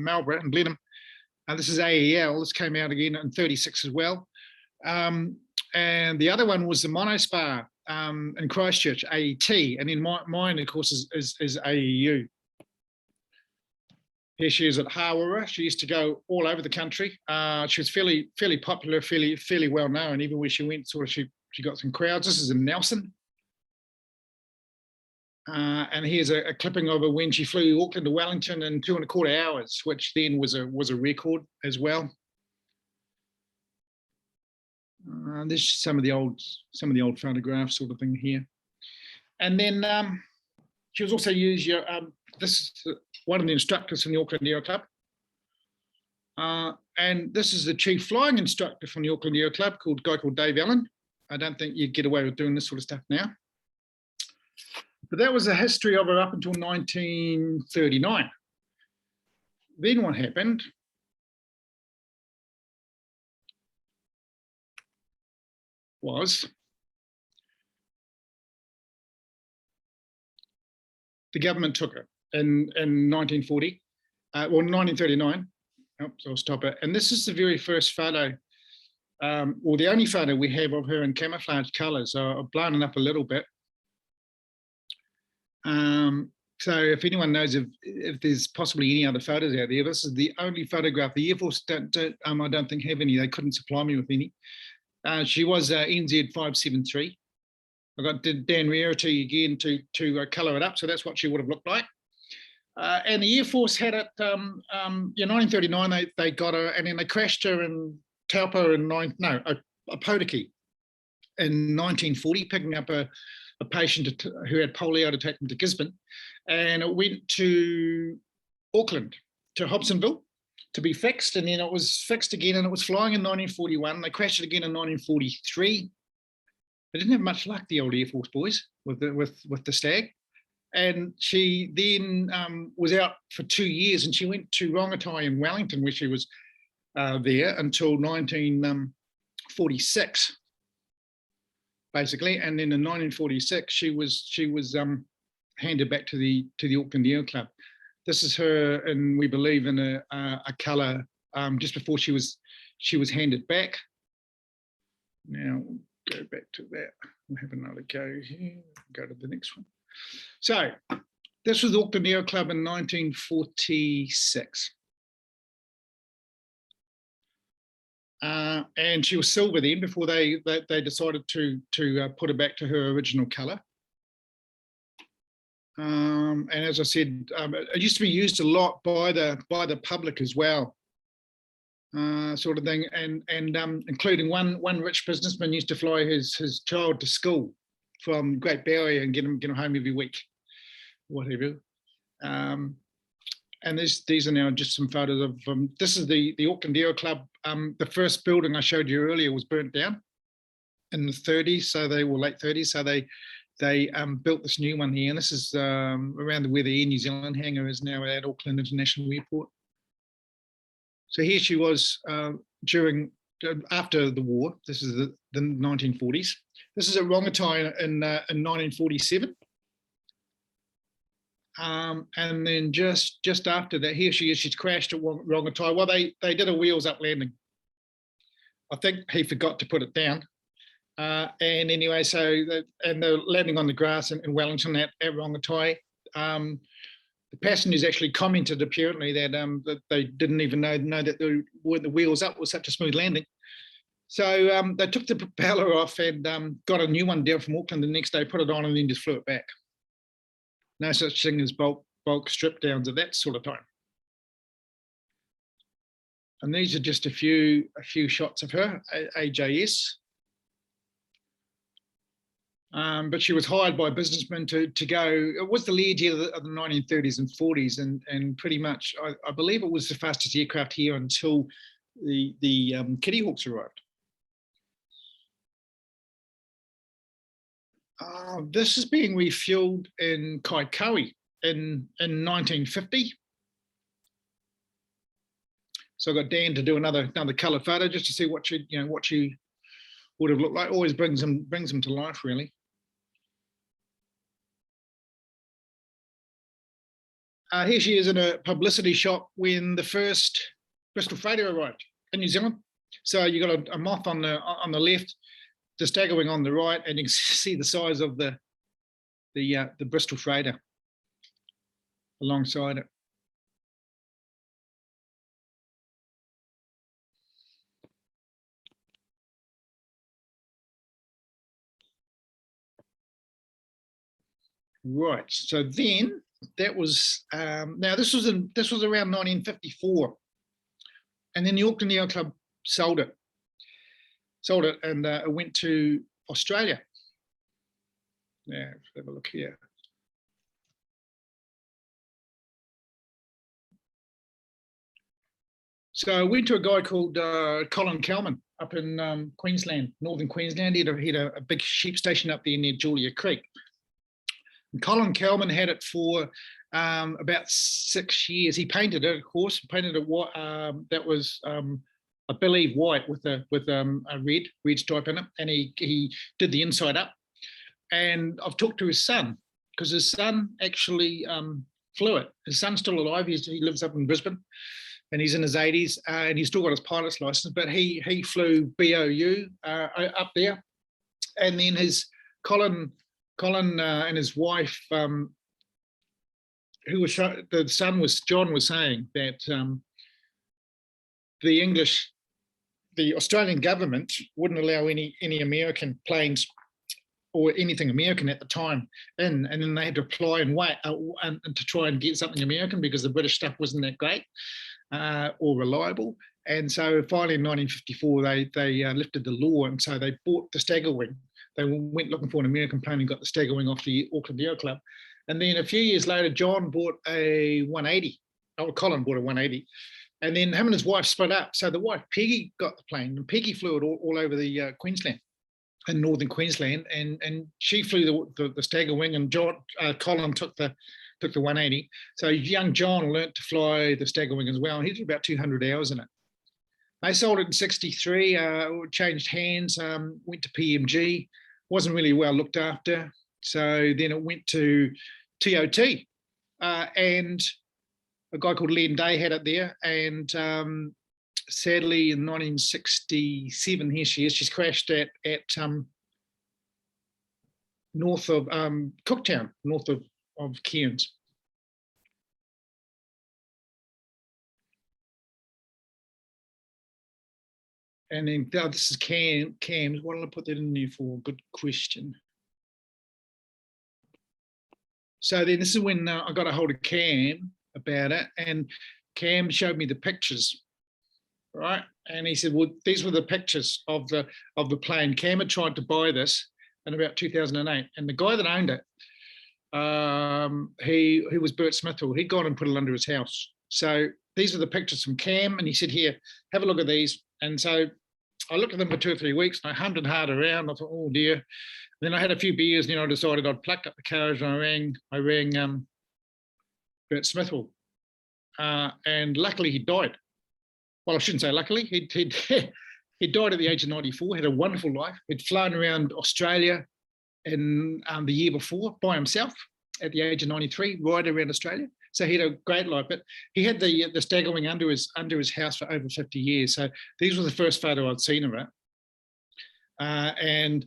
Marlborough and Blenheim. This is AEL. This came out again in 36 as well. And the other one was the Monospar in Christchurch, AET. And then mine, of course, is AEU. Here she is at Hawera. She used to go all over the country. She was fairly popular, fairly well known. Even where she went, sort of, she got some crowds. This is in Nelson. And here's a clipping of her when she flew Auckland to Wellington in 2.25 hours, which then was a record as well. There's some of the old photographs, sort of thing here. And then she was also used. This is one of the instructors from the Auckland Aero Club. And this is the chief flying instructor from the Auckland Aero Club, a guy called Dave Allen. I don't think you'd get away with doing this sort of stuff now. But that was the history of her up until 1939. Then what happened? Was the government took it in 1940, well, 1939. Oops, I'll stop it. And this is the very first photo, or the only photo we have of her in camouflage colours. I've blown it up a little bit. So if anyone knows if there's possibly any other photos out there, this is the only photograph. The Air Force I don't think have any. They couldn't supply me with any. She was NZ 573. I got Dan Rarity again to colour it up, so that's what she would have looked like. And the Air Force had it, in 1939, they got her, and then they crashed her in Taupo in Potiki in 1940, picking up a patient who had polio to take them to Gisborne. And it went to Auckland, to Hobsonville, to be fixed, and then it was fixed again, and it was flying in 1941. They crashed it again in 1943. They didn't have much luck, the old Air Force boys, with the Stag. And she then was out for 2 years, and she went to Rongotai in Wellington, where she was there until 1946, basically. And then in 1946, she was handed back to the Auckland Aero Club. This is her, and we believe in a colour just before she was handed back. Now go back to that. We'll have another go here. Go to the next one. So this was the Auckland Aero Club in 1946. and she was silver then before they decided to put her back to her original colour. And as I said, it used to be used a lot by the public as well, sort of thing, and including one rich businessman used to fly his child to school from Great Barrier and get him home every week, whatever. And these are now just some photos of this is the Auckland Deere Club. The first building I showed you earlier was burnt down in the 30s, so they were late 30s. So they built this new one here, and this is around where the Air New Zealand hangar is now at Auckland International Airport. So here she was after the war. This is the 1940s. This is at Rongotai in 1947. And then just after that, here she is. She's crashed at Rongotai. Well, they did a wheels up landing. I think he forgot to put it down. And anyway, and they're landing on the grass in Wellington at Rongotai. The passengers actually commented apparently that they didn't even know that the wheels up was such a smooth landing. So they took the propeller off and got a new one down from Auckland the next day, put it on, and then just flew it back. No such thing as bulk strip downs at that sort of time. And these are just a few shots of her, AJS. But she was hired by businessmen to go. It was the lead year of the 1930s and 40s, and pretty much, I believe it was the fastest aircraft here until the Kitty Hawks arrived. This is being refueled in Kaikoui in 1950. So I got Dan to do another coloured photo just to see what she would have looked like. Always brings them to life, really. Here she is in a publicity shot when the first Bristol freighter arrived in New Zealand. So you got a moth on the left, the Staggerwing on the right, and you can see the size of the Bristol freighter alongside it. Right. So then that was now this was around 1954, and then the Auckland Air Club sold it, and it went to Australia. Yeah, let's have a look here. So I went to a guy called Colin Kelman up in Queensland, northern Queensland. He had a big sheep station up there near Julia Creek. And Colin Kelman had it for about 6 years. He painted it, of course, painted it white. That was, I believe, white with a red stripe in it, and he did the inside up. And I've talked to his son, because his son actually flew it. His son's still alive. He lives up in Brisbane, and he's in his 80s, and he's still got his pilot's license. But he flew BOU up there, and then his Colin and his wife, the son was John, was saying that the Australian government wouldn't allow any American planes or anything American at the time in, and then they had to apply and wait and to try and get something American because the British stuff wasn't that great or reliable. And so finally in 1954 they lifted the law, and so they bought the Staggerwing. They went looking for an American plane and got the Staggerwing off the Auckland Air Club. And then a few years later, John bought a 180. Oh, Colin bought a 180. And then him and his wife split up. So the wife, Peggy, got the plane, and Peggy flew it all over the Queensland, in northern Queensland, and she flew the Staggerwing, and Colin took the 180. So young John learnt to fly the Staggerwing as well. He did about 200 hours in it. They sold it in 63, changed hands, went to PMG, wasn't really well looked after. So then it went to TOT, and a guy called Len Day had it there. And sadly, in 1967, here she is. She's crashed at north of Cooktown, north of Cairns. And then this is Cam's. What did I put that in there for? Good question. So then this is when I got a hold of Cam about it, and Cam showed me the pictures, right? And he said, well, these were the pictures of the plane. Cam had tried to buy this in about 2008, and the guy that owned it, he was Bert Smithall. He'd gone and put it under his house. So these are the pictures from Cam, and he said, here, have a look at these. And so I looked at them for 2 or 3 weeks, and I hummed and hard around. I thought, oh dear. Then I had a few beers, and I decided I'd plucked up the courage, and I rang Bert Smithall, and luckily he died. Well, I shouldn't say luckily. He died at the age of 94. Had a wonderful life. He'd flown around Australia in the year before by himself at the age of 93, right around Australia. So he had a great life. But he had the Staggerwing under his house for over 50 years. So these were the first photo I'd seen of it, and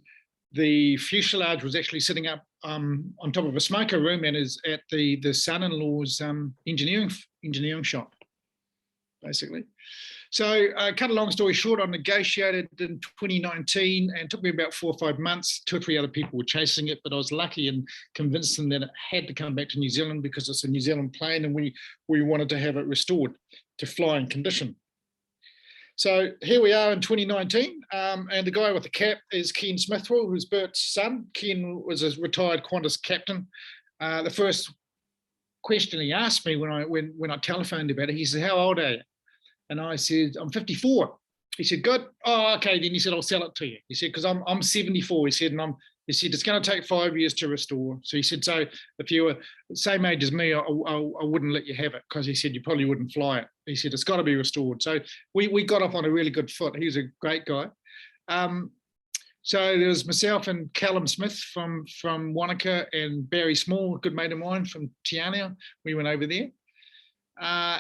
the fuselage was actually sitting up on top of a smoker room and is at the son-in-law's engineering shop, basically. So cut a long story short, I negotiated in 2019, and it took me about 4 or 5 months. 2 or 3 other people were chasing it, but I was lucky and convinced them that it had to come back to New Zealand because it's a New Zealand plane, and we wanted to have it restored to flying condition. So here we are in 2019, and the guy with the cap is Ken Smithwell, who's Bert's son. Ken was a retired Qantas captain. The first question he asked me when I telephoned about it, he said, "How old are you?" And I said, "I'm 54." He said, "Good. Oh, okay." Then he said, "I'll sell it to you." He said, "Because I'm 74." He said, he said, "It's going to take 5 years to restore." So he said, "So if you were the same age as me, I wouldn't let you have it," because he said you probably wouldn't fly it. He said, "It's got to be restored." So we got off on a really good foot. He was a great guy. So there was myself and Callum Smith from Wanaka, and Barry Small, a good mate of mine from Tiana. We went over there.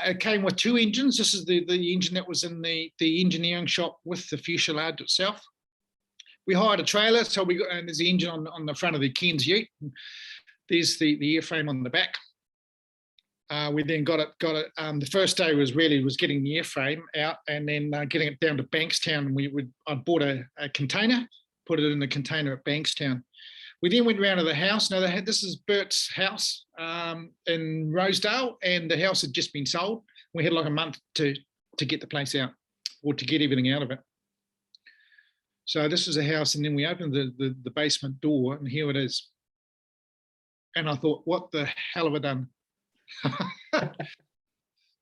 It came with 2 engines. This is the engine that was in the engineering shop with the fuselage itself. We hired a trailer, so and there's the engine on the front of the Ken's Ute. There's the airframe on the back. We then got it. The first day was getting the airframe out, and then getting it down to Bankstown. I bought a container, put it in the container at Bankstown. We then went round to the house. Now this is Bert's house in Rosedale, and the house had just been sold. We had like a month to get the place out, or to get everything out of it. So this is a house, and then we opened the basement door, and here it is. And I thought, what the hell have I done?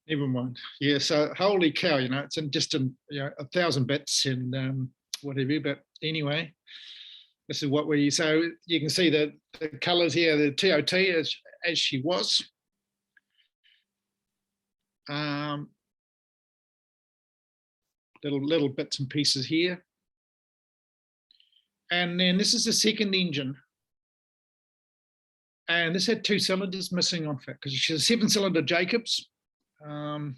Never mind. Yeah, so holy cow, it's just 1,000 bits and whatever. But anyway, this is what so you can see the colours here, the TOT as she was. Little bits and pieces here. And then this is the second engine. And this had 2 cylinders missing off it because she's a 7-cylinder Jacobs. And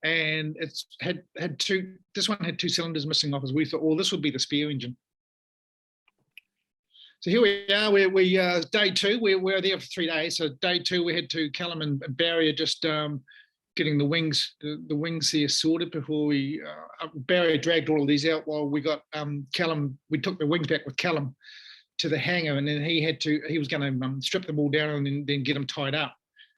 it's had 2, this one had 2 cylinders missing off, as we thought, well, this would be the spare engine. So here we are, we day 2, we were there for 3 days. So day 2, we had to, Callum and Barry are just getting the wings here sorted before Barry dragged all of these out while we got Callum, we took the wings back with Callum to the hangar, and then he was going to strip them all down and then get them tied up.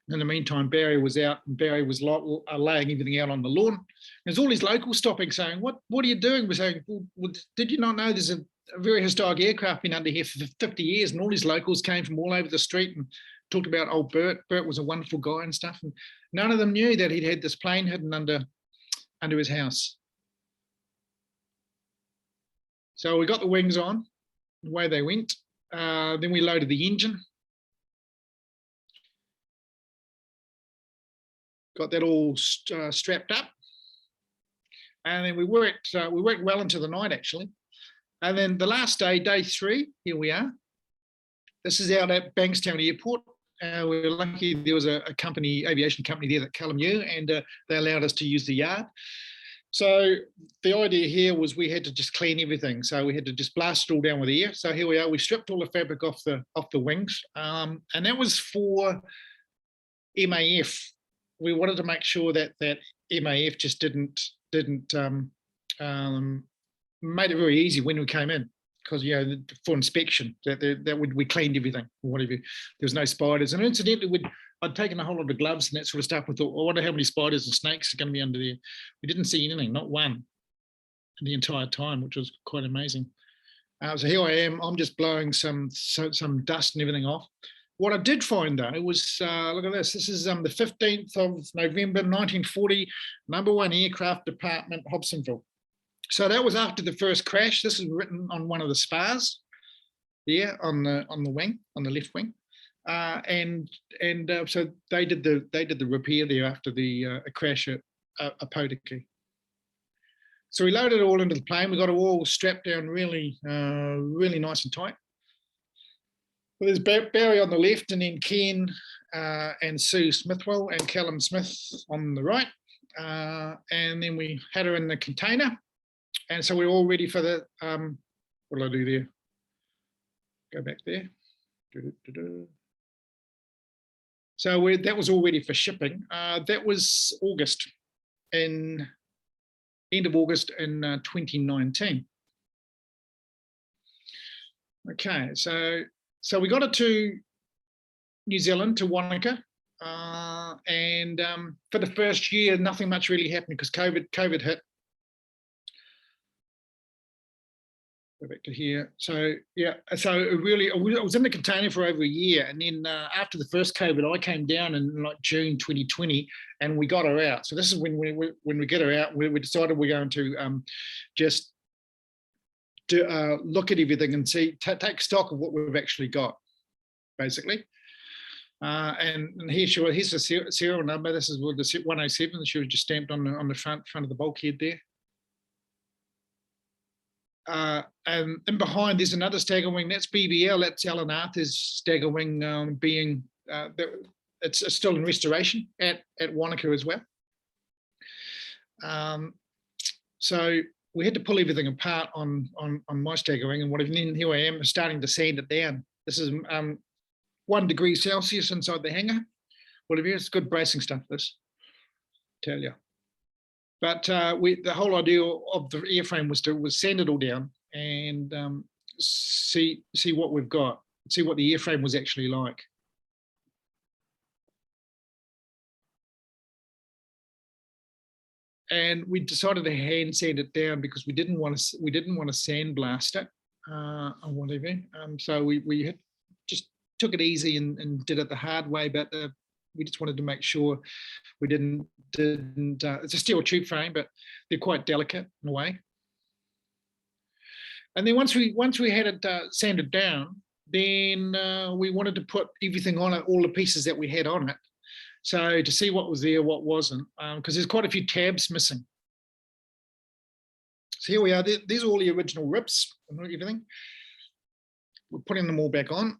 In the meantime, Barry was out, and Barry was laying everything out on the lawn. There's all these locals stopping saying, what are you doing? We're saying, well, did you not know there's a very historic aircraft been under here for 50 years, and all these locals came from all over the street and talked about old Bert. Bert was a wonderful guy and stuff, and none of them knew that he'd had this plane hidden under his house. So we got the wings on, away they went. Then we loaded the engine. Got that all strapped up, and then we worked well into the night actually. And then the last day, day 3, here we are. This is out at Bankstown Airport. We were lucky there was a aviation company there that Callum knew, and they allowed us to use the yard. So the idea here was we had to just clean everything. So we had to just blast it all down with air. So here we are. We stripped all the fabric off the wings, and that was for MAF. We wanted to make sure that MAF just didn't made it very easy when we came in, because for inspection that we cleaned everything or whatever. There was no spiders, and incidentally I'd taken a whole lot of gloves and that sort of stuff. We thought, I wonder how many spiders and snakes are going to be under there. We didn't see anything, not one, the entire time, which was quite amazing. So here I am. I'm just blowing some dust and everything off. What I did find though was, look at this. This is the 15th of November 1940, number 1 aircraft department, Hobsonville. So that was after the first crash. This is written on one of the spars there on the wing, on the left wing. So they did the repair there after the crash at Apotiki. So we loaded it all into the plane. We got it all strapped down really nice and tight. Well, there's Barry on the left, and then Ken and Sue Smithwell and Callum Smith on the right. And then we had her in the container. And so we're all ready for the, what did I do there? Go back there. So that was all ready for shipping. That was end of August in 2019. Okay, so we got it to New Zealand, to Wanaka, and for the first year, nothing much really happened because COVID hit. Go back to here. So yeah, so it was in the container for over a year, and then after the first COVID, I came down in like June 2020, and we got her out. So this is when we get her out, we decided we're going to just look at everything and take stock of what we've actually got, basically. And here's the serial number. This is the 107. She was just stamped on the front of the bulkhead there. And in behind there's another Staggerwing. That's BBL. That's Alan Arthur's Staggerwing, being it's still in restoration at Wanaka as well. So we had to pull everything apart on my Staggerwing and whatever. And then here I am starting to sand it down. This is 1 degree Celsius inside the hangar. Whatever, it's good bracing stuff. This, tell you. But the whole idea of the airframe was sand it all down and see what we've got, see what the airframe was actually like. And we decided to hand sand it down because we didn't want to sandblast it or whatever. So we just took it easy and did it the hard way, but we just wanted to make sure we didn't it's a steel tube frame, but they're quite delicate in a way. And then once we had it sanded down, then we wanted to put everything on it, all the pieces that we had on it. So to see what was there, what wasn't, because there's quite a few tabs missing. So here we are, these are all the original ribs and everything. We're putting them all back on.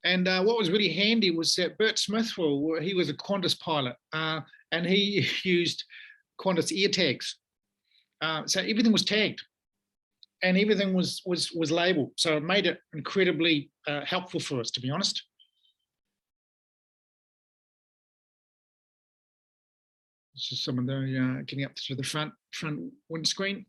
And what was really handy was that Bert Smithwell, he was a Qantas pilot, and he used Qantas ear tags. So everything was tagged, and everything was labelled. So it made it incredibly helpful for us, to be honest. This is some of the getting up to the front windscreen.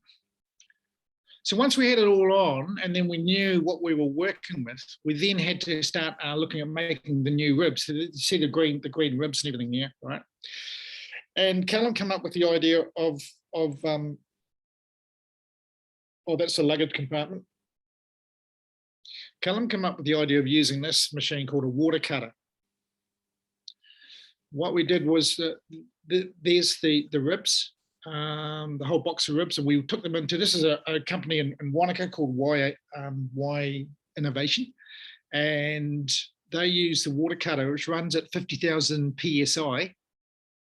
So once we had it all on, and then we knew what we were working with, we then had to start looking at making the new ribs. So you see the green ribs and everything here, right? And Callum came up with the idea of that's the luggage compartment. Callum came up with the idea of using this machine called a water cutter. What we did was there's the ribs. The whole box of ribs, and we took them into, this is a company in Wanaka called Y Innovation, and they use the water cutter, which runs at 50,000 PSI,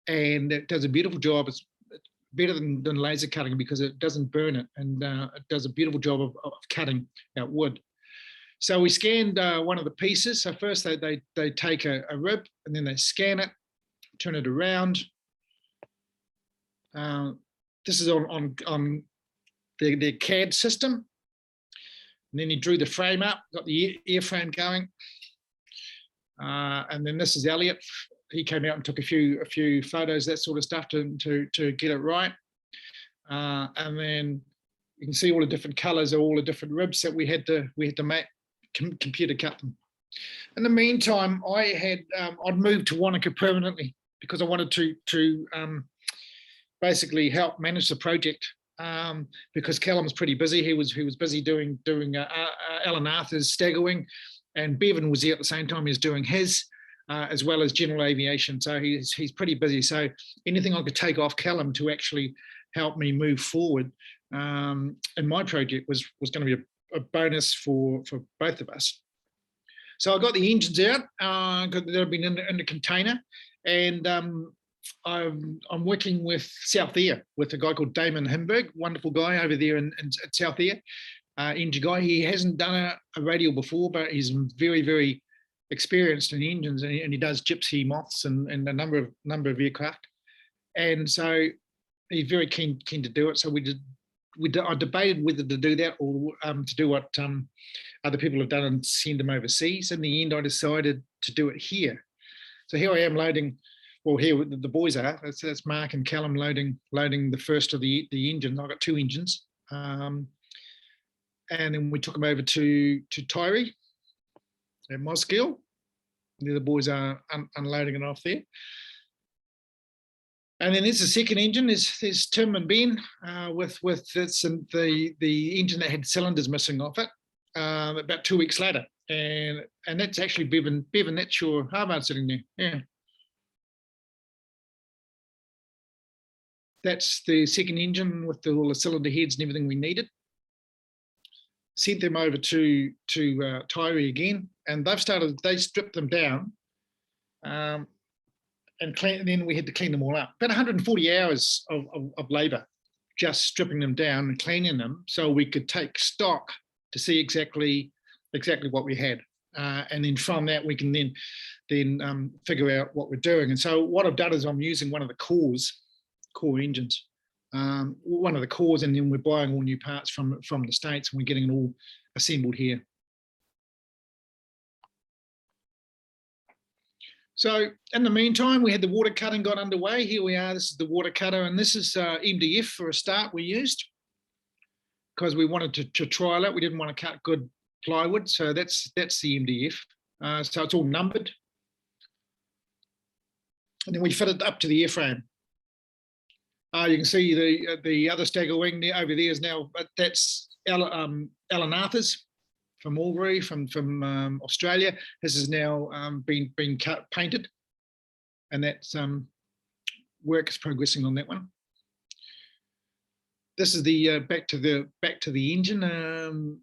and it does a beautiful job. It's better than laser cutting because it doesn't burn it, and it does a beautiful job of cutting out wood. So we scanned one of the pieces. So first they take a rib, and then they scan it, turn it around, this is on their CAD system. And then he drew the frame up, got the airframe going. And then this is Elliot. He came out and took a few photos, that sort of stuff to get it right. And then you can see all the different colors of all the different ribs that we had to make, computer cut them. In the meantime, I'd moved to Wanaka permanently because I wanted to basically help manage the project. Because Callum's pretty busy. He was busy doing Alan Arthur's Staggerwing, and Bevan was there at the same time. He was doing his, as well as general aviation. So he's pretty busy. So anything I could take off Callum to actually help me move forward in my project was going to be a bonus for both of us. So I got the engines out because they've been in the container, and I'm working with South Air with a guy called Damon Himberg, wonderful guy over there in South Air, engine guy. He hasn't done a radial before, but he's very, very experienced in engines, and he does gypsy moths and a number of aircraft. And so he's very keen to do it. So I debated whether to do that or to do what other people have done and send them overseas. In the end, I decided to do it here. So here I am loading. Well, here the boys are. That's Mark and Callum loading the first of the engines. I've got 2 engines, and then we took them over to Tyree at Mosquito. The boys are unloading it off there. And then there's the second engine. There's Tim and Ben with this and the engine that had cylinders missing off it about 2 weeks later, and that's actually Bevan. Bevan, that's your Harvard sitting there. Yeah. That's the second engine with all the cylinder heads and everything we needed. Sent them over to Tyree again, and they stripped them down, and then we had to clean them all up. About 140 hours of labour just stripping them down and cleaning them so we could take stock to see exactly what we had. And then from that, we can then figure out what we're doing. And so what I've done is I'm using one of the core engines, one of the cores, and then we're buying all new parts from the States, and we're getting it all assembled here. So in the meantime, we had the water cutting got underway. Here we are. This is the water cutter, and this is MDF for a start we used because we wanted to trial it. We didn't want to cut good plywood, so that's the MDF. So it's all numbered, and then we fit it up to the airframe. You can see the other Staggerwing there over there is now, but that's Alan Arthur's from Albury, from Australia. This has now been painted, and that's work is progressing on that one. This is the back to the engine,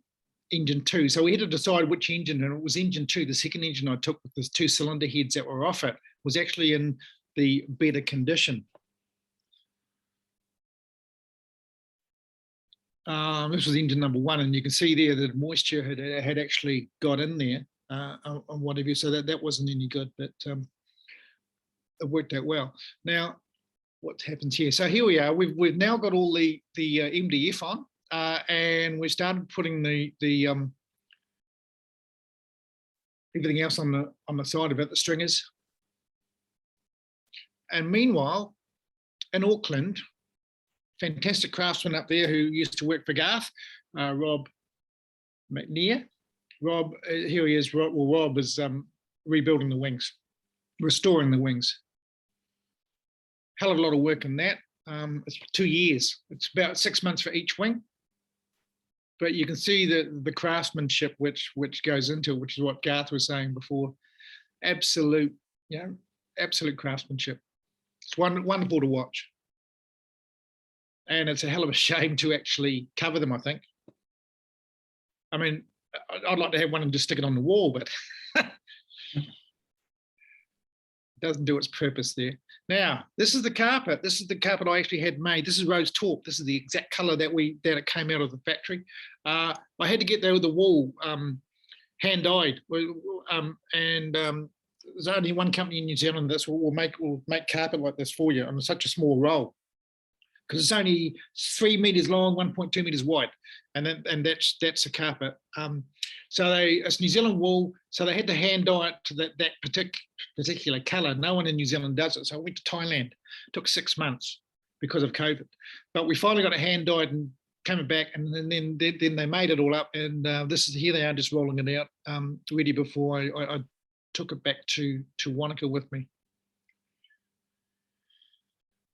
engine 2. So we had to decide which engine, and it was engine 2. The second engine I took with the 2 cylinder heads that were off it was actually in the better condition. This was engine number 1, and you can see there that moisture had actually got in there on whatever, so that wasn't any good, but it worked out well. Now, what happens here? So here we are. We've now got all the MDF on, and we started putting the everything else on the side of it, the stringers. And meanwhile, in Auckland, fantastic craftsman up there who used to work for Garth, Rob McNear. Rob, here he is. Rob is rebuilding the wings, restoring the wings. Hell of a lot of work in that. It's 2 years. It's about 6 months for each wing. But you can see the craftsmanship which goes into it, which is what Garth was saying before. Absolute craftsmanship. It's wonderful to watch. And it's a hell of a shame to actually cover them, I think. I mean, I'd like to have one and just stick it on the wall, but it doesn't do its purpose there. Now, this is the carpet. This is the carpet I actually had made. This is rose taupe. This is the exact color that it came out of the factory. I had to get there with the wool hand dyed, and there's only one company in New Zealand that will make carpet like this for you on such a small roll. because it's only 3 meters long, 1.2 meters wide, and that's a carpet. So it's New Zealand wool, so they had to hand dye it to that particular colour. No one in New Zealand does it, so I went to Thailand. It took 6 months because of COVID, but we finally got it hand dyed and coming back, and then they made it all up, and here they are just rolling it out, ready before I took it back to Wanaka with me.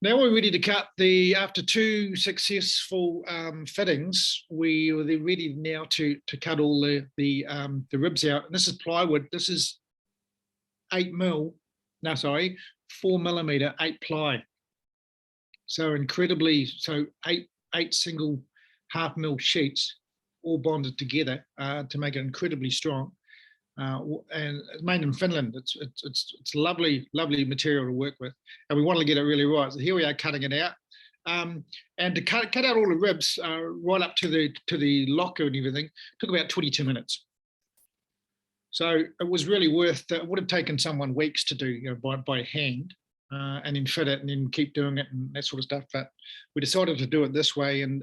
Now we're ready to cut after 2 successful fittings, we're ready now to cut all the ribs out. And this is plywood. This is 4 millimeter, 8 ply. So eight single 1/2 mil sheets, all bonded together to make it incredibly strong. And it's made in Finland. It's lovely material to work with, and we wanted to get it really right. So here we are cutting it out, and to cut out all the ribs right up to the locker and everything took about 22 minutes. So it was really worth. It would have taken someone weeks to do, by hand, and then fit it and then keep doing it and that sort of stuff. But we decided to do it this way, and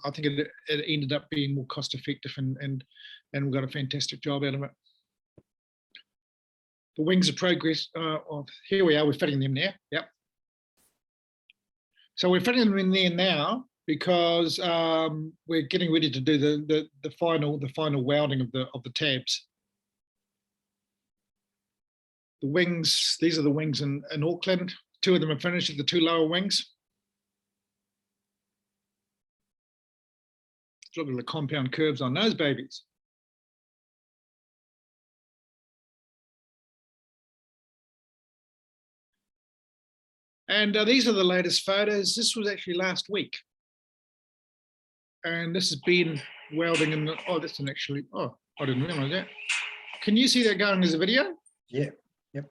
I think it ended up being more cost effective, and we got a fantastic job out of it. The wings of progress, here we are, we're fitting them now, yep. So we're fitting them in there now because we're getting ready to do the final welding of the tabs. The wings, these are the wings in Auckland. 2 of them are finished, the 2 lower wings. Look at the compound curves on those babies. And these are the latest photos. This was actually last week. And this has been welding in the, that's an actually, I didn't realize that. Can you see that going as a video? Yeah, yep.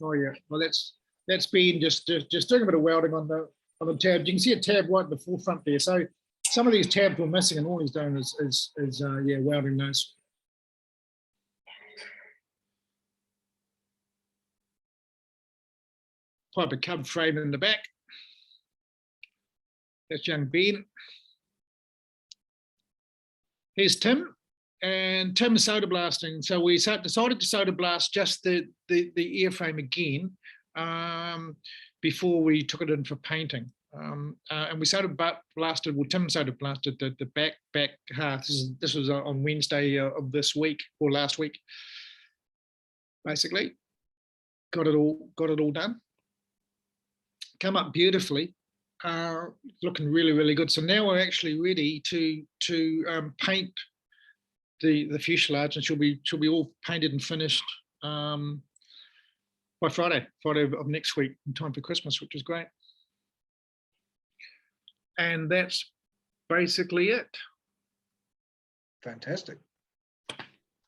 Oh yeah, well that's been just doing a bit of welding on the tab. You can see a tab right in the forefront there. So some of these tabs were missing, and all he's doing is welding those. Pipe a cub frame in the back. That's young Ben. Here's Tim, and Tim's soda blasting. So we decided to soda blast just the airframe again before we took it in for painting. And we soda blasted, well, Tim soda blasted the back half. This was on Wednesday of this week or last week. Basically, got it all done. Come up beautifully, looking really good. So now we're actually ready to paint the fuselage, and she'll be all painted and finished by Friday of next week, in time for Christmas, which is great. And that's basically it. Fantastic.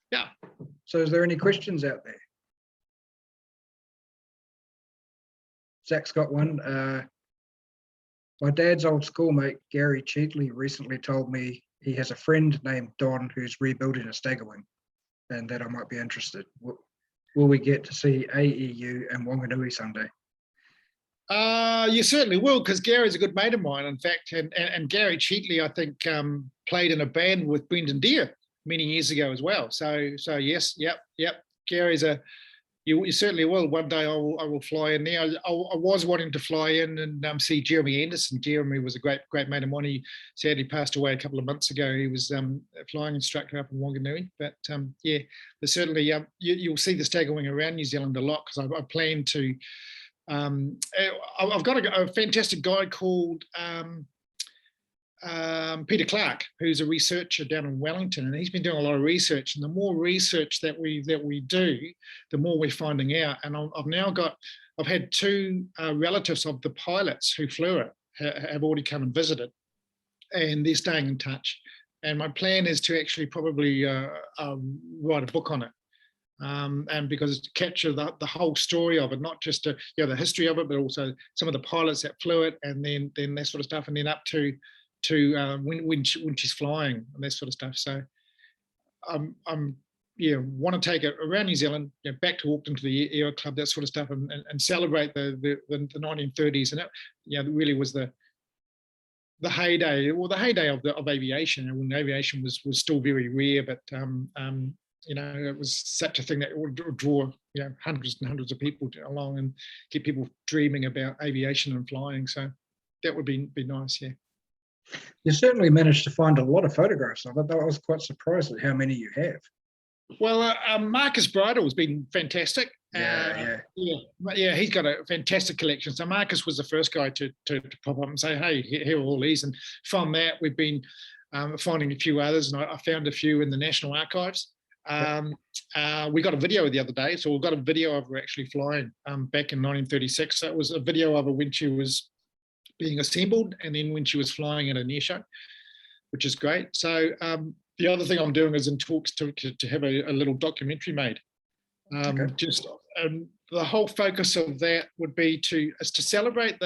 Yeah. So is there any questions out there? Zach's got one. My dad's old schoolmate, Gary Cheatley, recently told me he has a friend named Don who's rebuilding a Staggerwing, and that I might be interested. Will we get to see AEU and Wanganui Sunday? You certainly will, because Gary's a good mate of mine, in fact, and Gary Cheatley, I think, played in a band with Brendon Deere many years ago as well. So yes, yep. Gary's you certainly will. One day I will fly in there. I was wanting to fly in and see Jeremy Anderson. Jeremy was a great mate of mine. He sadly passed away a couple of months ago. He was a flying instructor up in Wanganui. But yeah, there's certainly you'll see the Staggerwing around New Zealand a lot, because I plan to. I've got a fantastic guy called Peter Clark, who's a researcher down in Wellington, and he's been doing a lot of research. And the more research that we do, the more we're finding out. And I've had 2 relatives of the pilots who flew it have already come and visited, and they're staying in touch. And my plan is to actually probably write a book on it. And because it's to capture the whole story of it, not just the history of it, but also some of the pilots that flew it, and then that sort of stuff, and then up to when she's flying and that sort of stuff. So want to take it around New Zealand, back to Auckland to the Aero Club, that sort of stuff, and celebrate the 1930s. And that really was the the heyday of aviation, and when aviation was still very rare, but it was such a thing that would draw hundreds and hundreds of people along and get people dreaming about aviation and flying. So that would be nice. Yeah. You certainly managed to find a lot of photographs of it. I was quite surprised at how many you have. Well, Marcus Bridle has been fantastic. Yeah. He's got a fantastic collection. So Marcus was the first guy to pop up and say, "Hey, here are all these." And from that, we've been finding a few others, and I found a few in the National Archives. We got a video the other day, so we've got a video of her actually flying back in 1936. So it was a video of her when she was being assembled, and then when she was flying at a near show, which is great. So the other thing I'm doing is in talks to have a little documentary made. The whole focus of that would be to celebrate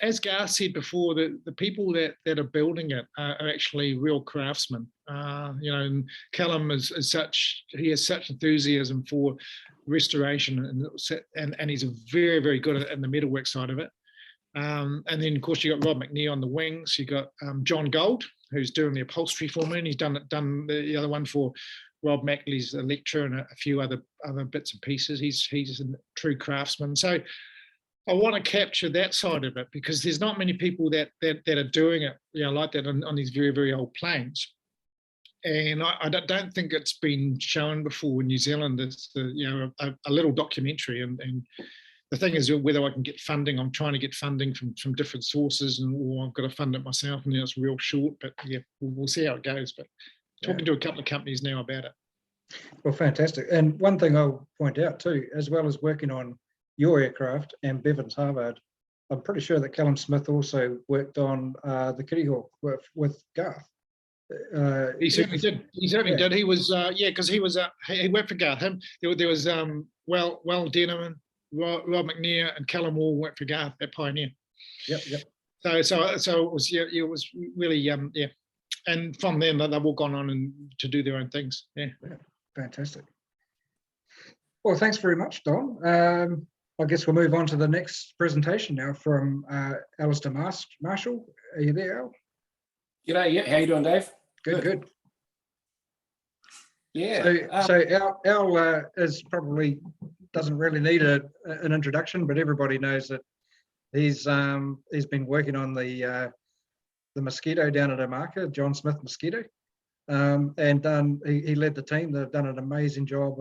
as Garth said before, the people that are building it are actually real craftsmen. And Callum is such, he has such enthusiasm for restoration, and he's very, very good in the metalwork side of it. And then of course you got Rob McNeil on the wings. You got John Gold, who's doing the upholstery for me, and he's done the other one for Rob Mackley's lecture and a few other bits and pieces. He's a true craftsman. So I want to capture that side of it, because there's not many people that are doing it, like that on these very, very old planes. And I don't think it's been shown before in New Zealand. It's a little documentary, and the thing is whether I can get funding. I'm trying to get funding from different sources, or I've got to fund it myself, and it's real short. But yeah, we'll see how it goes. But talking to a couple of companies now about it. Well, fantastic. And one thing I'll point out too, as well as working on your aircraft and Bevan's Harvard, I'm pretty sure that Callum Smith also worked on the Kitty Hawk with Garth. He certainly did. He certainly did. He was because he worked for Garth. There was Well Denham, Rob McNeil, and Callum all worked for Garth at Pioneer. Yep. So it was it was really and from then they've all gone on and to do their own things. Yeah. Fantastic. Well, thanks very much, Don. I guess we'll move on to the next presentation now from Alistair Marshall. Are you there, Al? G'day, yeah. How you doing, Dave? Good. Yeah. So Al is probably doesn't really need an introduction, but everybody knows that he's been working on the Mosquito down at Omaka, John Smith Mosquito, and he led the team. They've done an amazing job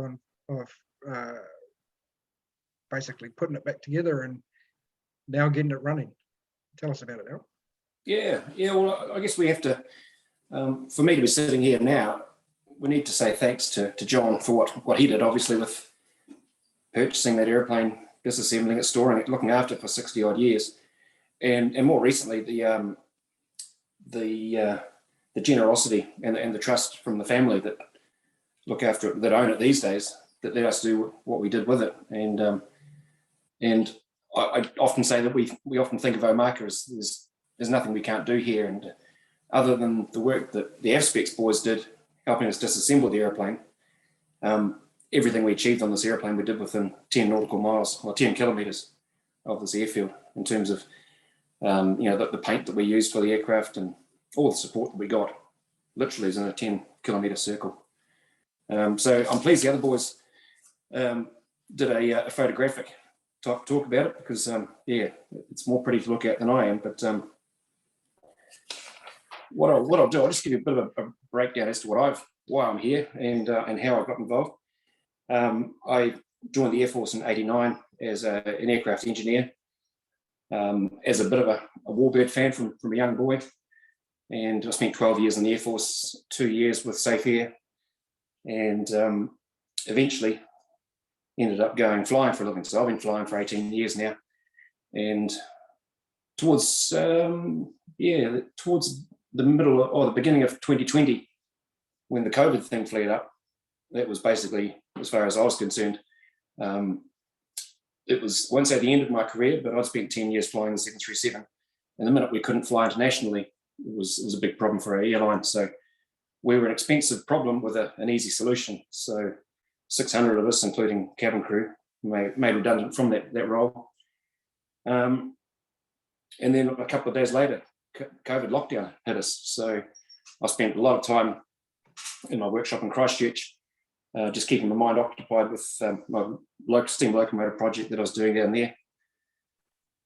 of basically putting it back together and now getting it running. Tell us about it, Al. Yeah. Well, I guess we have to, for me to be sitting here now, we need to say thanks to John for what he did, obviously, with purchasing that airplane, disassembling it, storing it, looking after it for 60 odd years, and more recently the generosity and the trust from the family that look after it, that own it these days, that let us do what we did with it. And I often say that we often think of Omaka as there's nothing we can't do here, and other than the work that the AFSPEX boys did helping us disassemble the airplane, everything we achieved on this airplane we did within 10 nautical miles or 10 kilometres of this airfield, in terms of the paint that we used for the aircraft and all the support that we got, literally is in a 10-kilometre circle. So I'm pleased the other boys did a photographic talk about it, because it's more pretty to look at than I am. But what I'll do, I'll just give you a bit of a breakdown as to why I'm here and how I got involved. I joined the Air Force in '89 as an aircraft engineer, as a bit of a warbird fan from a young boy, and I spent 12 years in the Air Force, 2 years with Safe Air, and eventually ended up going flying for a living. So I've been flying for 18 years now, and towards the middle or the beginning of 2020, when the COVID thing flared up, that was basically, as far as I was concerned, it was, I won't say the end of my career, but I'd spent 10 years flying the 737, and the minute we couldn't fly internationally, it was a big problem for our airline. So we were an expensive problem with an easy solution. So 600 of us, including cabin crew, made redundant from that role. And then a couple of days later, COVID lockdown hit us. So I spent a lot of time in my workshop in Christchurch, just keeping my mind occupied with my steam locomotive project that I was doing down there.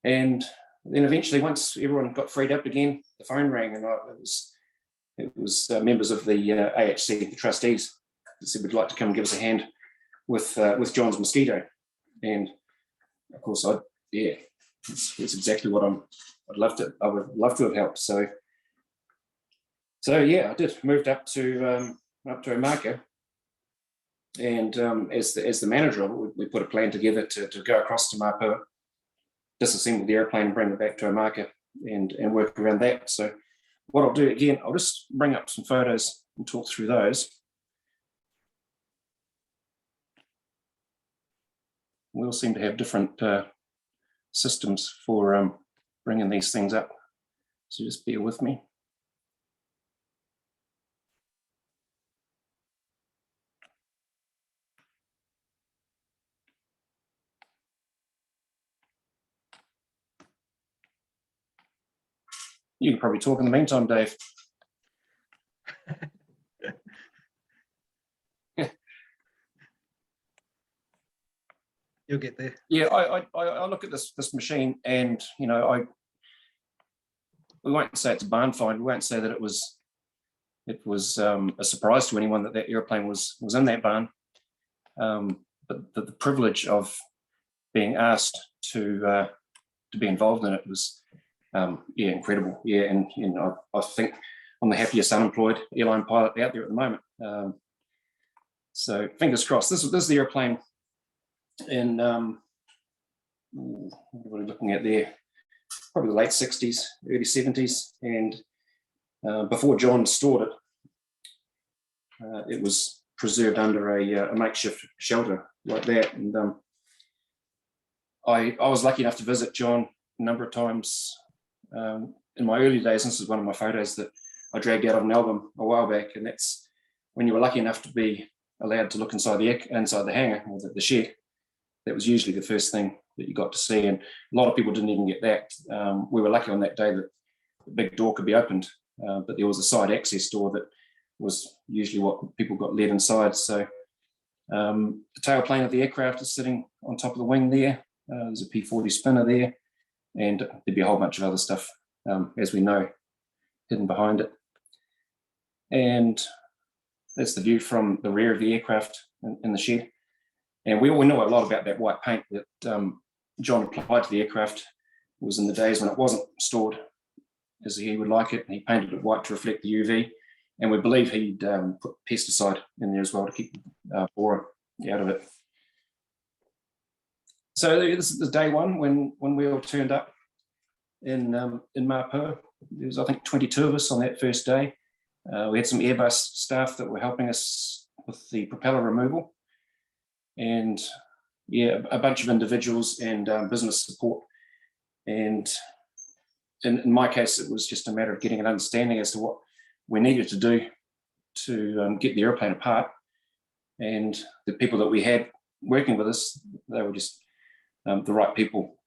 And then eventually, once everyone got freed up again, the phone rang, and it was members of the AHC, the trustees, that said we'd like to come and give us a hand with John's Mosquito. And of course, it's exactly what I would love to have helped. So yeah, I did. Moved up to Omaka, and as the manager of it, we put a plan together to go across to Mapua, disassemble the airplane and bring it back to Omaka and work around that. So what I'll do again, I'll just bring up some photos and talk through those. We all seem to have different systems for bringing these things up. So just bear with me. You can probably talk in the meantime, Dave. You'll get there. Yeah, I look at this machine, and we won't say it's a barn find. We won't say that it was a surprise to anyone that airplane was in that barn. But the privilege of being asked to be involved in it was incredible. Yeah, and I think I'm the happiest unemployed airline pilot out there at the moment. So fingers crossed. This is the airplane. In what are we looking at there? Probably the late 60s, early 70s, and before John stored it, it was preserved under a makeshift shelter like that. And I was lucky enough to visit John a number of times in my early days. This is one of my photos that I dragged out of an album a while back, and that's when you were lucky enough to be allowed to look inside the hangar or the shed. That was usually the first thing that you got to see, and a lot of people didn't even get that. We were lucky on that day that the big door could be opened, but there was a side access door that was usually what people got led inside. So the tailplane of the aircraft is sitting on top of the wing there. There's a P-40 spinner there, and there'd be a whole bunch of other stuff, as we know, hidden behind it. And that's the view from the rear of the aircraft in the shed. And we know a lot about that white paint that John applied to the aircraft. It was in the days when it wasn't stored as he would like it, and he painted it white to reflect the UV. And we believe he'd put pesticide in there as well to keep borer out of it. So this is the day one when we all turned up in Mapua. There was, I think, 22 of us on that first day. We had some Airbus staff that were helping us with the propeller removal. And yeah, a bunch of individuals and business support. And in my case, it was just a matter of getting an understanding as to what we needed to do to get the airplane apart. And the people that we had working with us, they were just the right people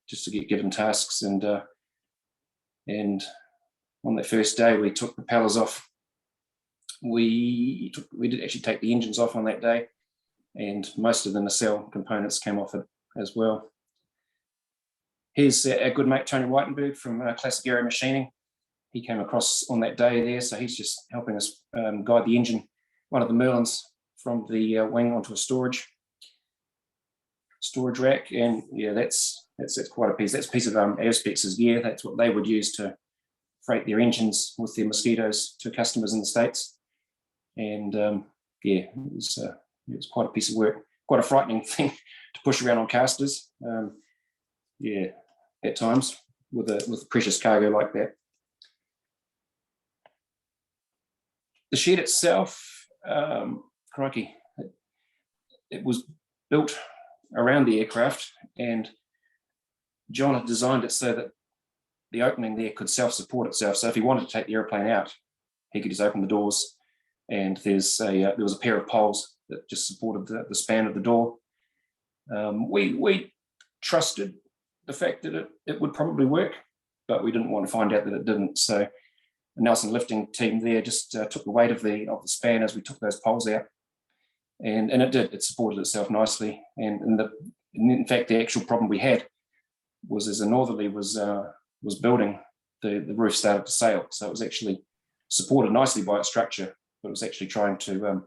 just to get given tasks. And on that first day, we took propellers off. We did actually take the engines off on that day, and most of the nacelle components came off it as well. Here's our good mate Tony Whitenberg from Classic Aero Machining. He came across on that day there, so he's just helping us guide the engine, one of the Merlins, from the wing onto a storage rack. And yeah, that's quite a piece. That's a piece of Aerospace's gear. That's what they would use to freight their engines with their Mosquitoes to customers in the States. And yeah, it was quite a piece of work, quite a frightening thing to push around on casters. Yeah, at times with precious cargo like that. The shed itself, crikey, it was built around the aircraft, and John had designed it so that the opening there could self-support itself. So if he wanted to take the airplane out, he could just open the doors, and there was a pair of poles that just supported the span of the door. We trusted the fact that it would probably work. but we didn't want to find out that it didn't. So the Nelson lifting team there just took the weight of the span as we took those poles out, and it did. It supported itself nicely. And in fact, the actual problem we had was as a northerly was building, the roof started to sail. So it was actually supported nicely by its structure, but it was actually trying to,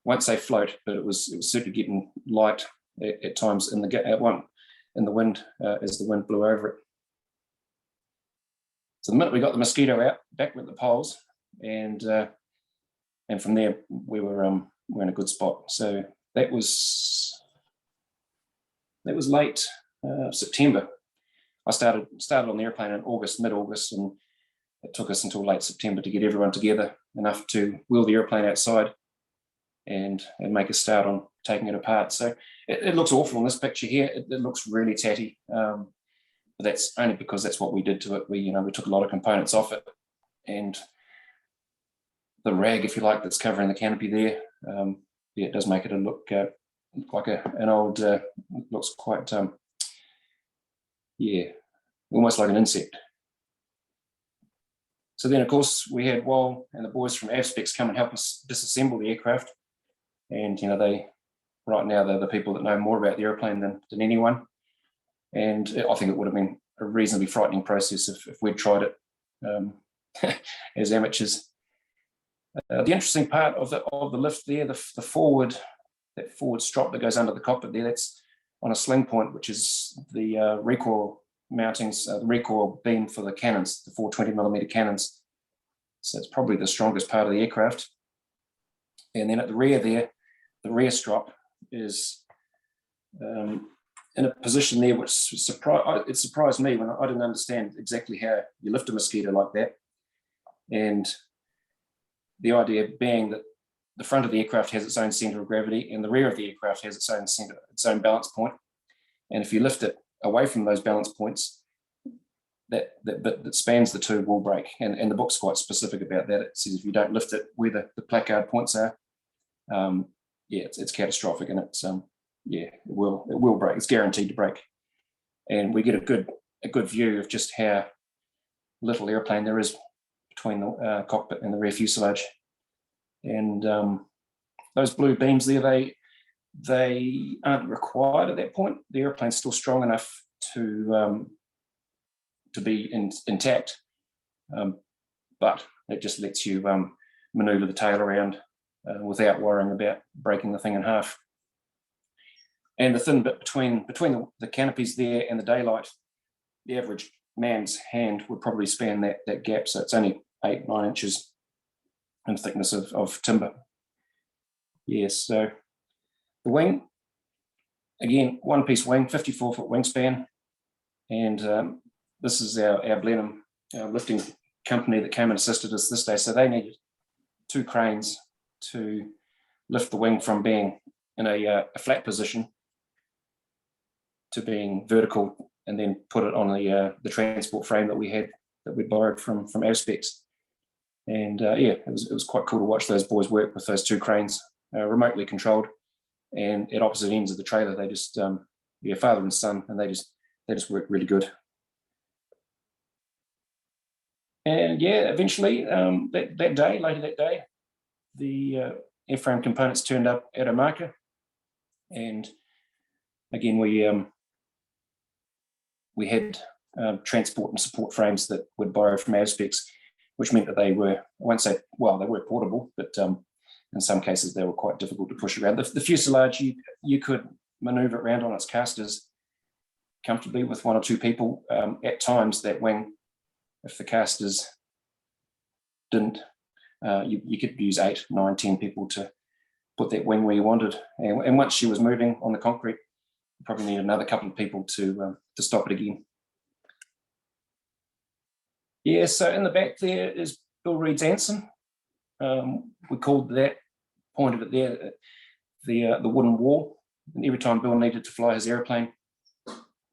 won't say float, but it was certainly getting light at times in the wind as the wind blew over it. So the minute we got the Mosquito out, back with the poles, and from there we were in a good spot. So that was late September. I started on the airplane in mid-August, and it took us until late September to get everyone together enough to wheel the airplane outside and make a start on taking it apart. So it looks awful in this picture here. It looks really tatty, but that's only because that's what we did to it. We took a lot of components off it, and the rag, if you like, that's covering the canopy there, it does make it look like an old, looks quite, almost like an insect. So then, of course, we had Wal and the boys from Avspecs come and help us disassemble the aircraft. And, right now, they're the people that know more about the airplane than anyone. And I think it would have been a reasonably frightening process if we'd tried it as amateurs. The interesting part of the lift there, that forward strop that goes under the cockpit there, that's on a sling point, which is the recoil mountings, the recoil beam for the cannons, the 420mm cannons. So it's probably the strongest part of the aircraft. And then at the rear there, the rear strop is in a position there which surprised me when I didn't understand exactly how you lift a Mosquito like that. And the idea being that the front of the aircraft has its own center of gravity and the rear of the aircraft has its own balance point. And if you lift it away from those balance points, that bit that spans the two will break. And the book's quite specific about that. It says if you don't lift it where the placard points are, it's catastrophic, and it will break. It's guaranteed to break. And we get a good view of just how little airplane there is between the cockpit and the rear fuselage. And those blue beams there, they aren't required at that point. The airplane's still strong enough to be intact, but it just lets you maneuver the tail around without worrying about breaking the thing in half. And the thin bit between the canopies there and the daylight, the average man's hand would probably span that gap. So it's only 8-9 inches in thickness of timber. Yes, so the wing, again, one-piece wing, 54-foot wingspan. And this is our Blenheim lifting company that came and assisted us this day. So they needed 2 cranes to lift the wing from being in a flat position to being vertical, and then put it on the transport frame that we'd borrowed from Avspecs. And it was quite cool to watch those boys work with those 2 cranes, remotely controlled, and at opposite ends of the trailer. They just father and son, and they just worked really good. And eventually later that day, the airframe components turned up at a marker, and again we had transport and support frames that we'd borrowed from Avspecs, which meant that they were, I won't say, well, they were portable, but in some cases they were quite difficult to push around. The fuselage, you could maneuver it around on its casters comfortably with 1 or 2 people. At times, that wing, if the casters didn't, you could use 8, 9, 10 people to put that wing where you wanted. And once she was moving on the concrete, you probably need another couple of people to stop it again. Yeah, so in the back there is Bill Reed's Anson. We called that point of it there the wooden wall. And every time Bill needed to fly his airplane,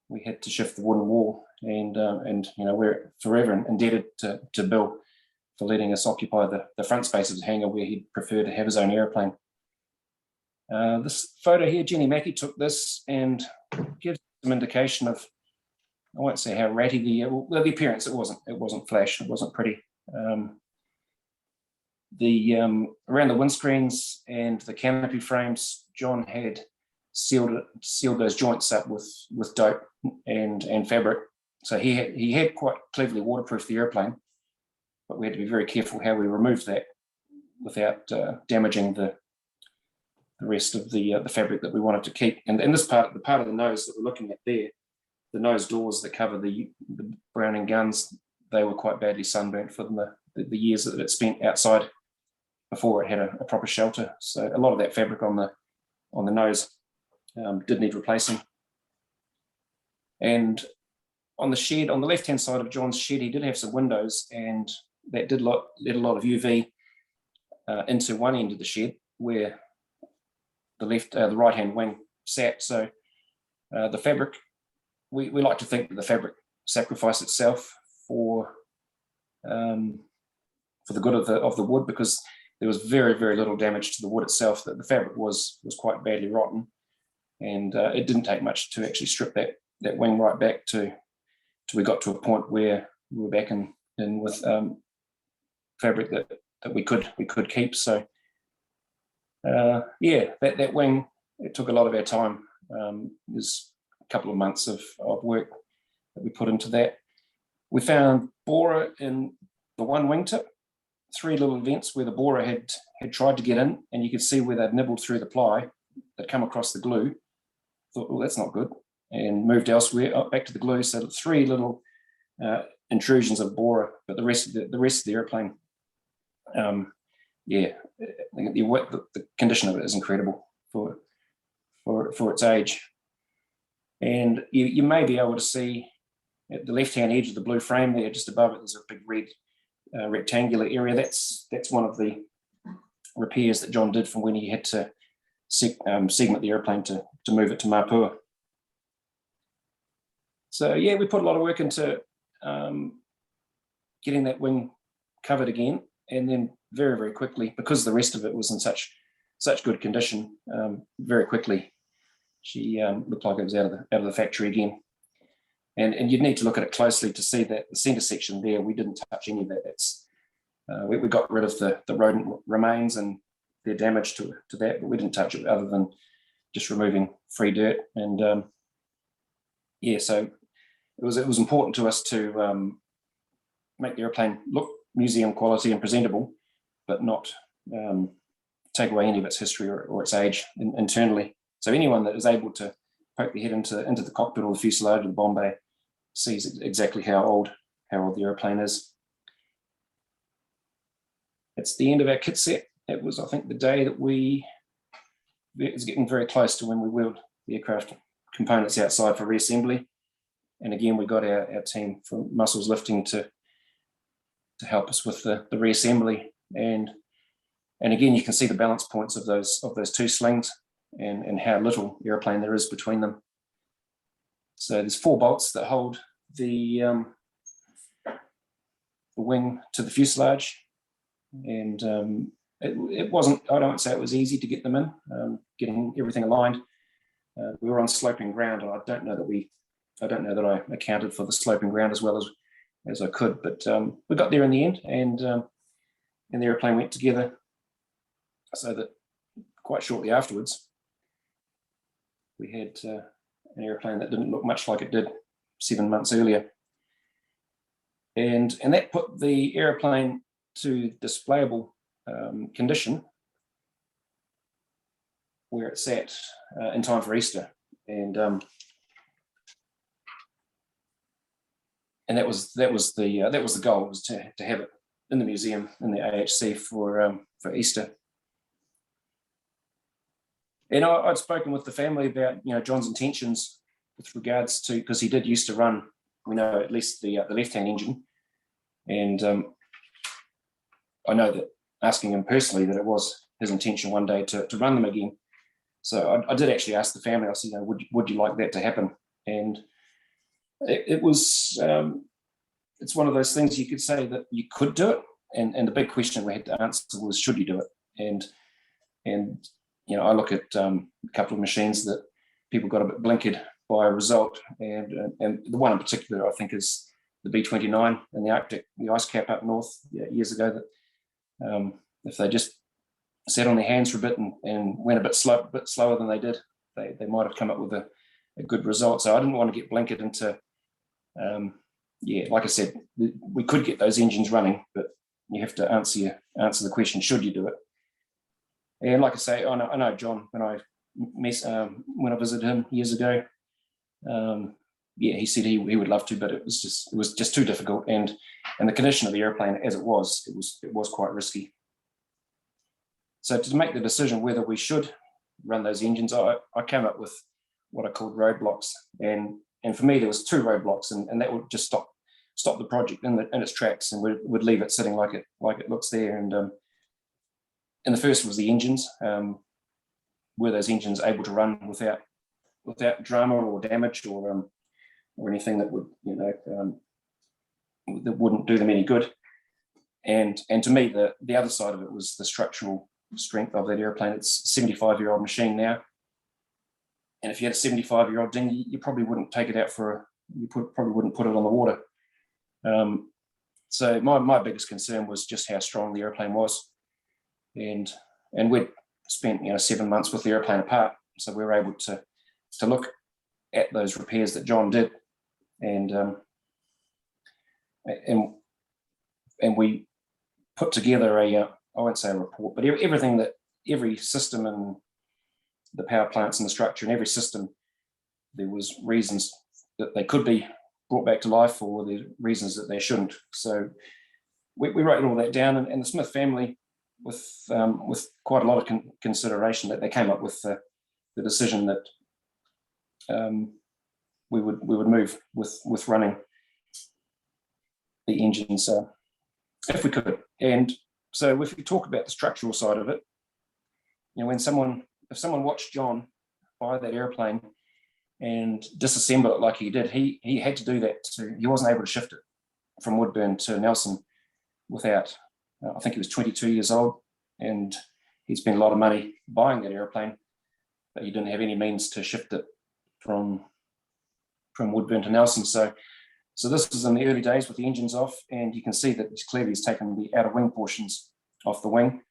we had to shift the wooden wall. And we're forever indebted to Bill for letting us occupy the front space of the hangar where he'd prefer to have his own airplane. This photo here, Jenny Mackie took this and gives some indication of won't say how ratty the appearance. It wasn't flash. It wasn't pretty. Around the windscreens and the canopy frames, John had sealed those joints up with dope and fabric. So he had quite cleverly waterproofed the airplane, but we had to be very careful how we removed that without damaging the rest of the fabric that we wanted to keep. And this part of the nose that we're looking at there, the nose doors that cover the Browning guns, they were quite badly sunburnt from the years that it spent outside before it had a proper shelter. So a lot of that fabric on the nose did need replacing. And on the shed, on the left-hand side of John's shed, he did have some windows, and that did let a lot of UV into one end of the shed where the right-hand wing sat. So the fabric, we like to think that the fabric sacrificed itself for the good of the wood, because there was very, very little damage to the wood itself. That the fabric was quite badly rotten, and it didn't take much to actually strip that wing right back till we got to a point where we were back in with fabric that we could keep. So that wing, it took a lot of our time. There's a couple of months of work that we put into that. We found borer in the one wingtip, 3 little vents where the borer had tried to get in, and you could see where they'd nibbled through the ply that come across the glue. Thought, well, that's not good, and moved elsewhere, back to the glue. So 3 little intrusions of borer, but the rest of the airplane, the condition of it is incredible for its age. And you may be able to see at the left-hand edge of the blue frame there, just above it, there's a big red rectangular area. That's one of the repairs that John did from when he had to segment the airplane to move it to Mapua. So yeah, we put a lot of work into getting that wing covered again, and then very, very quickly, because the rest of it was in such good condition, very quickly she looked like it was out of the factory again. And you'd need to look at it closely to see that the center section there, we didn't touch any of that. That's we got rid of the rodent remains and their damage to that, but we didn't touch it other than just removing free dirt. And so it was important to us to make the airplane look museum quality and presentable, but not take away any of its history or its age internally. So anyone that is able to poke their head into the cockpit or the fuselage of the bomb bay sees exactly how old the airplane is. It's the end of our kit set. It was, I think, the day that it was getting very close to when we wheeled the aircraft components outside for reassembly. And again, we got our team from Muscles Lifting to help us with the reassembly. And again, you can see the balance points of those 2 slings and how little airplane there is between them. So there's 4 bolts that hold the wing to the fuselage, and it wasn't, I don't say it was easy to get them in, getting everything aligned. We were on sloping ground, and I don't know that I accounted for the sloping ground as well as I could, but we got there in the end, and the airplane went together, so that quite shortly afterwards we had an airplane that didn't look much like it did 7 months earlier. And that put the airplane to displayable condition where it sat in time for Easter. And that was the goal, was to have it in the museum in the AHC for Easter. And I'd spoken with the family about John's intentions with regards to, because he did used to run, we know, at least the left-hand engine, and I know that asking him personally that it was his intention one day to run them again. So I did actually ask the family. I said, would you like that to happen? And it was it's one of those things you could say that you could do it, and the big question we had to answer was, should you do it? And I look at a couple of machines that people got a bit blinkered by a result, and the one in particular I think is the B-29 in the Arctic, the ice cap up north years ago. That if they just sat on their hands for a bit and went a bit slower than they did, they might have come up with a good result. So I didn't want to get blanketed into, like I said, we could get those engines running, but you have to answer the question: should you do it? And like I say, I know John, when I visited him years ago, he said he would love to, but it was just too difficult, and the condition of the airplane as it was quite risky. So to make the decision whether we should run those engines, I came up with what I called roadblocks, and for me there was 2 roadblocks, and that would just stop the project in its tracks, and would leave it sitting like it looks there. And the first was the engines. Were those engines able to run without drama or damage or anything that would that wouldn't do them any good? And to me, the other side of it was the structural strength of that airplane. It's a 75-year-old machine now, and if you had a 75-year-old dinghy, you probably wouldn't take it out probably wouldn't put it on the water. So my biggest concern was just how strong the airplane was, and we'd spent 7 months with the airplane apart, so we were able to look at those repairs that John did, and we put together I won't say a report, but everything that every system in the power plants and the structure in every system, there was reasons that they could be brought back to life, or the reasons that they shouldn't. So we wrote all that down, and the Smith family, with quite a lot of consideration, that they came up with the decision that we would move with running the engines if we could. And so if we talk about the structural side of it, if someone watched John buy that airplane and disassemble it like he did, he had to do that he wasn't able to shift it from Woodburn to Nelson without, I think he was 22 years old, and he'd spent a lot of money buying that airplane, but he didn't have any means to shift it from Woodburn to Nelson. So this was in the early days with the engines off, and you can see that clearly he's taken the outer wing portions off the wing.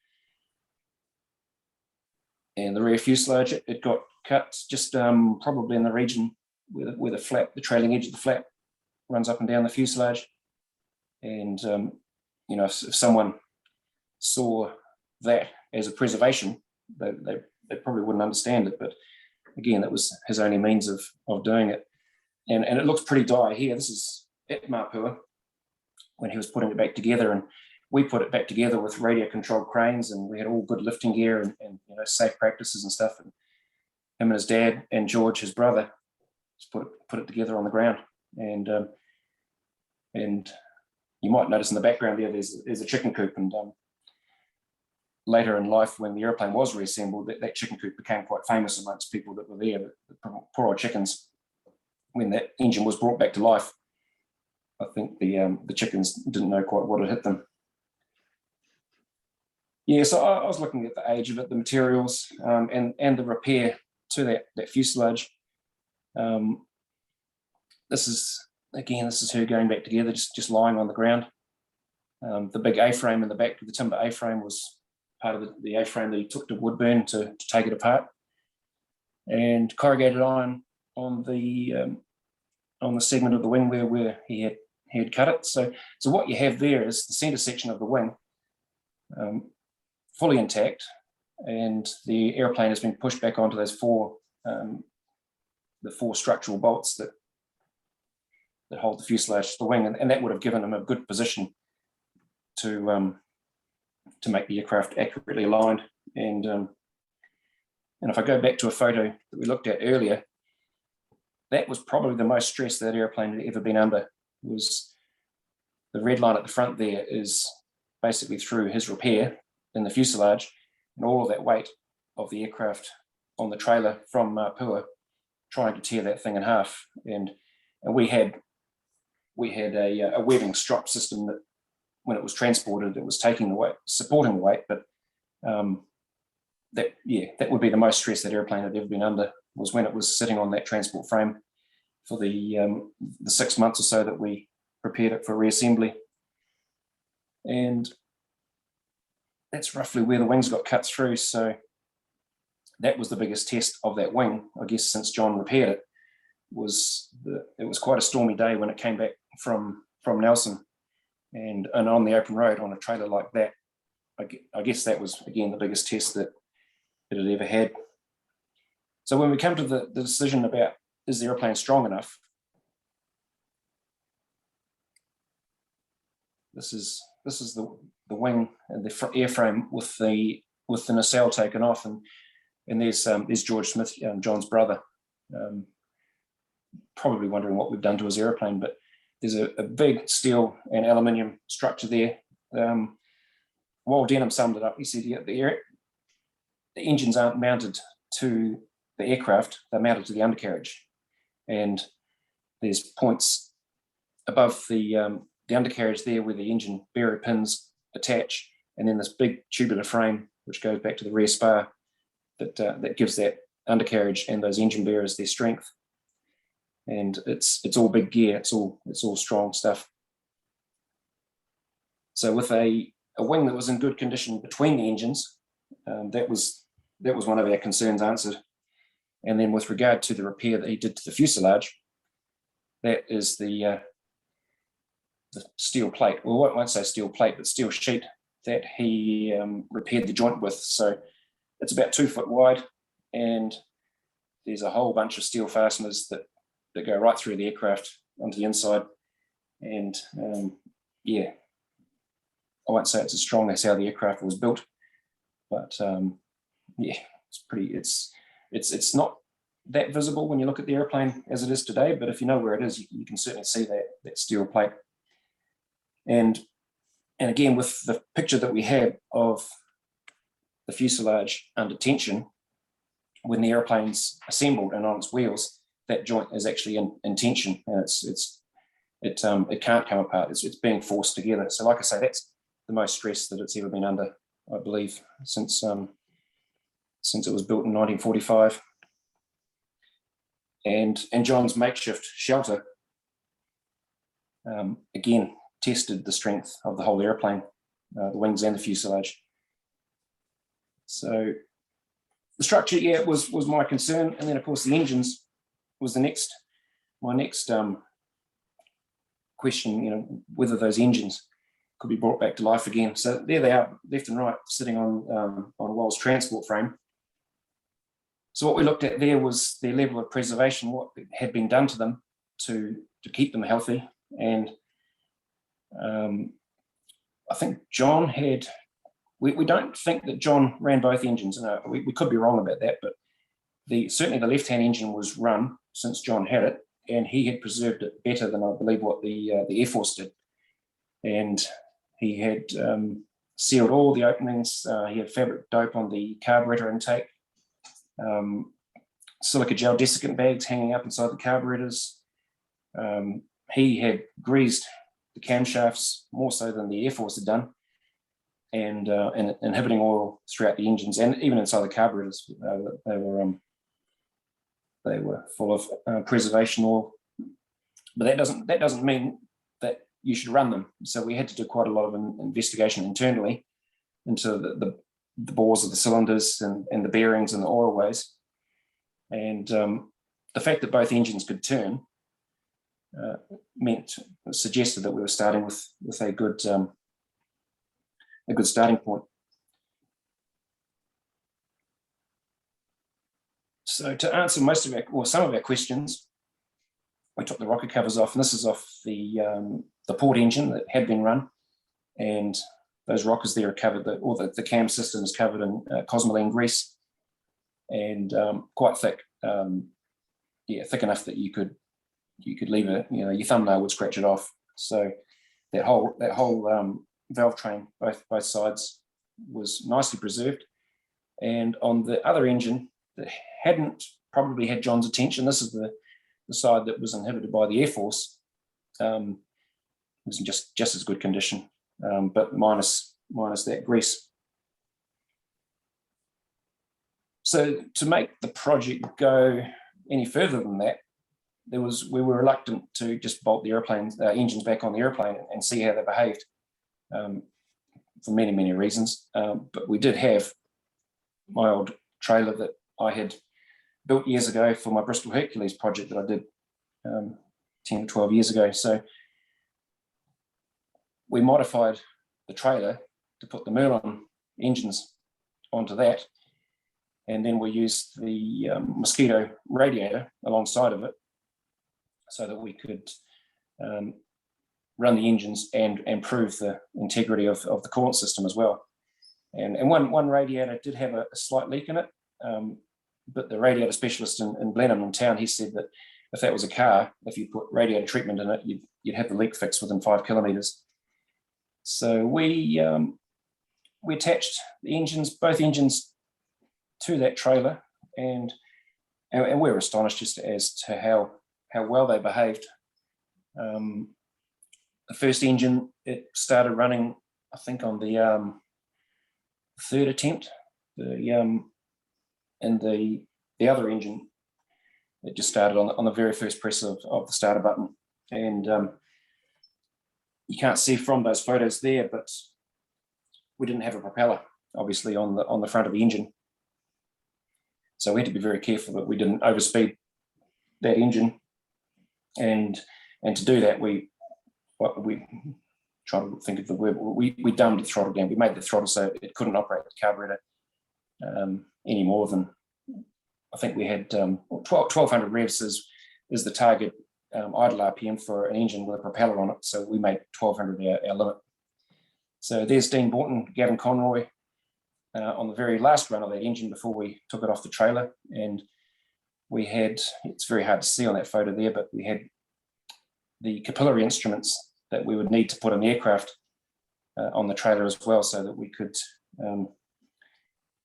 And the rear fuselage, it got cut just probably in the region where the flap, the trailing edge of the flap, runs up and down the fuselage. And if someone saw that as a preservation, they probably wouldn't understand it. But again, that was his only means of doing it. And it looks pretty dire here. This is at Mapua when he was putting it back together, and we put it back together with radio controlled cranes, and we had all good lifting gear and safe practices and stuff. And him and his dad and George, his brother, just put it together on the ground. And you might notice in the background there's a chicken coop. And later in life, when the airplane was reassembled, that chicken coop became quite famous amongst people that were there. The poor old chickens, when that engine was brought back to life, I think the chickens didn't know quite what had hit them. Yeah, so I was looking at the age of it, the materials, and the repair to that fuselage. This is her going back together, just lying on the ground. The big A-frame in the back, the timber A-frame, was part of the A-frame that he took to Woodburn to take it apart, and corrugated iron on the segment of the wing where he had cut it. So what you have there is the center section of the wing, fully intact, and the airplane has been pushed back onto those four structural bolts that hold the fuselage to the wing, and that would have given him a good position to make the aircraft accurately aligned. And if I go back to a photo that we looked at earlier, that was probably the most stress that airplane had ever been under. Was the red line at the front there is basically through his repair in the fuselage, and all of that weight of the aircraft on the trailer from Pua trying to tear that thing in half. And we had a webbing strop system that when it was transported, it was taking the weight, supporting the weight, but that would be the most stress that airplane had ever been under, was when it was sitting on that transport frame for the 6 months or so that we prepared it for reassembly. And that's roughly where the wings got cut through. So that was the biggest test of that wing, I guess, since John repaired it. It was quite a stormy day when it came back from Nelson, and on the open road on a trailer like that. I guess that was, again, the biggest test that it had ever had. So when we come to the decision about, is the airplane strong enough? This is the wing and the airframe with the nacelle taken off, and there's George Smith, John's brother. Probably wondering what we've done to his airplane, but there's a big steel and aluminium structure there. While Denham summed it up, he said, yeah, the engines aren't mounted to the aircraft, they're mounted to the undercarriage. And there's points above the undercarriage there where the engine bearer pins attach, and then this big tubular frame, which goes back to the rear spar, that gives that undercarriage and those engine bearers their strength. And it's all big gear, it's all strong stuff. So with a wing that was in good condition between the engines, that was one of our concerns answered. And then with regard to the repair that he did to the fuselage, that is the steel plate, well, I won't say steel plate, but steel sheet that he repaired the joint with. So it's about 2 foot wide, and there's a whole bunch of steel fasteners that go right through the aircraft onto the inside. And yeah, I won't say it's as strong as how the aircraft was built, but yeah, it's not that visible when you look at the airplane as it is today, but if you know where it is, you can certainly see that steel plate. And again, with the picture that we had of the fuselage under tension, when the airplane's assembled and on its wheels, that joint is actually in tension, and it can't come apart. It's being forced together. So like I say, that's the most stress that it's ever been under, I believe, since it was built in 1945. And John's makeshift shelter, again, tested the strength of the whole airplane, the wings and the fuselage. So the structure, yeah, was my concern. And then of course the engines was my next question, whether those engines could be brought back to life again. So there they are, left and right, sitting on a WONZ transport frame. So what we looked at there was their level of preservation, what had been done to them to keep them healthy. And I think John had, we don't think that John ran both engines. We could be wrong about that, but certainly the left-hand engine was run since John had it, and he had preserved it better than I believe what the Air Force did. And he had sealed all the openings. He had fabric dope on the carburetor intake, silica gel desiccant bags hanging up inside the carburetors. He had greased the camshafts more so than the Air Force had done, and inhibiting oil throughout the engines and even inside the carburetors. They were full of preservation oil, but that doesn't mean that you should run them. So we had to do quite a lot of investigation internally into the bores of the cylinders and the bearings and the oil ways. And the fact that both engines could turn suggested that we were starting with a good starting point. So to answer some of our questions, we took the rocker covers off, and this is off the port engine that had been run, and those rockers there are covered, the cam system is covered in cosmoline grease, and quite thick, thick enough that you could leave it, your thumbnail would scratch it off. So that whole valve train, both sides, was nicely preserved. And on the other engine that hadn't probably had John's attention, this is the side that was inhibited by the Air Force, was in just as good condition, but minus that grease. So to make the project go any further than that, we were reluctant to just bolt the engines back on the airplane and see how they behaved, for many reasons. But we did have my old trailer that I had built years ago for my Bristol Hercules project that I did 10 or 12 years ago. So we modified the trailer to put the Merlin engines onto that, and then we used the Mosquito radiator alongside of it so that we could run the engines and improve the integrity of the coolant system as well. And one radiator did have a slight leak in it, but the radiator specialist in Blenheim in town, he said that if that was a car, if you put radiator treatment in it, you'd have the leak fixed within 5 kilometres. So we attached the engines, both engines, to that trailer, and we were astonished just as to how well they behaved. The first engine, it started running, I think, on the third attempt. And the other engine, it just started on the very first press of the starter button. And you can't see from those photos there, but we didn't have a propeller, obviously, on the front of the engine. So we had to be very careful that we didn't overspeed that engine. And to do that, we try to think of the word. We dumbed the throttle down. We made the throttle so it couldn't operate the carburetor any more than, I think we had 1200 revs is the target idle RPM for an engine with a propeller on it. So we made 1200 our limit. So there's Dean Borton, Gavin Conroy on the very last run of that engine before we took it off the trailer. And we had, it's very hard to see on that photo there, but we had the capillary instruments that we would need to put on the aircraft on the trailer as well, so that we could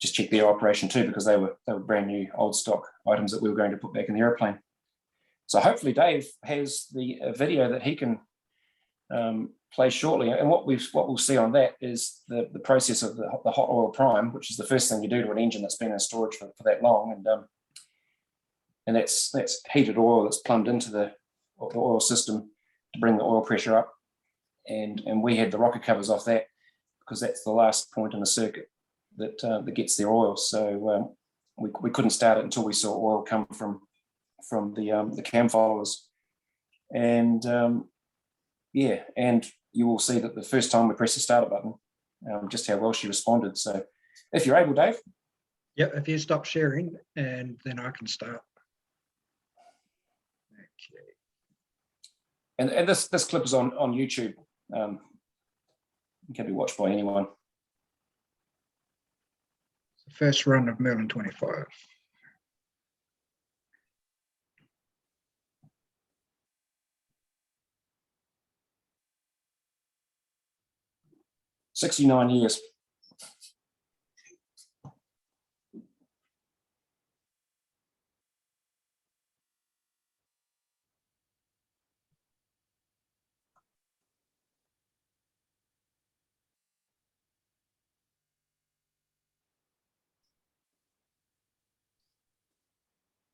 just check their operation too, because they were brand new old stock items that we were going to put back in the airplane. So hopefully Dave has the video that he can play shortly, and what we'll see on that is the process of the hot oil prime, which is the first thing you do to an engine that's been in storage for that long, and that's heated oil that's plumbed into the oil system to bring the oil pressure up, and we had the rocker covers off that because that's the last point in the circuit that gets the oil. So we couldn't start it until we saw oil come from the cam followers, and yeah, and you will see that the first time we press the starter button, just how well she responded. So if you're able, Dave. Yeah, if you stop sharing, and then I can start. Okay. And this clip is on YouTube. It can be watched by anyone. First run of Merlin 25. "69 years.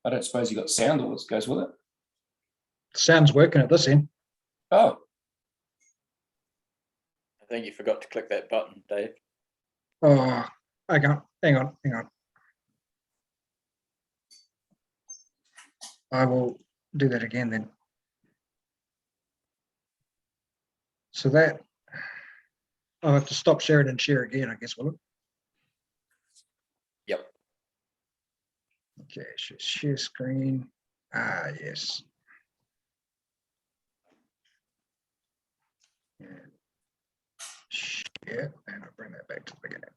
I don't suppose you got sound that goes with it. Sound's working at this end. Oh, I think you forgot to click that button, Dave. Oh, hang on. I will do that again then. So that, I'll have to stop sharing and share again, I guess, will it? Yep. Okay, share screen. Yes. And share, and I'll bring that back to the beginning.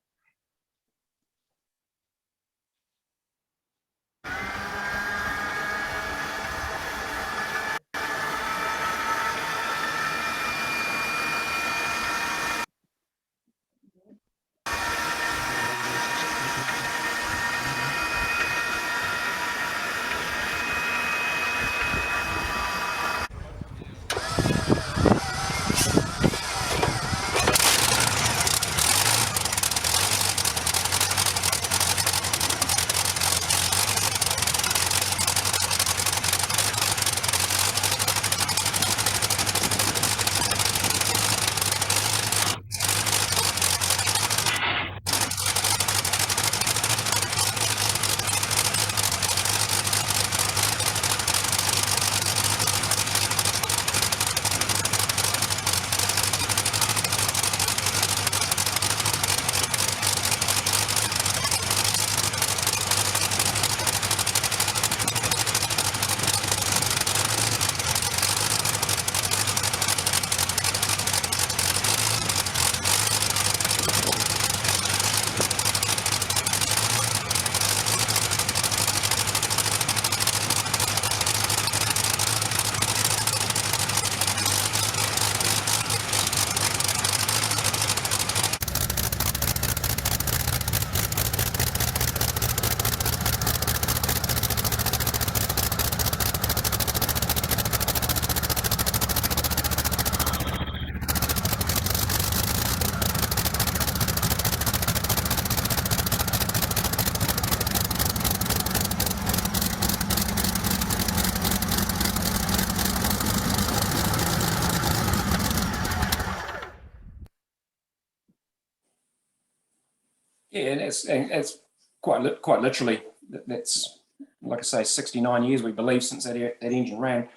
it's quite literally, that's, like I say, 69 years, we believe, since that engine ran. And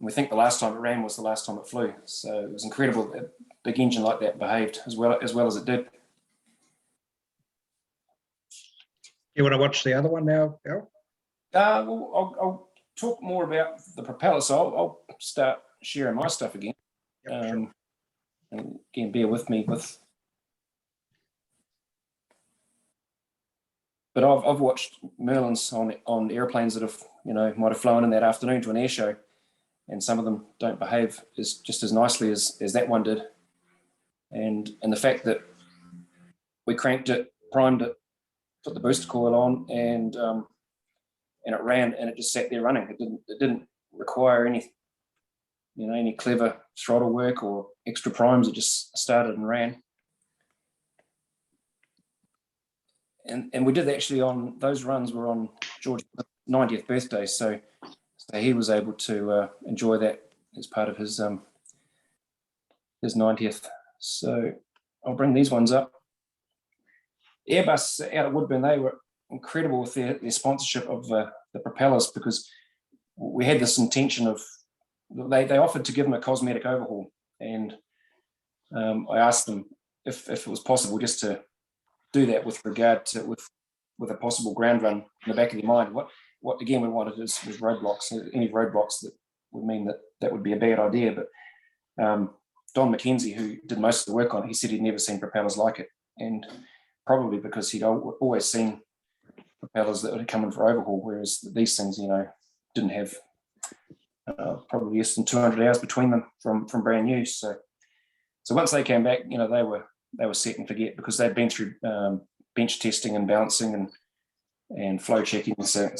we think the last time it ran was the last time it flew. So it was incredible that a big engine like that behaved as well as it did. You want to watch the other one now, Al? Well, I'll talk more about the propeller, so I'll start sharing my stuff again. Yep, sure. And again, bear with me with. But I've watched Merlins on airplanes that have, might have flown in that afternoon to an air show, and some of them don't behave just as nicely as that one did. And the fact that we cranked it, primed it, put the booster coil on, and it ran, and it just sat there running. It didn't require any clever throttle work or extra primes. It just started and ran. And we did actually, on those runs were on George's 90th birthday, so he was able to enjoy that as part of his 90th. So I'll bring these ones up. Airbus out of Woodburn, they were incredible with their sponsorship of the propellers, because we had this intention of, they offered to give them a cosmetic overhaul, and I asked them if it was possible just to do that with regard to with a possible ground run in the back of their mind. What again we wanted was roadblocks. Any roadblocks that would mean that would be a bad idea. But Don McKenzie, who did most of the work on it, he said he'd never seen propellers like it, and probably because he'd always seen propellers that would come in for overhaul, whereas these things, didn't have probably less than 200 hours between them from brand new. So once they came back, they were set and forget, because they'd been through bench testing and balancing and flow checking, so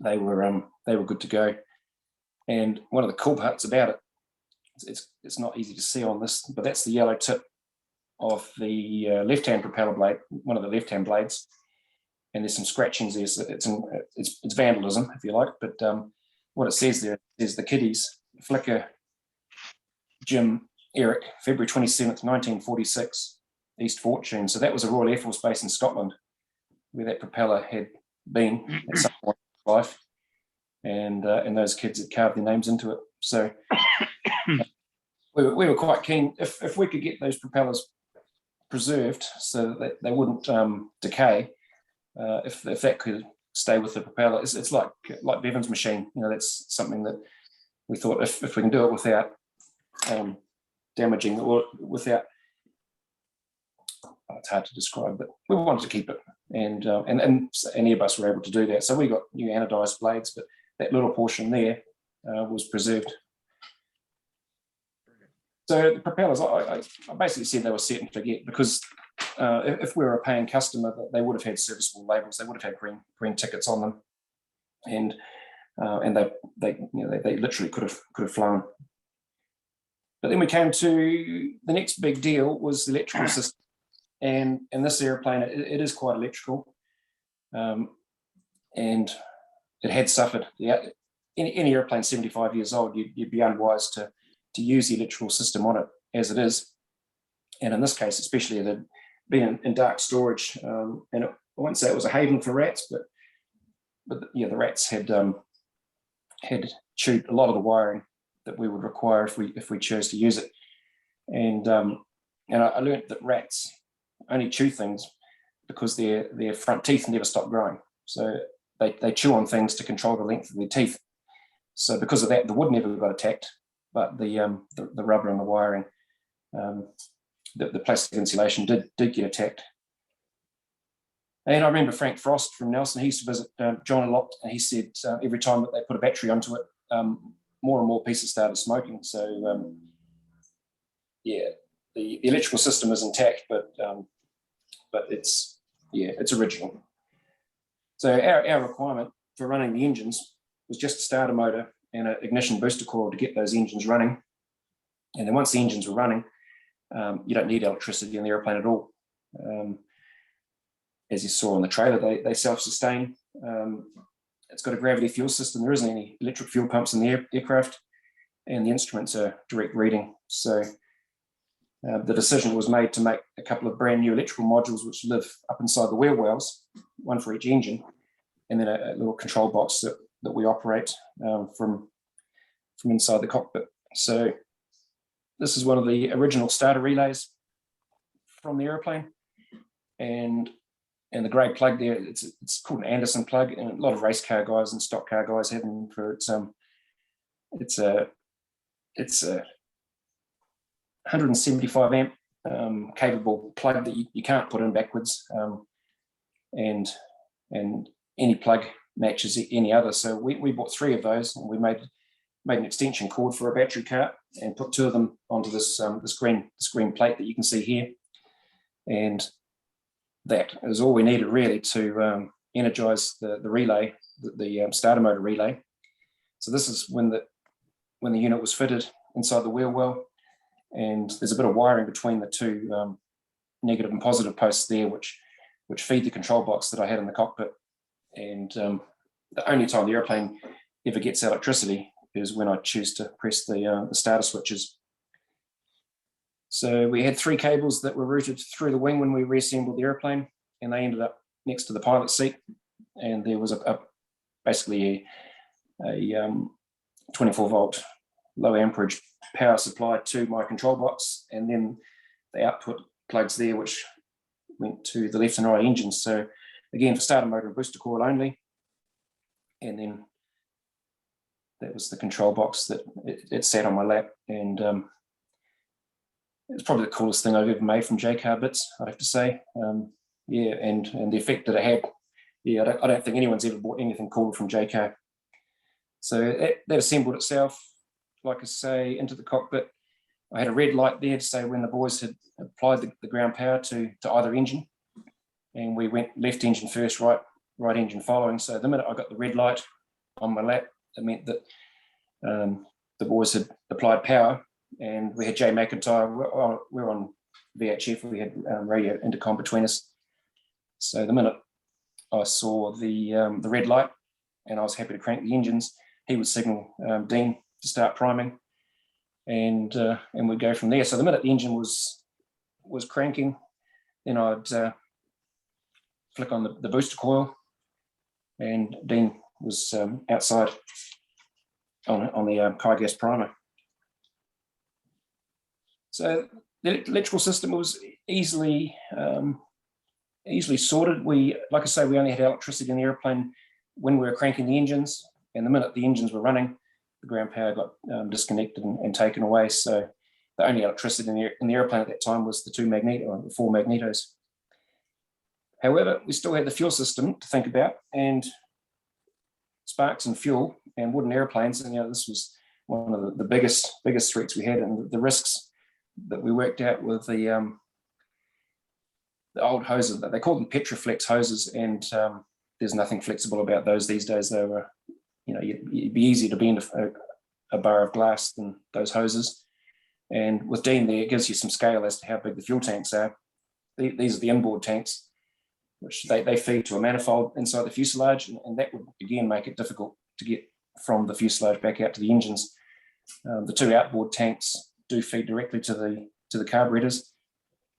they were good to go. And one of the cool parts about it, it's not easy to see on this, but that's the yellow tip of the left-hand propeller blade, one of the left-hand blades, and there's some scratchings there. So it's vandalism, if you like, but what it says there is the kiddies, Flicker, Jim, Eric, February 27th, 1946, East Fortune. So that was a Royal Air Force base in Scotland, where that propeller had been at some point in life, and those kids had carved their names into it. So we were quite keen if we could get those propellers preserved so that they wouldn't decay. If that could stay with the propeller, it's like Bevan's machine. That's something that we thought if we can do it without damaging, or without, it's hard to describe, but we wanted to keep it, and Airbus were able to do that. So we got new anodized blades, but that little portion there was preserved. So the propellers, I basically said they were set and forget, because if we were a paying customer, they would have had serviceable labels, they would have had green tickets on them, and they literally could have flown. But then we came to the next big deal, was the electrical system, and this airplane, it is quite electrical, and it had suffered. Any airplane 75 years old, you'd be unwise to use the electrical system on it as it is, and in this case, especially, it had been in dark storage, and I won't say it was a haven for rats, but the rats had chewed a lot of the wiring that we would require if we chose to use it, and I learned that rats only chew things because their front teeth never stop growing, so they chew on things to control the length of their teeth. So because of that, the wood never got attacked, but the rubber and the wiring, the plastic insulation did get attacked. And I remember Frank Frost from Nelson, he used to visit John a lot, and he said every time that they put a battery onto it, more and more pieces started smoking. So the electrical system is intact, but it's original. So our requirement for running the engines was just a starter motor and an ignition booster coil to get those engines running. And then once the engines were running, you don't need electricity in the airplane at all. As you saw on the trailer, they self-sustain. It's got a gravity fuel system. There isn't any electric fuel pumps in the aircraft, and the instruments are direct reading. So the decision was made to make a couple of brand new electrical modules which live up inside the wheel wells, one for each engine, and then a little control box that we operate from inside the cockpit. So this is one of the original starter relays from the airplane, and the grey plug there, it's called an Anderson plug, and a lot of race car guys and stock car guys have them for it's a 175 amp capable plug that you can't put in backwards, and any plug matches any other. So we bought 3 of those, and we made an extension cord for a battery cart and put 2 of them onto this green plate that you can see here, and that is all we needed really to energize the relay, the starter motor relay. So this is when the unit was fitted inside the wheel well, and there's a bit of wiring between the 2 negative and positive posts there, which feed the control box that I had in the cockpit. And the only time the airplane ever gets electricity is when I choose to press the starter switches. So we had 3 cables that were routed through the wing when we reassembled the airplane, and they ended up next to the pilot seat. And there was basically a 24 volt low amperage power supply to my control box, and then the output plugs there, which went to the left and right engines. So again, for starter motor and booster coil only. And then that was the control box that it sat on my lap, and it's probably the coolest thing I've ever made from JCar bits, I have to say. Yeah, and the effect that it had, yeah, I don't think anyone's ever bought anything cooler from JCar. So that assembled itself, like I say, into the cockpit. I had a red light there to say when the boys had applied the ground power to either engine, and we went left engine first, right engine following. So the minute I got the red light on my lap, it meant that the boys had applied power, and we had Jay McIntyre. We're on VHF. We had radio intercom between us. So the minute I saw the red light, and I was happy to crank the engines, he would signal Dean to start priming, and we'd go from there. So the minute the engine was cranking, then I'd flick on the booster coil, and Dean was outside on the CAG gas primer. So the electrical system was easily sorted. Like I say, we only had electricity in the airplane when we were cranking the engines, and the minute the engines were running, the ground power got disconnected and taken away. So the only electricity in the airplane at that time was the 4 magnetos. However, we still had the fuel system to think about, and sparks and fuel and wooden airplanes. And this was one of the biggest threats we had, and the risks that we worked out with the old hoses. They called them Petroflex hoses, and there's nothing flexible about those these days. They were, it'd be easier to bend a bar of glass than those hoses. And with Dean there, it gives you some scale as to how big the fuel tanks are. These are the inboard tanks, which they feed to a manifold inside the fuselage, and that would again make it difficult to get from the fuselage back out to the engines. The 2 outboard tanks do feed directly to the carburetors,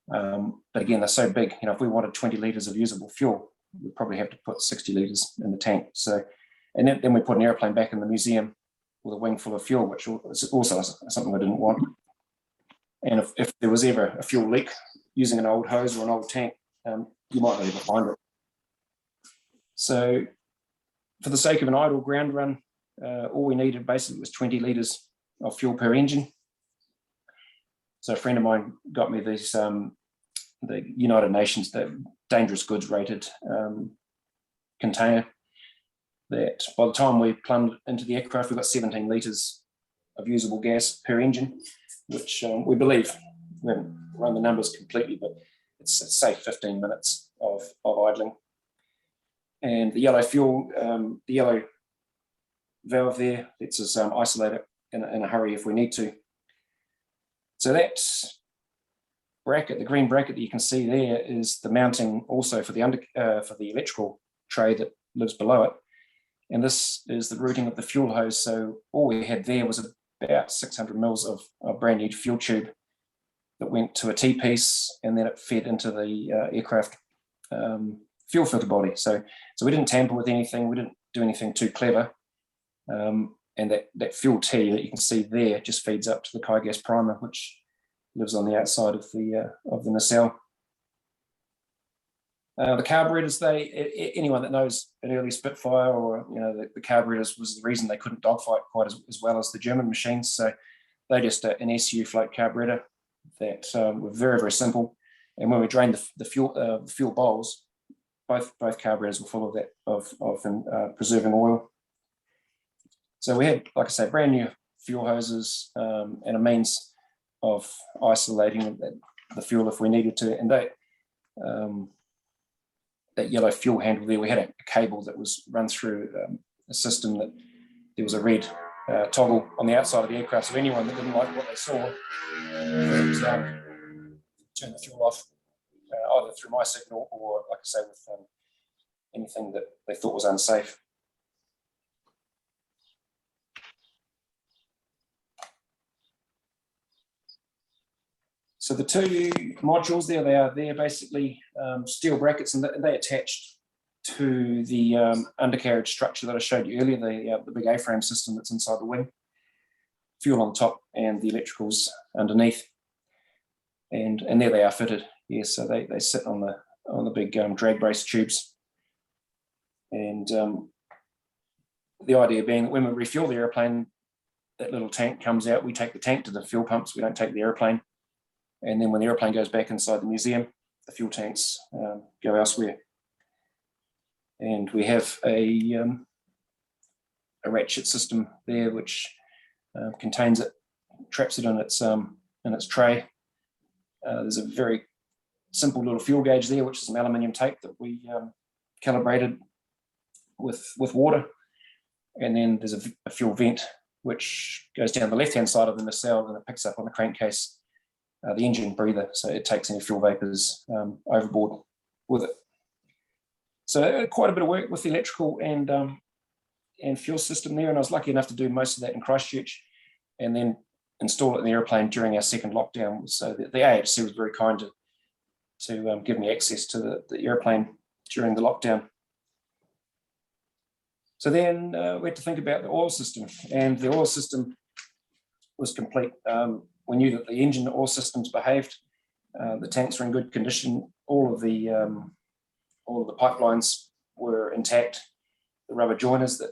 but again, they're so big. If we wanted 20 litres of usable fuel, we'd probably have to put 60 litres in the tank. So, and then we put an airplane back in the museum with a wing full of fuel, which was also something I didn't want. And if there was ever a fuel leak using an old hose or an old tank, you might not even find it. So for the sake of an idle ground run, all we needed basically was 20 litres of fuel per engine. So a friend of mine got me these, the United Nations, the dangerous goods rated container, that by the time we plumbed into the aircraft, we got 17 litres of usable gas per engine, which we believe, we haven't run the numbers completely, but it's say 15 minutes of idling. And the yellow fuel, the yellow valve there lets us isolate it in a hurry if we need to. So that bracket, the green bracket that you can see there, is the mounting also for the electrical tray that lives below it. And this is the routing of the fuel hose. So all we had there was about 600 mils of brand new fuel tube that went to a T-piece, and then it fed into the aircraft fuel filter body. So we didn't tamper with anything. We didn't do anything too clever. And that fuel T that you can see there just feeds up to the CAG gas primer, which lives on the outside of the nacelle. The carburetors, anyone that knows an early Spitfire, or the carburetors was the reason they couldn't dogfight quite as well as the German machines. So they just an SU float carburetor that were very, very simple. And when we drained the fuel bowls, both carburetors were full of that of preserving oil. So we had, like I say, brand new fuel hoses and a means of isolating the fuel if we needed to. And that yellow fuel handle there, we had a cable that was run through a system that there was a red toggle on the outside of the aircraft. So anyone that didn't like what they saw would turn the fuel off, either through my signal or, like I say, with anything that they thought was unsafe. So the two modules there, they're basically steel brackets, and they attached to the undercarriage structure that I showed you earlier, the big A-frame system that's inside the wing. Fuel on top and the electricals underneath, and there they are fitted. Yeah, so they sit on the big drag brace tubes, and the idea being that when we refuel the airplane, that little tank comes out. We take the tank to the fuel pumps. We don't take the airplane. And then when the airplane goes back inside the museum, the fuel tanks go elsewhere. And we have a ratchet system there which contains it, traps it in its tray. There's a very simple little fuel gauge there, which is some aluminium tape that we calibrated with water. And then there's a fuel vent which goes down the left-hand side of the nacelle, and it picks up on the crankcase the engine breather, so it takes any fuel vapors overboard with it. So quite a bit of work with the electrical and fuel system there, and I was lucky enough to do most of that in Christchurch, and then install it in the airplane during our second lockdown. So the AHC was very kind to give me access to the airplane during the lockdown. So then we had to think about the oil system, and the oil system was complete. We knew that the engine oil systems behaved. The tanks were in good condition. All of the pipelines were intact. The rubber joiners that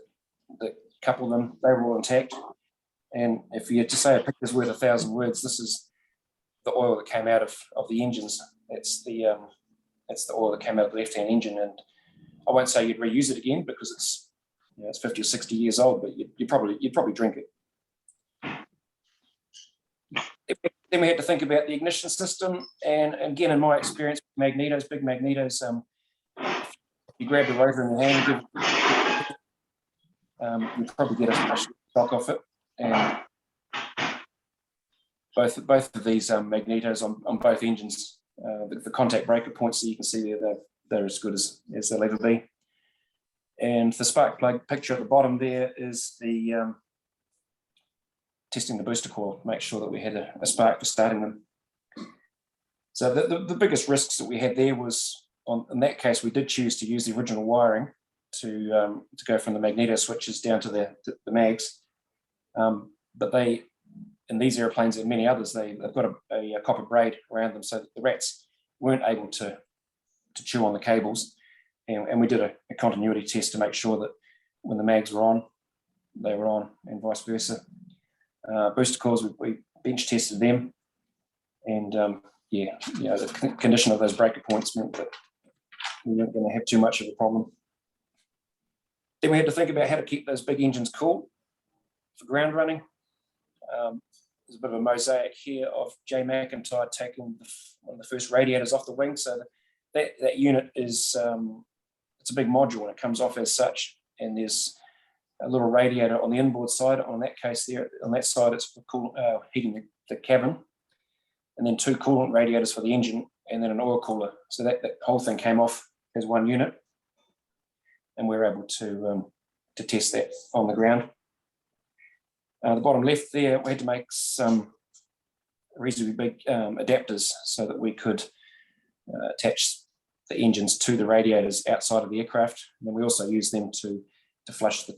couple them, they were all intact. And if you had to say a picture's worth 1,000 words, this is the oil that came out of the engines. It's the oil that came out of the left-hand engine. And I won't say you'd reuse it again because it's 50 or 60 years old, but you'd probably drink it. Then we had to think about the ignition system, and again, in my experience, big magnetos, you grab the rotor in your hand, you probably get a shock off it. And both of these magnetos on both engines, the contact breaker points that you can see there, they're as good as they'll ever be. And the spark plug picture at the bottom there is the testing the booster coil, make sure that we had a spark for starting them. So the biggest risks that we had there was, in that case, we did choose to use the original wiring to go from the magneto switches down to the mags. But in these airplanes and many others, they've got a copper braid around them so that the rats weren't able to chew on the cables. And we did a continuity test to make sure that when the mags were on, they were on, and vice versa. Booster coils, we bench tested them, and the condition of those breaker points meant that we weren't going to have too much of a problem. Then we had to think about how to keep those big engines cool for ground running. There's a bit of a mosaic here of Jay McIntyre taking one of the first radiators off the wing. So that unit is it's a big module, and it comes off as such, and there's a little radiator on the inboard side. On that case there, on that side, it's for heating the cabin, and then 2 coolant radiators for the engine, and then an oil cooler. So that whole thing came off as one unit, and we were able to test that on the ground. The bottom left there, we had to make some reasonably big adapters so that we could attach the engines to the radiators outside of the aircraft. And then we also use them to flush the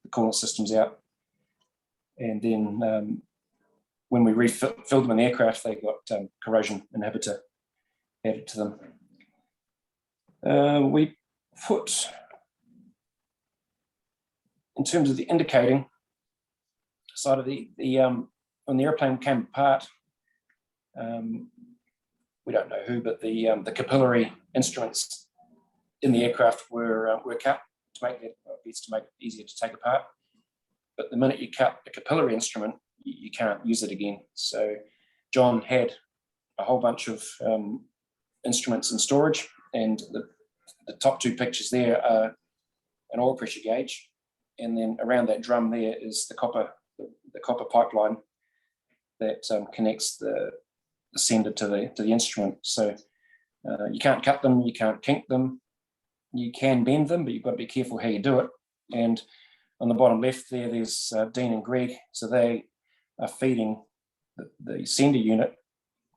coolant systems out. And then when we refilled them in the aircraft, they got corrosion inhibitor added to them. We put, in terms of the indicating side of when the airplane came apart, we don't know who, but the capillary instruments in the aircraft were cut to make it easier to take apart. But the minute you cut a capillary instrument, you can't use it again. So John had a whole bunch of instruments in storage, and the top two pictures there are an oil pressure gauge, and then around that drum there is the copper pipeline that connects the sender to the instrument. So you can't cut them, you can't kink them, you can bend them, but you've got to be careful how you do it. And on the bottom left there's Dean and Greg. So they are feeding the sender unit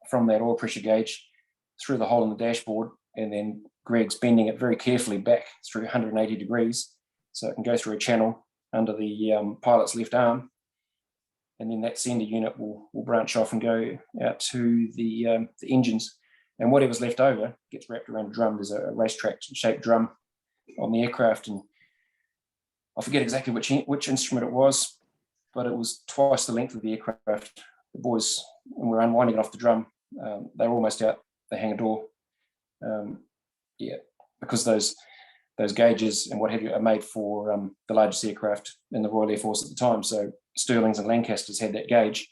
from that oil pressure gauge through the hole in the dashboard, and then Greg's bending it very carefully back through 180 degrees so it can go through a channel under the pilot's left arm. And then that sender unit will branch off and go out to the engines. And whatever's left over gets wrapped around a drum. There's a racetrack shaped drum on the aircraft. And I forget exactly which instrument it was, but it was twice the length of the aircraft. The boys, when we were unwinding it off the drum, they were almost out the hangar door. Because those gauges and what have you are made for the largest aircraft in the Royal Air Force at the time. So Stirlings and Lancasters had that gauge,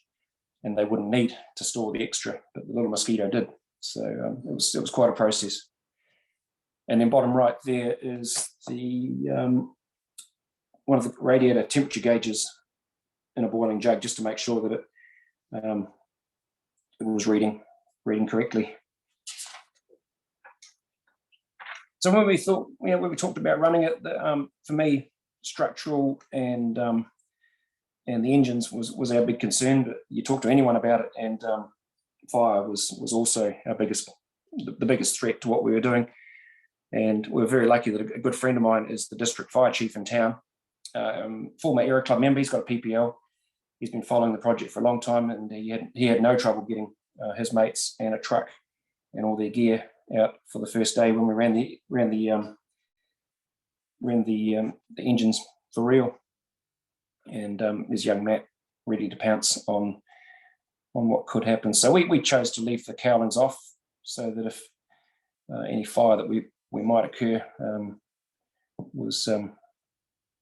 and they wouldn't need to store the extra, but the little Mosquito did. So it was quite a process. And then bottom right there is the one of the radiator temperature gauges in a boiling jug, just to make sure that it was reading correctly. So when we thought, when we talked about running it, for me, structural and the engines was our big concern. But you talk to anyone about it, and fire was also the biggest threat to what we were doing. And we're very lucky that a good friend of mine is the district fire chief in town, former Aero Club member. He's got a PPL. He's been following the project for a long time, and he had no trouble getting his mates and a truck and all their gear out for the first day when we ran the engines for real. And there's young Matt ready to pounce on what could happen. So we chose to leave the cowlings off so that if any fire that we might occur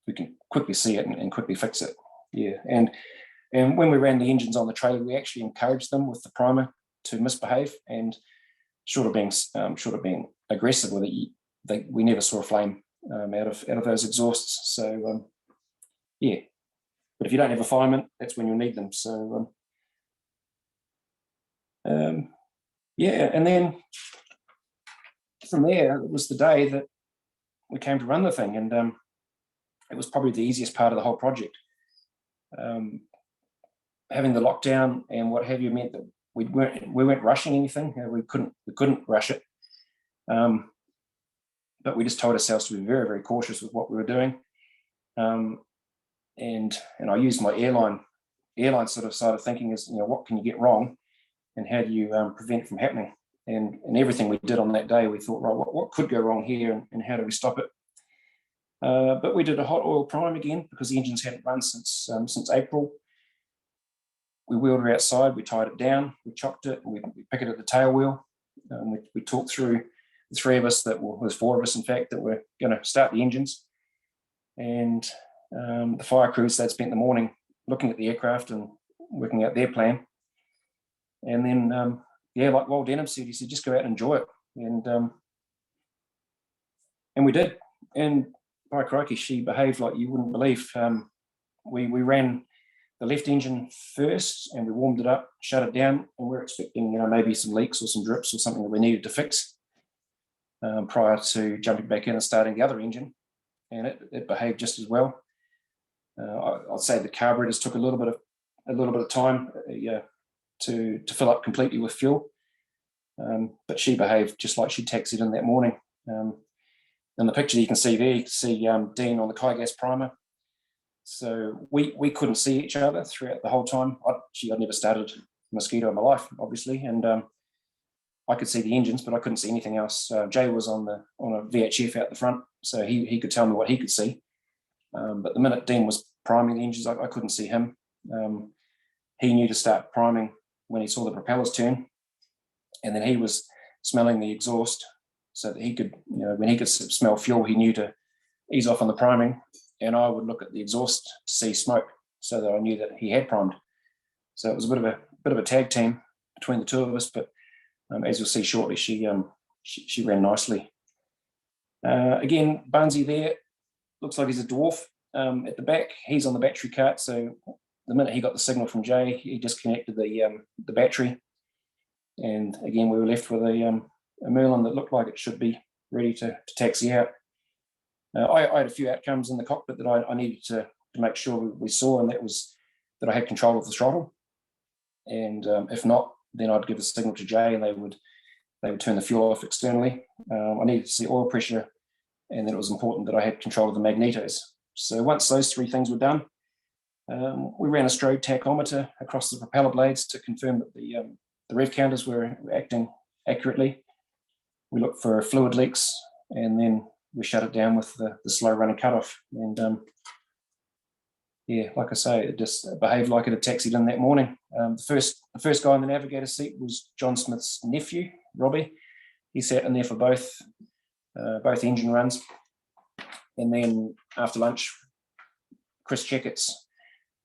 we can quickly see it and quickly fix it. Yeah, and when we ran the engines on the trailer, we actually encouraged them with the primer to misbehave, and short of being aggressive with it, we never saw a flame out of those exhausts. So yeah, but if you don't have a fireman, that's when you'll need them. So yeah, and then from there it was the day that we came to run the thing, and it was probably the easiest part of the whole project. Having the lockdown and what have you meant that we weren't rushing anything. We couldn't rush it, but we just told ourselves to be very, very cautious with what we were doing. And I used my airline sort of side of thinking is, what can you get wrong, and how do you prevent it from happening? And everything we did on that day, we thought, right, what could go wrong here, and how do we stop it? But we did a hot oil prime again because the engines hadn't run since April. We wheeled her outside, we tied it down, we chocked it, we picketed the tail wheel. We talked through, the three of us, there's four of us in fact, that were going to start the engines. And the fire crews, they'd spent the morning looking at the aircraft and working out their plan. And then, like Walt Denham said, he said, just go out and enjoy it. And we did. And by crikey, she behaved like you wouldn't believe. We ran the left engine first, and we warmed it up, shut it down, and we're expecting, maybe some leaks or some drips or something that we needed to fix prior to jumping back in and starting the other engine. And it behaved just as well. I'd say the carburetors took a little bit a little bit of time to fill up completely with fuel. But she behaved just like she taxied in that morning. In the picture you can see there, you can see Dean on the Gas primer. So we couldn't see each other throughout the whole time. I'd never started Mosquito in my life, obviously, and I could see the engines, but I couldn't see anything else. Jay was on a VHF out the front, so he could tell me what he could see. But the minute Dean was priming the engines, I couldn't see him. He knew to start priming when he saw the propellers turn, and then he was smelling the exhaust so that he could, when he could smell fuel, he knew to ease off on the priming, and I would look at the exhaust to see smoke so that I knew that he had primed. So it was a bit of a tag team between the two of us, but as you'll see shortly, she ran nicely. Again, Bunsey there looks like he's a dwarf at the back. He's on the battery cart, so the minute he got the signal from Jay, he disconnected the battery, and again we were left with a Merlin that looked like it should be ready to taxi out. I had a few outcomes in the cockpit that I needed to make sure we saw, and that was that I had control of the throttle, and if not, then I'd give a signal to Jay, and they would turn the fuel off externally. I needed to see oil pressure, and then it was important that I had control of the magnetos. So once those three things were done, we ran a strode tachometer across the propeller blades to confirm that the rev counters were acting accurately. We looked for fluid leaks, and then we shut it down with the slow running cutoff. And yeah, like I say, it just behaved like it had taxied in that morning. The first guy in the navigator seat was John Smith's nephew, Robbie. He sat in there for both engine runs. And then after lunch, Chris Checketts,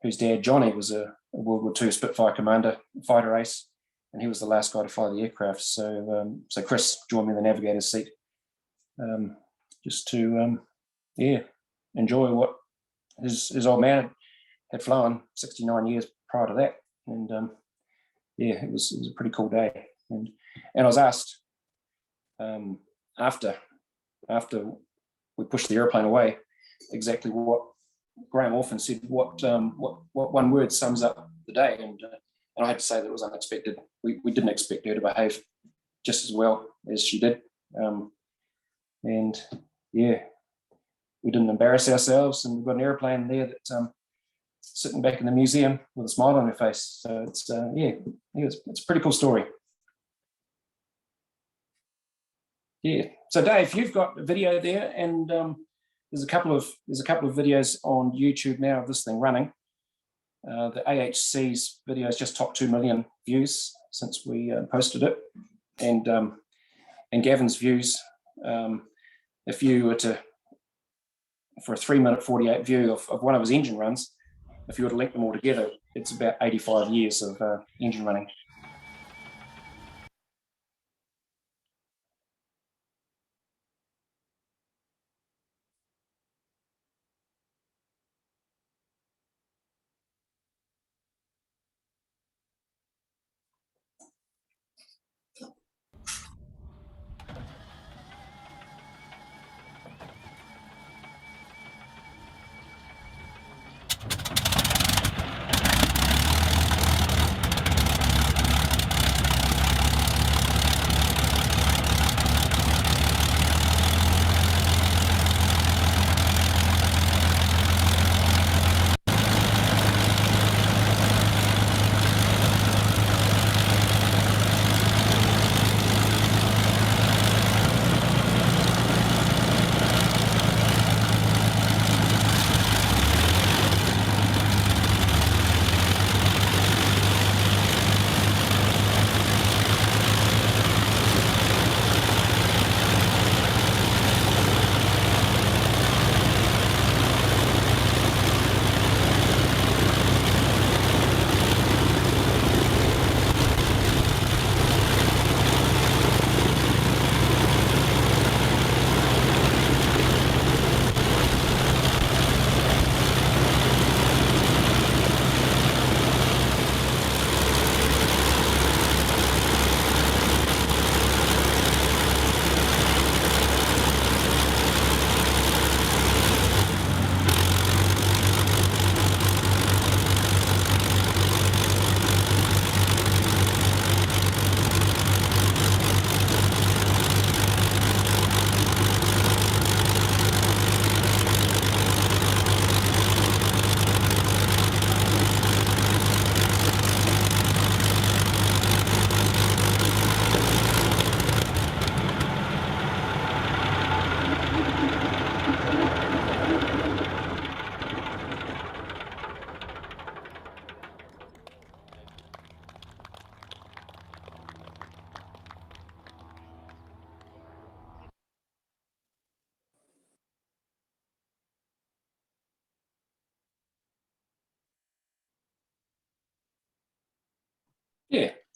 whose dad, Johnny, was a World War II Spitfire commander, fighter ace, and he was the last guy to fly the aircraft. So Chris joined me in the navigator's seat, just to enjoy what his old man had flown 69 years prior to that. And it was a pretty cool day. And I was asked after we pushed the airplane away exactly what Graham Orphan said, what one word sums up the day, and I had to say that it was unexpected. We didn't expect her to behave just as well as she did, and yeah, we didn't embarrass ourselves, and we've got an airplane there that's sitting back in the museum with a smile on her face. So it's it's a pretty cool story. Yeah. So Dave, you've got a video there, and there's a couple of videos on YouTube now of this thing running. The AHC's video has just topped 2 million views since we posted it, and Gavin's views, if you were to, for a 3-minute 48 view of one of his engine runs, if you were to link them all together, it's about 85 years of engine running.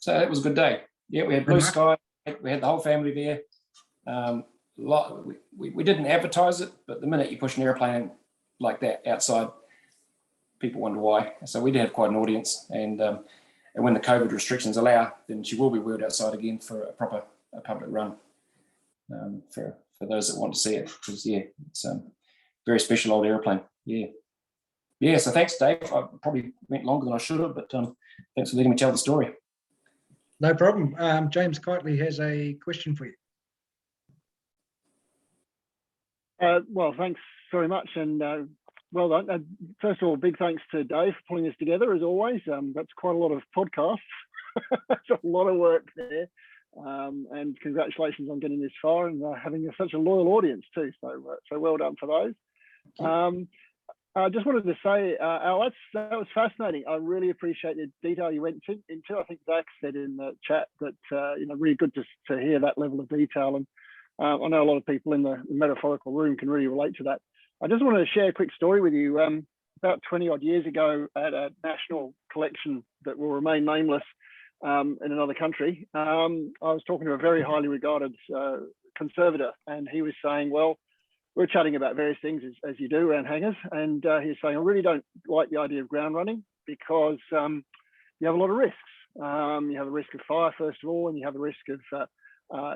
So it was a good day. Yeah, we had blue sky. We had the whole family there. We didn't advertise it, but the minute you push an airplane like that outside, people wonder why. So we did have quite an audience, and when the COVID restrictions allow, then she will be wheeled outside again for a public run for those that want to see it. Because yeah, it's a very special old airplane. Yeah. So thanks, Dave. I probably went longer than I should have, but thanks for letting me tell the story. No problem. James Kitely has a question for you. Well, thanks very much, and well done. First of all, big thanks to Dave for pulling this together, as always. That's quite a lot of podcasts. That's a lot of work there. And congratulations on getting this far and having such a loyal audience too. So well done for those. I just wanted to say, Al, that was fascinating. I really appreciate the detail you went into. I think Zach said in the chat that really good to hear that level of detail. And I know a lot of people in the metaphorical room can really relate to that. I just wanted to share a quick story with you. About 20 odd years ago, at a national collection that will remain nameless in another country, I was talking to a very highly regarded conservator, and he was saying, well, we're chatting about various things as you do around hangars, and he's saying, I really don't like the idea of ground running because you have a lot of risks. You have a risk of fire, first of all, and you have a risk of,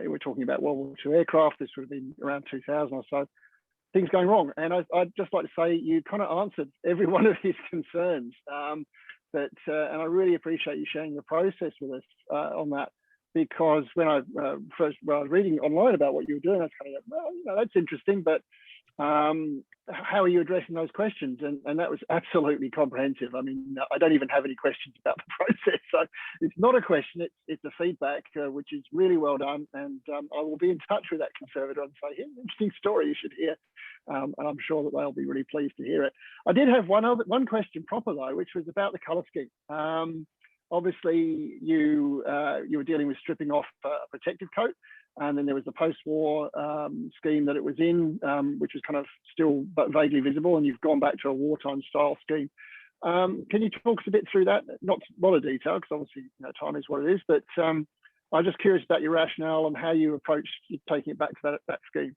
we're talking about World War II aircraft. This would have been around 2000 or so, things going wrong. And I'd just like to say you kind of answered every one of his concerns. And I really appreciate you sharing the process with us on that, because when I first was reading online about what you were doing, I was kind of, well, that's interesting, but how are you addressing those questions? And that was absolutely comprehensive. I mean, I don't even have any questions about the process. So it's not a question, it's a feedback, which is really well done. And I will be in touch with that conservator and say, here's an interesting story you should hear. And I'm sure that they'll be really pleased to hear it. I did have one question proper though, which was about the colour scheme. Obviously, you were dealing with stripping off a protective coat, and then there was the post-war scheme that it was in, which was kind of still but vaguely visible, and you've gone back to a wartime style scheme. Can you talk us a bit through that? Not a lot of detail, because obviously time is what it is, but I'm just curious about your rationale and how you approached taking it back to that scheme.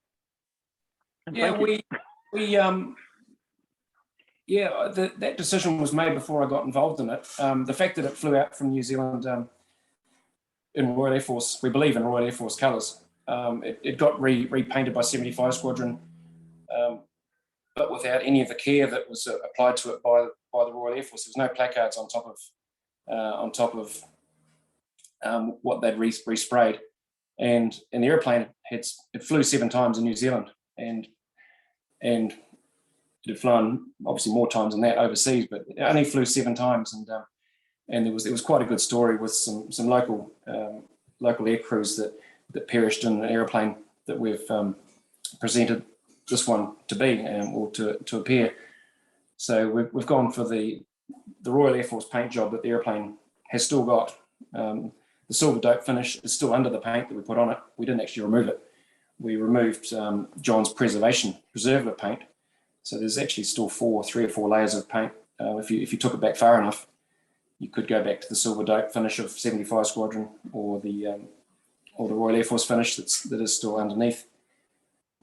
And that decision was made before I got involved in it. The fact that it flew out from New Zealand in Royal Air Force, we believe in Royal Air Force colours. It got repainted by 75 Squadron, but without any of the care that was applied to it by the Royal Air Force. There was no placards on top of what they'd resprayed, and the airplane it flew 7 times in New Zealand, and it had flown obviously more times than that overseas, but it only flew 7 times, and it was quite a good story with some local air crews that perished in an airplane that we've presented this one to be or to appear. So we've gone for the Royal Air Force paint job that the airplane has still got. The silver dope finish is still under the paint that we put on it. We didn't actually remove it. We removed John's preservative paint. So there's actually still 3 or 4 layers of paint. If you took it back far enough, you could go back to the silver dope finish of 75 Squadron or the Royal Air Force finish that is still underneath.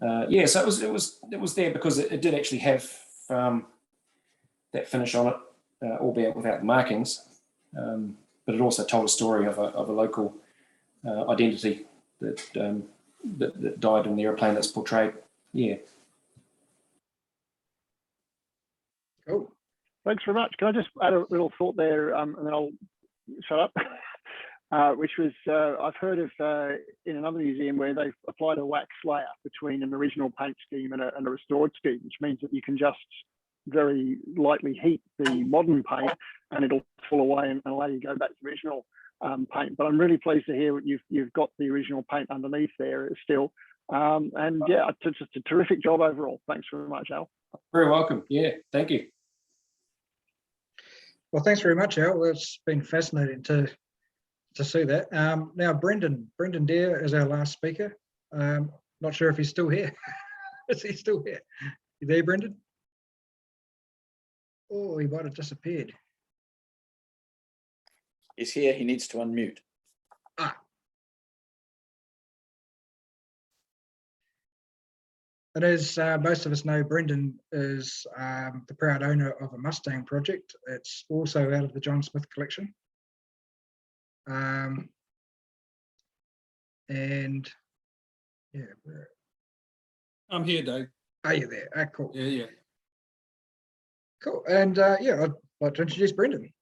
So it was there because it did actually have that finish on it, albeit without the markings. But it also told a story of a local identity that died in the airplane that's portrayed. Yeah. Cool. Thanks very much. Can I just add a little thought there, and then I'll shut up? Which was, I've heard of in another museum where they've applied a wax layer between an original paint scheme and a restored scheme, which means that you can just very lightly heat the modern paint and it'll fall away and allow you to go back to the original paint. But I'm really pleased to hear you've got the original paint underneath there still. And yeah, it's just a terrific job overall. Thanks very much, Al. Very welcome. Yeah, thank you. Well, thanks very much, Al. It's been fascinating to see that. Now, Brendon Deere is our last speaker. Not sure if he's still here. Is he still here? You there, Brendon? Oh, he might have disappeared. He's here. He needs to unmute. And as most of us know, Brendon is the proud owner of a Mustang project. It's also out of the John Smith collection. And yeah, I'm here, Dave. are you there? Ah, cool. Yeah. Cool. And yeah, I'd like to introduce Brendon.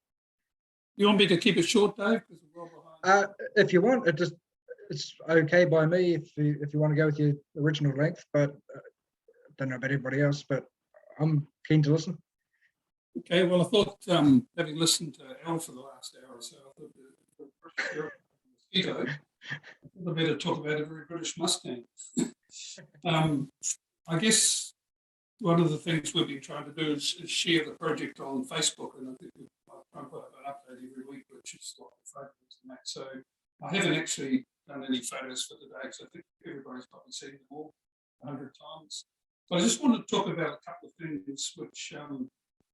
You want me to keep it short, Dave? Because we're well behind. If you want, it's okay by me if you want to go with your original length, but don't know about everybody else, but I'm keen to listen. Okay, well, I thought, having listened to Al for the last hour or so, I thought Mosquito, I better talk about a very British Mustang. I guess one of the things we've been trying to do is share the project on Facebook, and I think we try and put up an update every week, which is what the photos and that. So I haven't actually done any photos for today, because I think everybody's probably seen them all 100 times. But I just wanted to talk about a couple of things which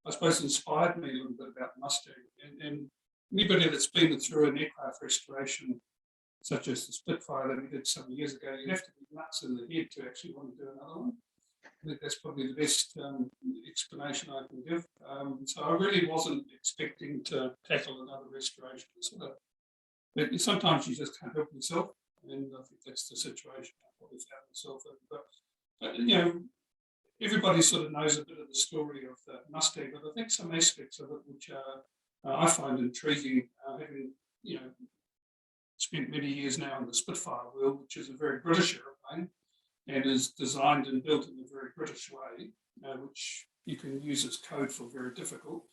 I suppose inspired me a little bit about the Mustang. And anybody that's been through an aircraft restoration, such as the Spitfire that we did some years ago, you have to be nuts in the head to actually want to do another one. I think that's probably the best explanation I can give. So I really wasn't expecting to tackle another restoration. But sometimes you just can't help yourself, and I think that's the situation I probably found myself in. But you know, everybody sort of knows a bit of the story of the Mustang, but I think some aspects of it which I find intriguing, having spent many years now in the Spitfire world, which is a very British aeroplane and is designed and built in a very British way, which you can use as code for very difficult.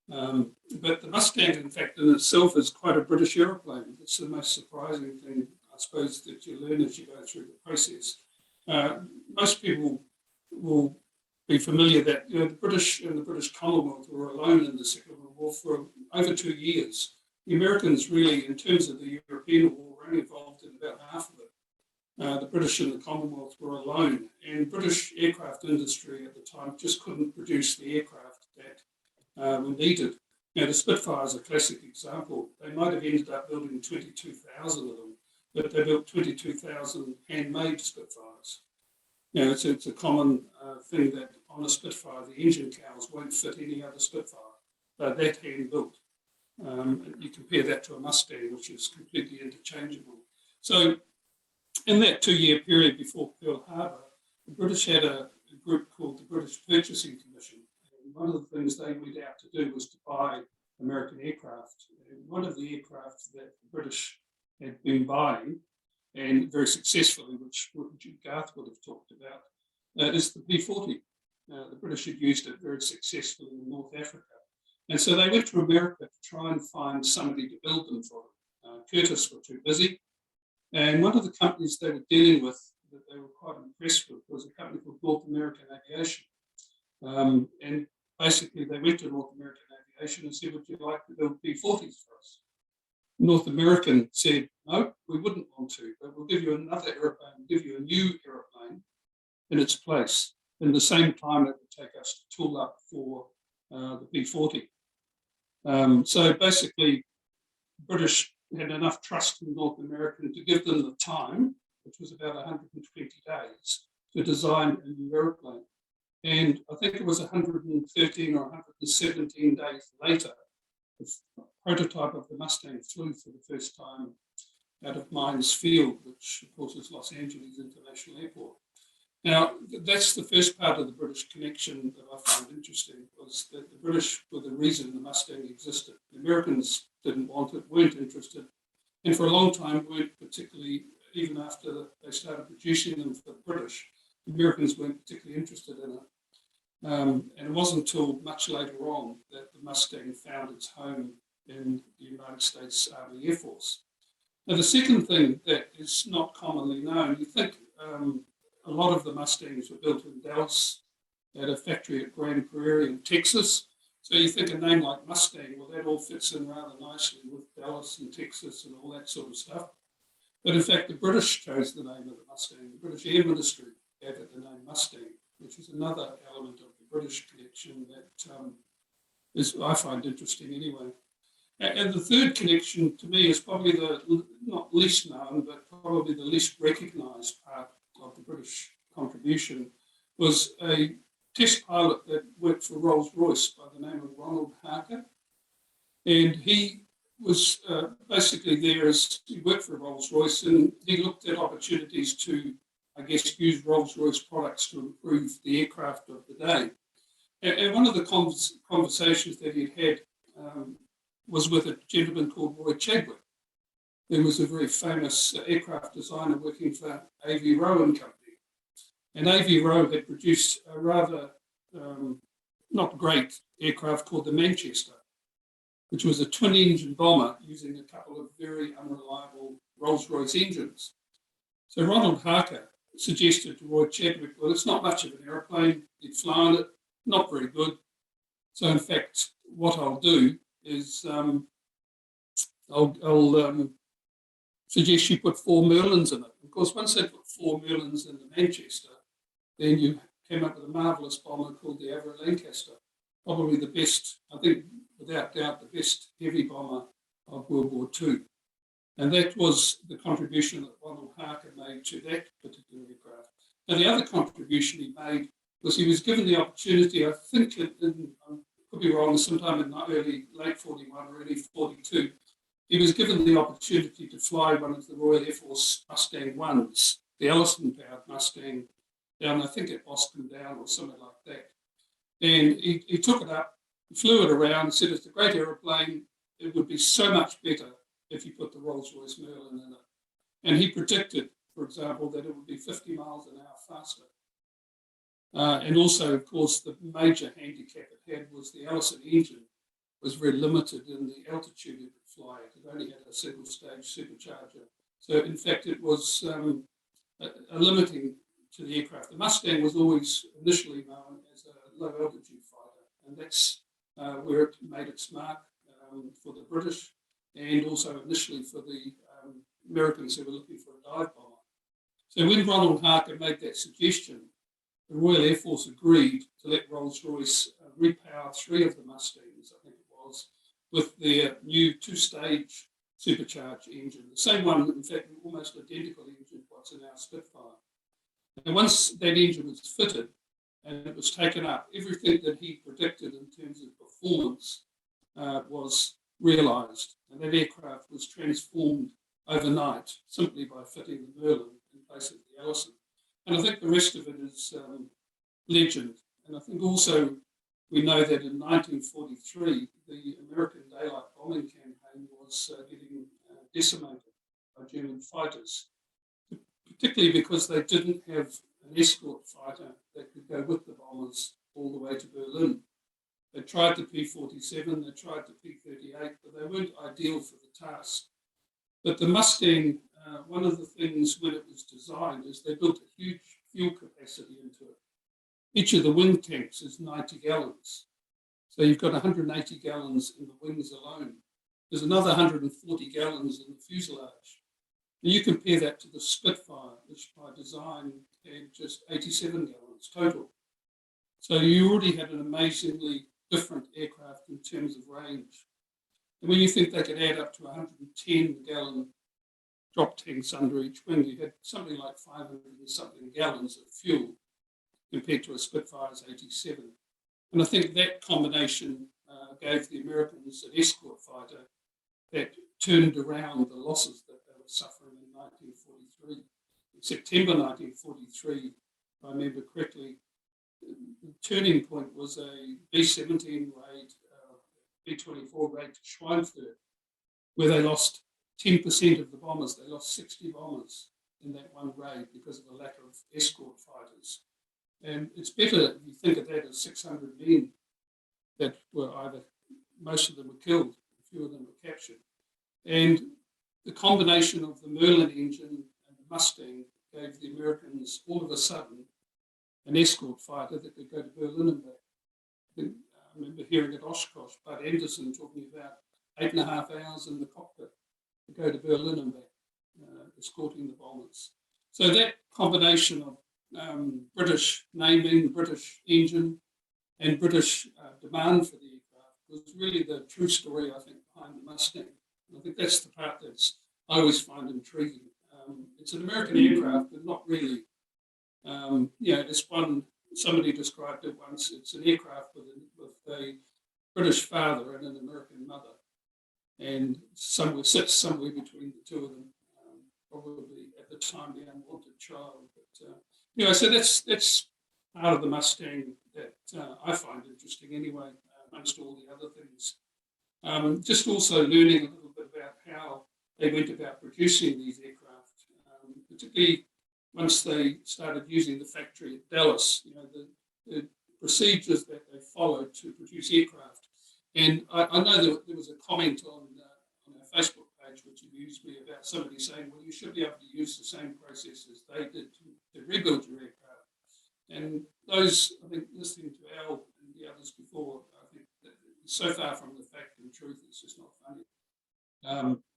But the Mustang, in fact, in itself is quite a British aeroplane. It's the most surprising thing, I suppose, that you learn as you go through the process. Most people will be familiar that the British and the British Commonwealth were alone in the Second World War for over 2 years. The Americans really, in terms of the European war, were only involved in about half of it. The British and the Commonwealth were alone, and British aircraft industry at the time just couldn't produce the aircraft that were needed. Now, the Spitfire is a classic example. They might have ended up building 22,000 of them, but they built 22,000 handmade Spitfires. You know, it's a common thing that on a Spitfire, the engine cowls won't fit any other Spitfire. They're that hand-built. You compare that to a Mustang, which is completely interchangeable. So in that 2-year period before Pearl Harbor, the British had a group called the British Purchasing Commission. And one of the things they went out to do was to buy American aircraft. And one of the aircraft that the British had been buying, and very successfully, which Garth would have talked about, is the P-40. The British had used it very successfully in North Africa. And so they went to America to try and find somebody to build them for them. Curtis were too busy. And one of the companies they were dealing with that they were quite impressed with was a company called North American Aviation. And basically they went to North American Aviation and said, would you like to build P-40s for us? North American said, no, we wouldn't want to, but we'll give you another airplane, we'll give you a new airplane in its place. In the same time it would take us to tool up for the P-40. So basically, British had enough trust in North American to give them the time, which was about 120 days, to design a new airplane. And I think it was 113 or 117 days later, the prototype of the Mustang flew for the first time out of Mines Field, which of course is Los Angeles International Airport. Now, that's the first part of the British connection that I found interesting, was that the British were the reason the Mustang existed. The Americans didn't want it, weren't interested, and for a long time weren't particularly, even after they started producing them for the British, the Americans weren't particularly interested in it. And it wasn't until much later on that the Mustang found its home in the United States Army Air Force. Now, the second thing that is not commonly known, you think a lot of the Mustangs were built in Dallas at a factory at Grand Prairie in Texas. So you think a name like Mustang, well, that all fits in rather nicely with Dallas and Texas and all that sort of stuff. But in fact, the British chose the name of the Mustang. The British Air Ministry gave it the name Mustang, which is another element of the British connection that is, I find interesting anyway. And the third connection to me is probably the not least known, but probably the least recognised part of the British contribution, was a test pilot that worked for Rolls-Royce by the name of Ronald Harker. And he was basically there as he worked for Rolls-Royce, and he looked at opportunities to, I guess, use Rolls-Royce products to improve the aircraft of the day. And one of the conversations that he'd had was with a gentleman called Roy Chadwick, who was a very famous aircraft designer working for A.V. Rowe and Company. And A.V. Rowe had produced a rather not great aircraft called the Manchester, which was a twin-engine bomber using a couple of very unreliable Rolls-Royce engines. So Ronald Harker suggested to Roy Chadwick, well, it's not much of an aeroplane. He'd flown it, not very good. So in fact, what I'll do is I'll suggest you put 4 Merlins in it. Of course, once they put 4 Merlins in the Manchester, then you came up with a marvellous bomber called the Avro Lancaster, probably the best, I think, without doubt, the best heavy bomber of World War II. And that was the contribution that Ronald Harker made to that particular aircraft. And the other contribution he made was he was given the opportunity, I think, I could be wrong, sometime in the late 41 or early 42, he was given the opportunity to fly one of the Royal Air Force Mustang WONZ, the Ellison-powered Mustang, down, I think, at Boston Down or something like that. And he took it up, flew it around, said it's a great aeroplane. It would be so much better if you put the Rolls-Royce Merlin in it. And he predicted, for example, that it would be 50 miles an hour faster. And also, of course, the major handicap it had was the Allison engine was very limited in the altitude it could fly. It only had a single-stage supercharger. So, in fact, it was a limiting to the aircraft. The Mustang was always initially known as a low-altitude fighter, and that's where it made its mark for the British and also initially for the Americans who were looking for a dive bomber. So when Ronald Harker made that suggestion, the Royal Air Force agreed to let Rolls-Royce repower 3 of the Mustangs, I think it was, with their new 2-stage supercharged engine. The same one, in fact, almost identical engine to what's in our Spitfire. And once that engine was fitted and it was taken up, everything that he predicted in terms of performance was realised. And that aircraft was transformed overnight simply by fitting the Merlin in place of the Allison. And I think the rest of it is legend. And I think also we know that in 1943, the American daylight bombing campaign was getting decimated by German fighters, particularly because they didn't have an escort fighter that could go with the bombers all the way to Berlin. They tried the P-47, they tried the P-38, but they weren't ideal for the task. But the Mustang, one of the things when it was designed is they built a huge fuel capacity into it. Each of the wing tanks is 90 gallons. So you've got 180 gallons in the wings alone. There's another 140 gallons in the fuselage. And you compare that to the Spitfire, which by design had just 87 gallons total. So you already had an amazingly different aircraft in terms of range. And when you think they could add up to 110-gallon drop tanks under each wing, you had something like 500 and something gallons of fuel compared to a Spitfire's 87. And I think that combination gave the Americans an escort fighter that turned around the losses that they were suffering in 1943. In September 1943, if I remember correctly, the turning point was a B-17 raid, B-24 raid to Schweinfurt, where they lost 10% of the bombers. They lost 60 bombers in that one raid because of a lack of escort fighters. And it's better if you think of that as 600 men that were either, most of them were killed, a few of them were captured. And the combination of the Merlin engine and the Mustang gave the Americans all of a sudden an escort fighter that could go to Berlin and back. I remember hearing at Oshkosh, Bud Anderson talking about 8.5 hours in the cockpit to go to Berlin and back, escorting the bombers. So that combination of British naming, British engine, and British demand for the aircraft was really the true story, I think, behind the Mustang. And I think that's the part that's I always find intriguing. It's an American aircraft, but not really. It's won somebody described it once. It's an aircraft with a British father and an American mother, and sits somewhere between the two of them. Probably at the time the unwanted child. But so that's part of the Mustang that I find interesting anyway, amongst all the other things. Just also learning a little bit about how they went about producing these aircraft, particularly once they started using the factory at Dallas, the procedures that they followed to produce aircraft. And I know that there was a comment on our Facebook page, which amused me, about somebody saying, well, you should be able to use the same process as they did to rebuild your aircraft. And those, I think, listening to Al and the others before, I think that it's so far from the fact and truth, it's just not funny.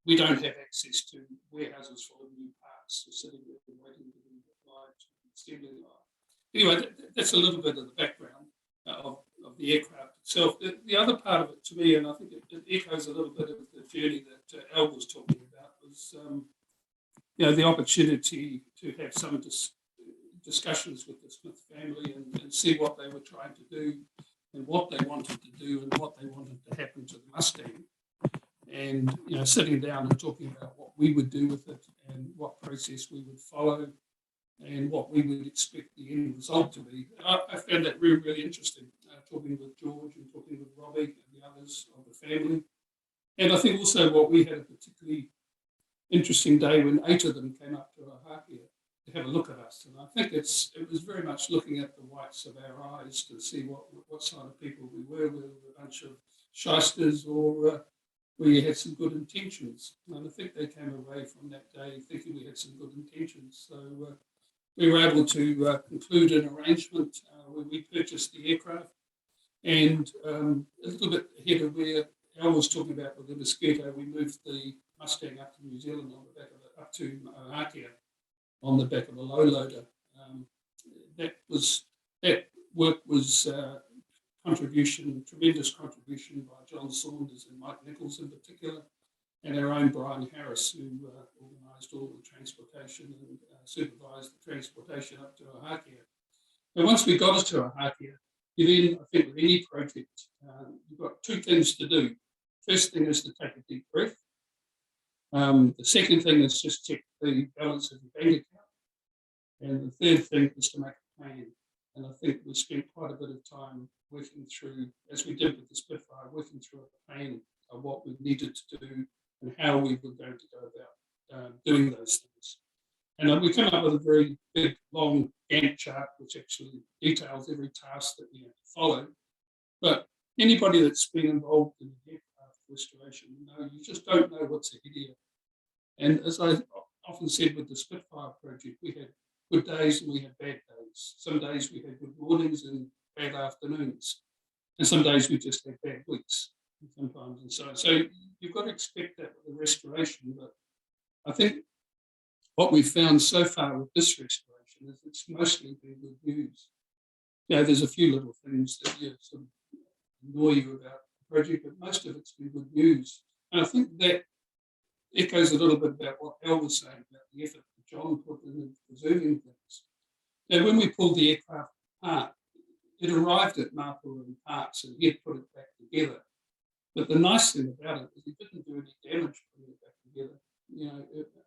We don't have access to warehouses full of new parts sitting there waiting to be applied to the assembly line. Anyway, that's a little bit of the background of the aircraft itself. The other part of it to me, and I think it echoes a little bit of the journey that Al was talking about, was the opportunity to have some discussions with the Smith family and see what they were trying to do and what they wanted to do and what they wanted to happen to the Mustang. And sitting down and talking about what we would do with it and what process we would follow and what we would expect the end result to be. I found that really, really interesting, talking with George and talking with Robbie and the others of the family. And I think also what we had a particularly interesting day when 8 of them came up to Ohakea to have a look at us. And I think it was very much looking at the whites of our eyes to see what sort of people we were, whether we were a bunch of shysters or we had some good intentions. And I think they came away from that day thinking we had some good intentions. So we were able to conclude an arrangement where we purchased the aircraft. And a little bit ahead of where Al was talking about with the Mosquito, we moved the Mustang up to New Zealand on the back of it, up to Ohakea on the back of a low loader. That work was tremendous contribution by John Saunders and Mike Nichols in particular, and our own Brian Harris, who organised all the transportation and supervised the transportation up to Ohakea. And once we got it to Ohakea, you then, I think with any project, you've got 2 things to do. First thing is to take a deep breath. The second thing is just check the balance of your bank account. And the third thing is to make a plan. And I think we spent quite a bit of time working through, as we did with the Spitfire, working through a plan of what we needed to do and how we were going to go about doing those things. And we came up with a very big, long Gantt chart, which actually details every task that we have to follow. But anybody that's been involved in aircraft restoration, you just don't know what's ahead of you. And as I often said with the Spitfire project, we had good days and we had bad days. Some days we had good mornings and bad afternoons. And some days we just had bad weeks sometimes and so on. So you've got to expect that with the restoration. But I think what we've found so far with this restoration is it's mostly been good news. There's a few little things that sort of annoy you about the project, but most of it's been good news. And I think that echoes a little bit about what Al was saying about the effort that John put in preserving things. When we pulled the aircraft apart, it arrived at Mapua in parts and he had put it back together. But the nice thing about it is he didn't do any damage putting it back together.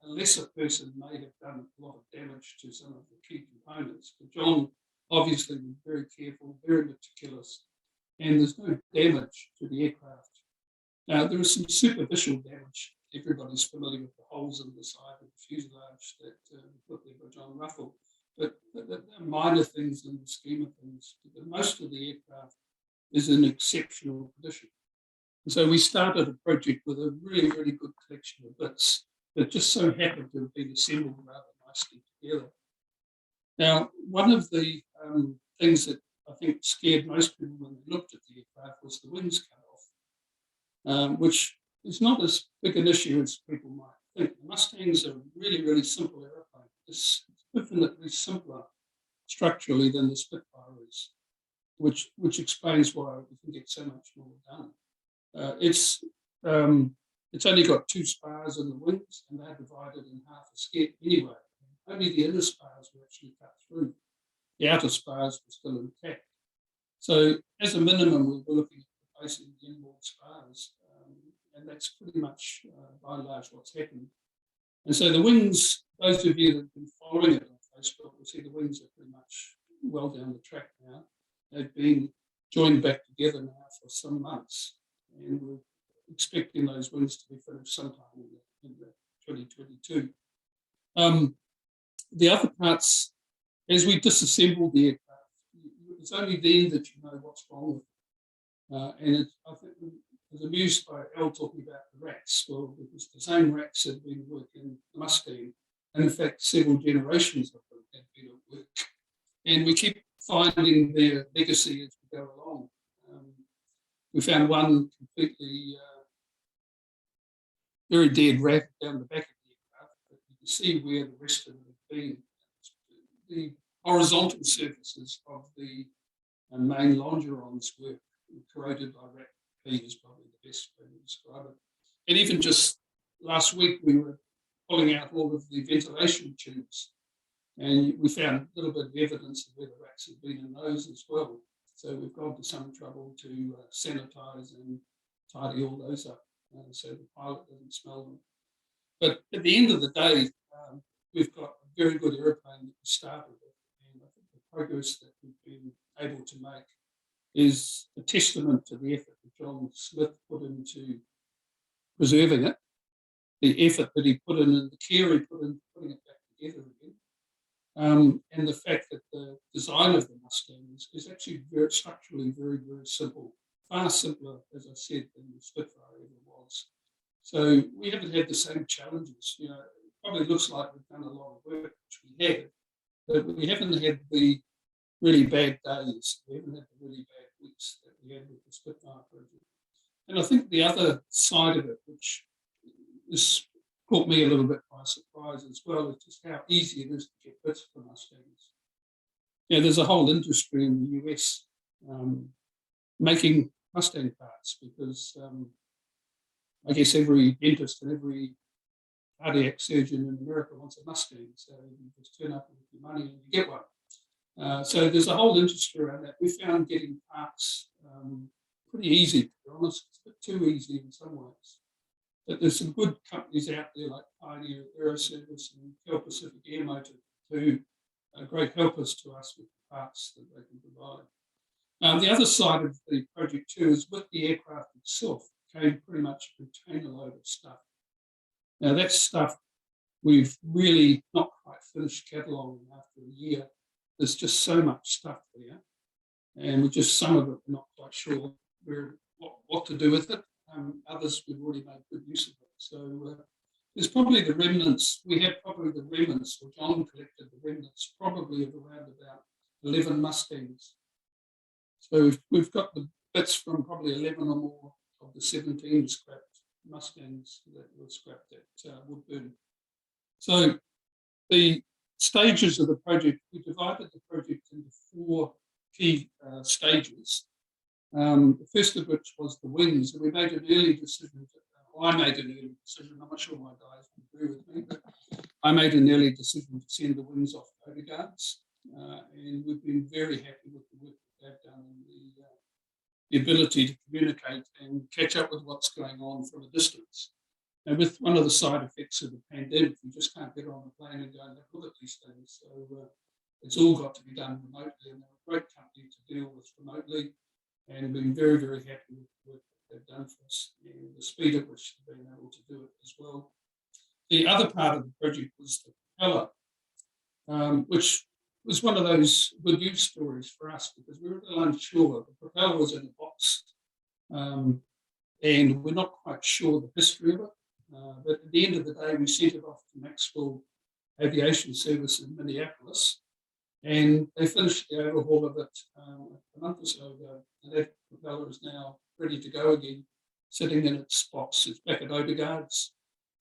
A lesser person may have done a lot of damage to some of the key components, but John obviously was very careful, very meticulous, and there's no damage to the aircraft. Now, there is some superficial damage. Everybody's familiar with the holes in the side of the fuselage that were put there by John Ruffle, but they're minor things in the scheme of things. But most of the aircraft is in exceptional condition. And so we started a project with a really, really good collection of bits that just so happened to have been assembled rather nicely together. Now, one of the things that I think scared most people when they looked at the aircraft was the wings cut off, which is not as big an issue as people might think. The Mustangs are a really, really simple aeroplane. It's infinitely simpler structurally than the Spitfire is, which explains why we can get so much more done. It's only got 2 spars in the wings, and they're divided in half a skip anyway. Only the inner spars were actually cut through. The outer spars were still intact. So as a minimum, we were looking at replacing the inboard spars, and that's pretty much by and large what's happened. And so the wings, those of you that have been following it on Facebook will see the wings are pretty much well down the track now. They've been joined back together now for some months, and we're expecting those wings to be finished sometime in 2022. The other parts, as we disassemble the aircraft, it's only then that you know what's wrong with it. And I think I was amused by Al talking about the rats. Well, because the same rats had been working the Mustang, and in fact, several generations of them had been at work. And we keep finding their legacy as we go along. We found one completely very dead rat down the back of the aircraft, but you can see where the rest of them have been. The horizontal surfaces of the main longerons were corroded by rat pee, is probably the best way to describe it. And even just last week, we were pulling out all of the ventilation tubes, and we found a little bit of evidence of where the rats had been in those as well. So we've gone to some trouble to sanitize and tidy all those up so the pilot doesn't smell them. But at the end of the day, we've got a very good airplane that we started with, and I think the progress that we've been able to make is a testament to the effort that John Smith put into preserving it, the effort that he put in and the care he put in putting it back together again, and the fact that the design of the Mustang is actually very structurally very, very simple, far simpler, as I said, than the Spitfire ever was. So we haven't had the same challenges. You know, it probably looks like we've done a lot of work, which we have, but we haven't had the really bad days. We haven't had the really bad weeks that we had with the Spitfire project. And I think the other side of it, which has caught me a little bit by surprise as well, is just how easy it is to get bits for Mustangs. Yeah, there's a whole industry in the US making Mustang parts because I guess every dentist and every cardiac surgeon in America wants a Mustang. So you just turn up with your money and you get one. So there's a whole industry around that. We found getting parts pretty easy, to be honest. It's a bit too easy in some ways. But there's some good companies out there like Pioneer Aeroservice and Cal Pacific Air Motor who are great helpers to us with the parts that they can provide. The other side of the project too is with the aircraft itself came pretty much a container load of stuff. Now that stuff we've really not quite finished cataloguing after a year. There's just so much stuff there, and we just some of it we're not quite sure what to do with it. Others we've already made good use of it. So there's probably the remnants. We have probably the remnants, or John collected the remnants, probably of around about 11 Mustangs. So we've got the bits from probably 11 or more of the 17 scrapped Mustangs that were scrapped at Woodburn. So the stages of the project, we divided the project into 4 key stages. The first of which was the wings, and we made an early decision. I made an early decision. I'm not sure my guys would agree with me, but I made an early decision to send the wings off to Overguards, and we've been very happy with the work that they've done and the ability to communicate and catch up with what's going on from a distance. And with one of the side effects of the pandemic, you just can't get on a plane and go and look at these things. So it's all got to be done remotely, and they're a great company to deal with remotely, and been very, very happy with the work that they've done for us and the speed at which they've been able to do it as well. The other part of the project was the propeller, which was one of those good news stories for us because we were a little unsure. The propeller was in a box, and we're not quite sure the history of it. But at the end of the day, we sent it off to Maxwell Aviation Service in Minneapolis, and they finished the overhaul of it a month or so ago. And that propeller is now ready to go again, sitting in its box. It's back at Overguards,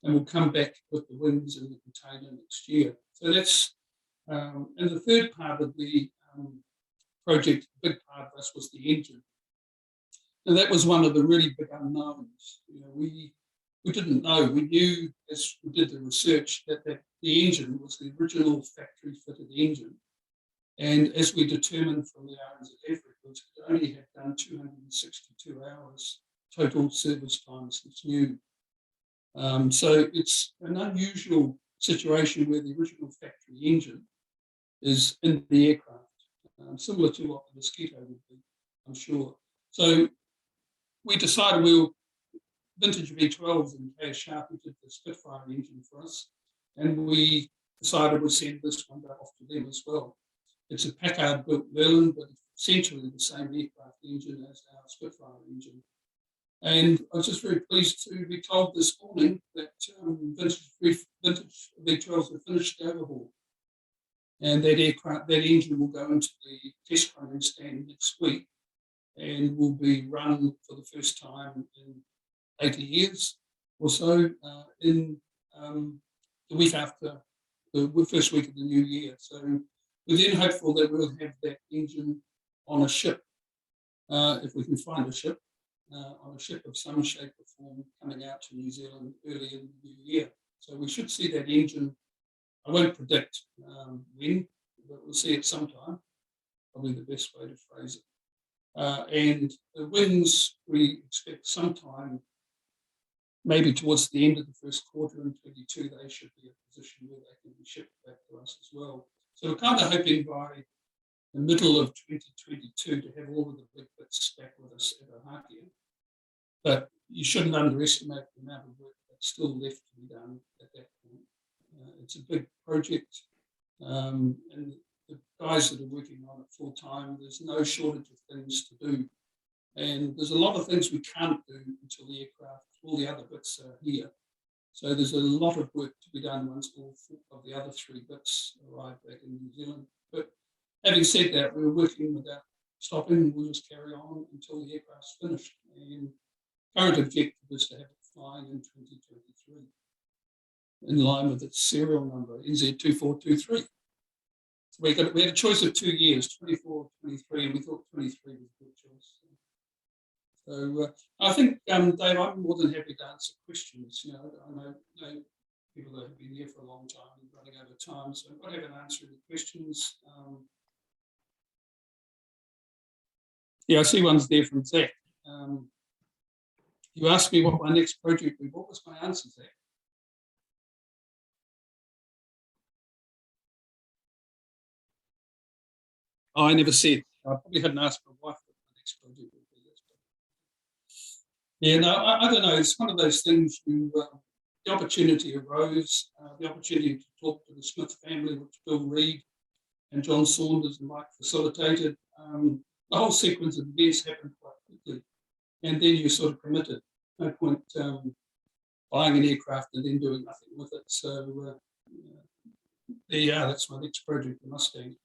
and will come back with the wings in the container next year. So that's, and the third part of the project, a big part of this was the engine. And that was one of the really big unknowns. You know, we didn't know. We knew as we did the research that the engine was the original factory fitted engine. And as we determined from the RNZF records, it only had done 262 hours total service time since new. So it's an unusual situation where the original factory engine is in the aircraft, similar to what the Mosquito would be, I'm sure. So we decided vintage V12s in K.S. Sharp did the Spitfire engine for us, and we decided we'd send this one off to them as well. It's a Packard built Merlin, but essentially the same aircraft engine as our Spitfire engine. And I was just very pleased to be told this morning that vintage V12s have finished the overhaul. And that engine will go into the test running stand next week and will be run for the first time in 80 years or so in the week after the first week of the new year. So we're then hopeful that we'll have that engine on a ship, if we can find a ship, on a ship of some shape or form coming out to New Zealand early in the new year. So we should see that engine. I won't predict when, but we'll see it sometime, probably the best way to phrase it. And the wings, we expect sometime, maybe towards the end of the first quarter in 22, they should be in a position where they can be shipped back to us as well. So we're kind of hoping by the middle of 2022 to have all of the big bits back with us at Ohakia. But you shouldn't underestimate the amount of work that's still left to be done at that point. It's a big project, and the guys that are working on it full time, there's no shortage of things to do. And there's a lot of things we can't do until the aircraft, all the other bits are here. So there's a lot of work to be done once all of the other 3 bits arrive back in New Zealand. But having said that, we're working without stopping. We'll just carry on until the aircraft's finished. And current objective is to have it flying in 2023, in line with its serial number, NZ2423. So we had a choice of 2 years, 24, 23, and we thought 23 was a good choice. So I think, Dave, I'm more than happy to answer questions. You know, I know people that have been here for a long time and running over time, so I'm happy to answer any questions. Yeah, I see one's there from Zach. You asked me what my next project would be. What was my answer, Zach? Oh, I never said. I probably hadn't asked my wife what my next project would be. Yeah, no, I don't know. It's one of those things. The opportunity arose, the opportunity to talk to the Smith family, which Bill Reid and John Saunders and Mike facilitated. The whole sequence of events happened quite quickly, and then you're sort of committed. No point buying an aircraft and then doing nothing with it. So yeah, that's my next project, the Mustang.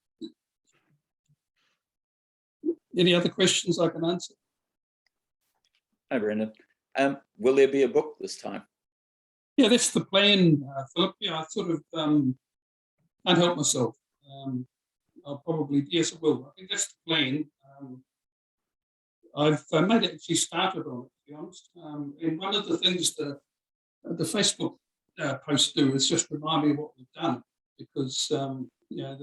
Any other questions I can answer? Hi, Brendon. Will there be a book this time? Yeah, that's the plan, Philip. Yeah, I sort of can't help myself. I'll probably, yes, I will. I think that's the plan. I've made it actually started on it, to be honest. And one of the things that the Facebook posts do is just remind me of what we've done, because you know,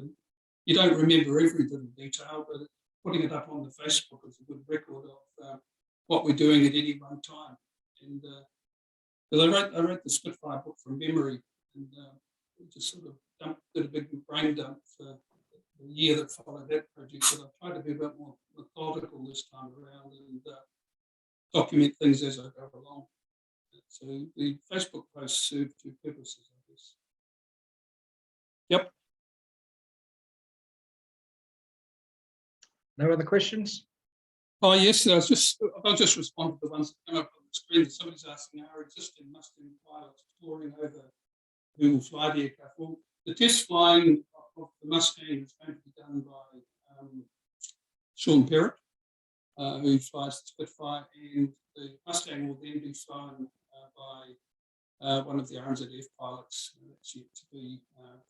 you don't remember every little detail, but putting it up on the Facebook is a good record of what we're doing at any one time. And because I wrote the Spitfire book from memory, and we just sort of did a big brain dump for the year that followed that project. But I've tried to be a bit more methodical this time around and document things as I go along. So the Facebook posts serve 2 purposes, I guess. Yep. No other questions? Oh yes, I'll just respond to the ones that come up on the screen. Somebody's asking, are existing Mustang pilots touring over who will fly the aircraft? Well, the test flying of the Mustang is going to be done by Sean Perrott, who flies the Spitfire, and the Mustang will then be flown by one of the RNZF pilots. That's yet to be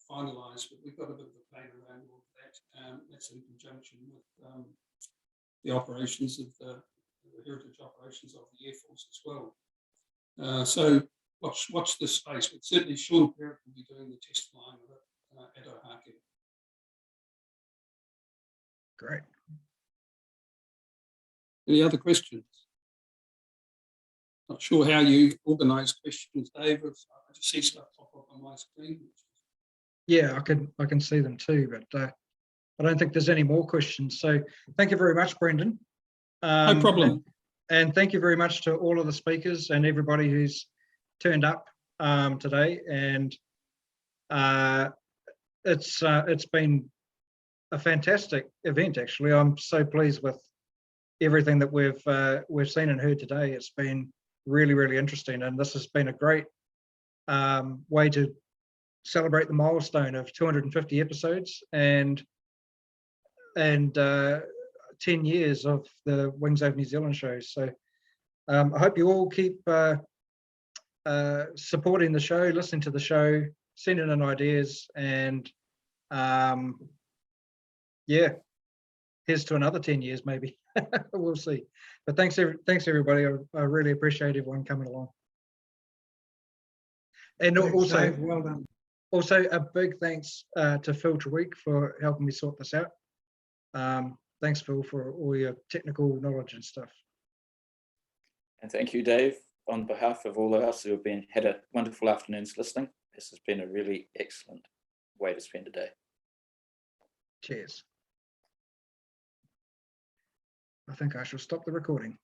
finalised, but we've got a bit of a plan around all of that. That's in conjunction with the operations of the heritage operations of the Air Force as well. So watch this space, but certainly Sean Perrott will be doing the test flying of it at Ohakia. Great. Any other questions? Not sure how you organise questions, Dave. I just see stuff pop up on my screen. Yeah, I can see them too, but I don't think there's any more questions. So thank you very much, Brendon. No problem. And thank you very much to all of the speakers and everybody who's turned up today. And it's been a fantastic event, actually. I'm so pleased with everything that we've seen and heard today. It's been really, really interesting, and this has been a great way to celebrate the milestone of 250 episodes and 10 years of the Wings Over New Zealand shows. So I hope you all keep supporting the show, listening to the show, sending in ideas, and yeah, here's to another 10 years maybe. We'll see. But thanks everybody. I really appreciate everyone coming along. And Thanks, also, Dave. Well done. Also, a big thanks to Phil Treweek for helping me sort this out. Thanks, Phil, for all your technical knowledge and stuff. And thank you, Dave, on behalf of all of us who have had a wonderful afternoon's listening. This has been a really excellent way to spend a day. Cheers. I think I shall stop the recording.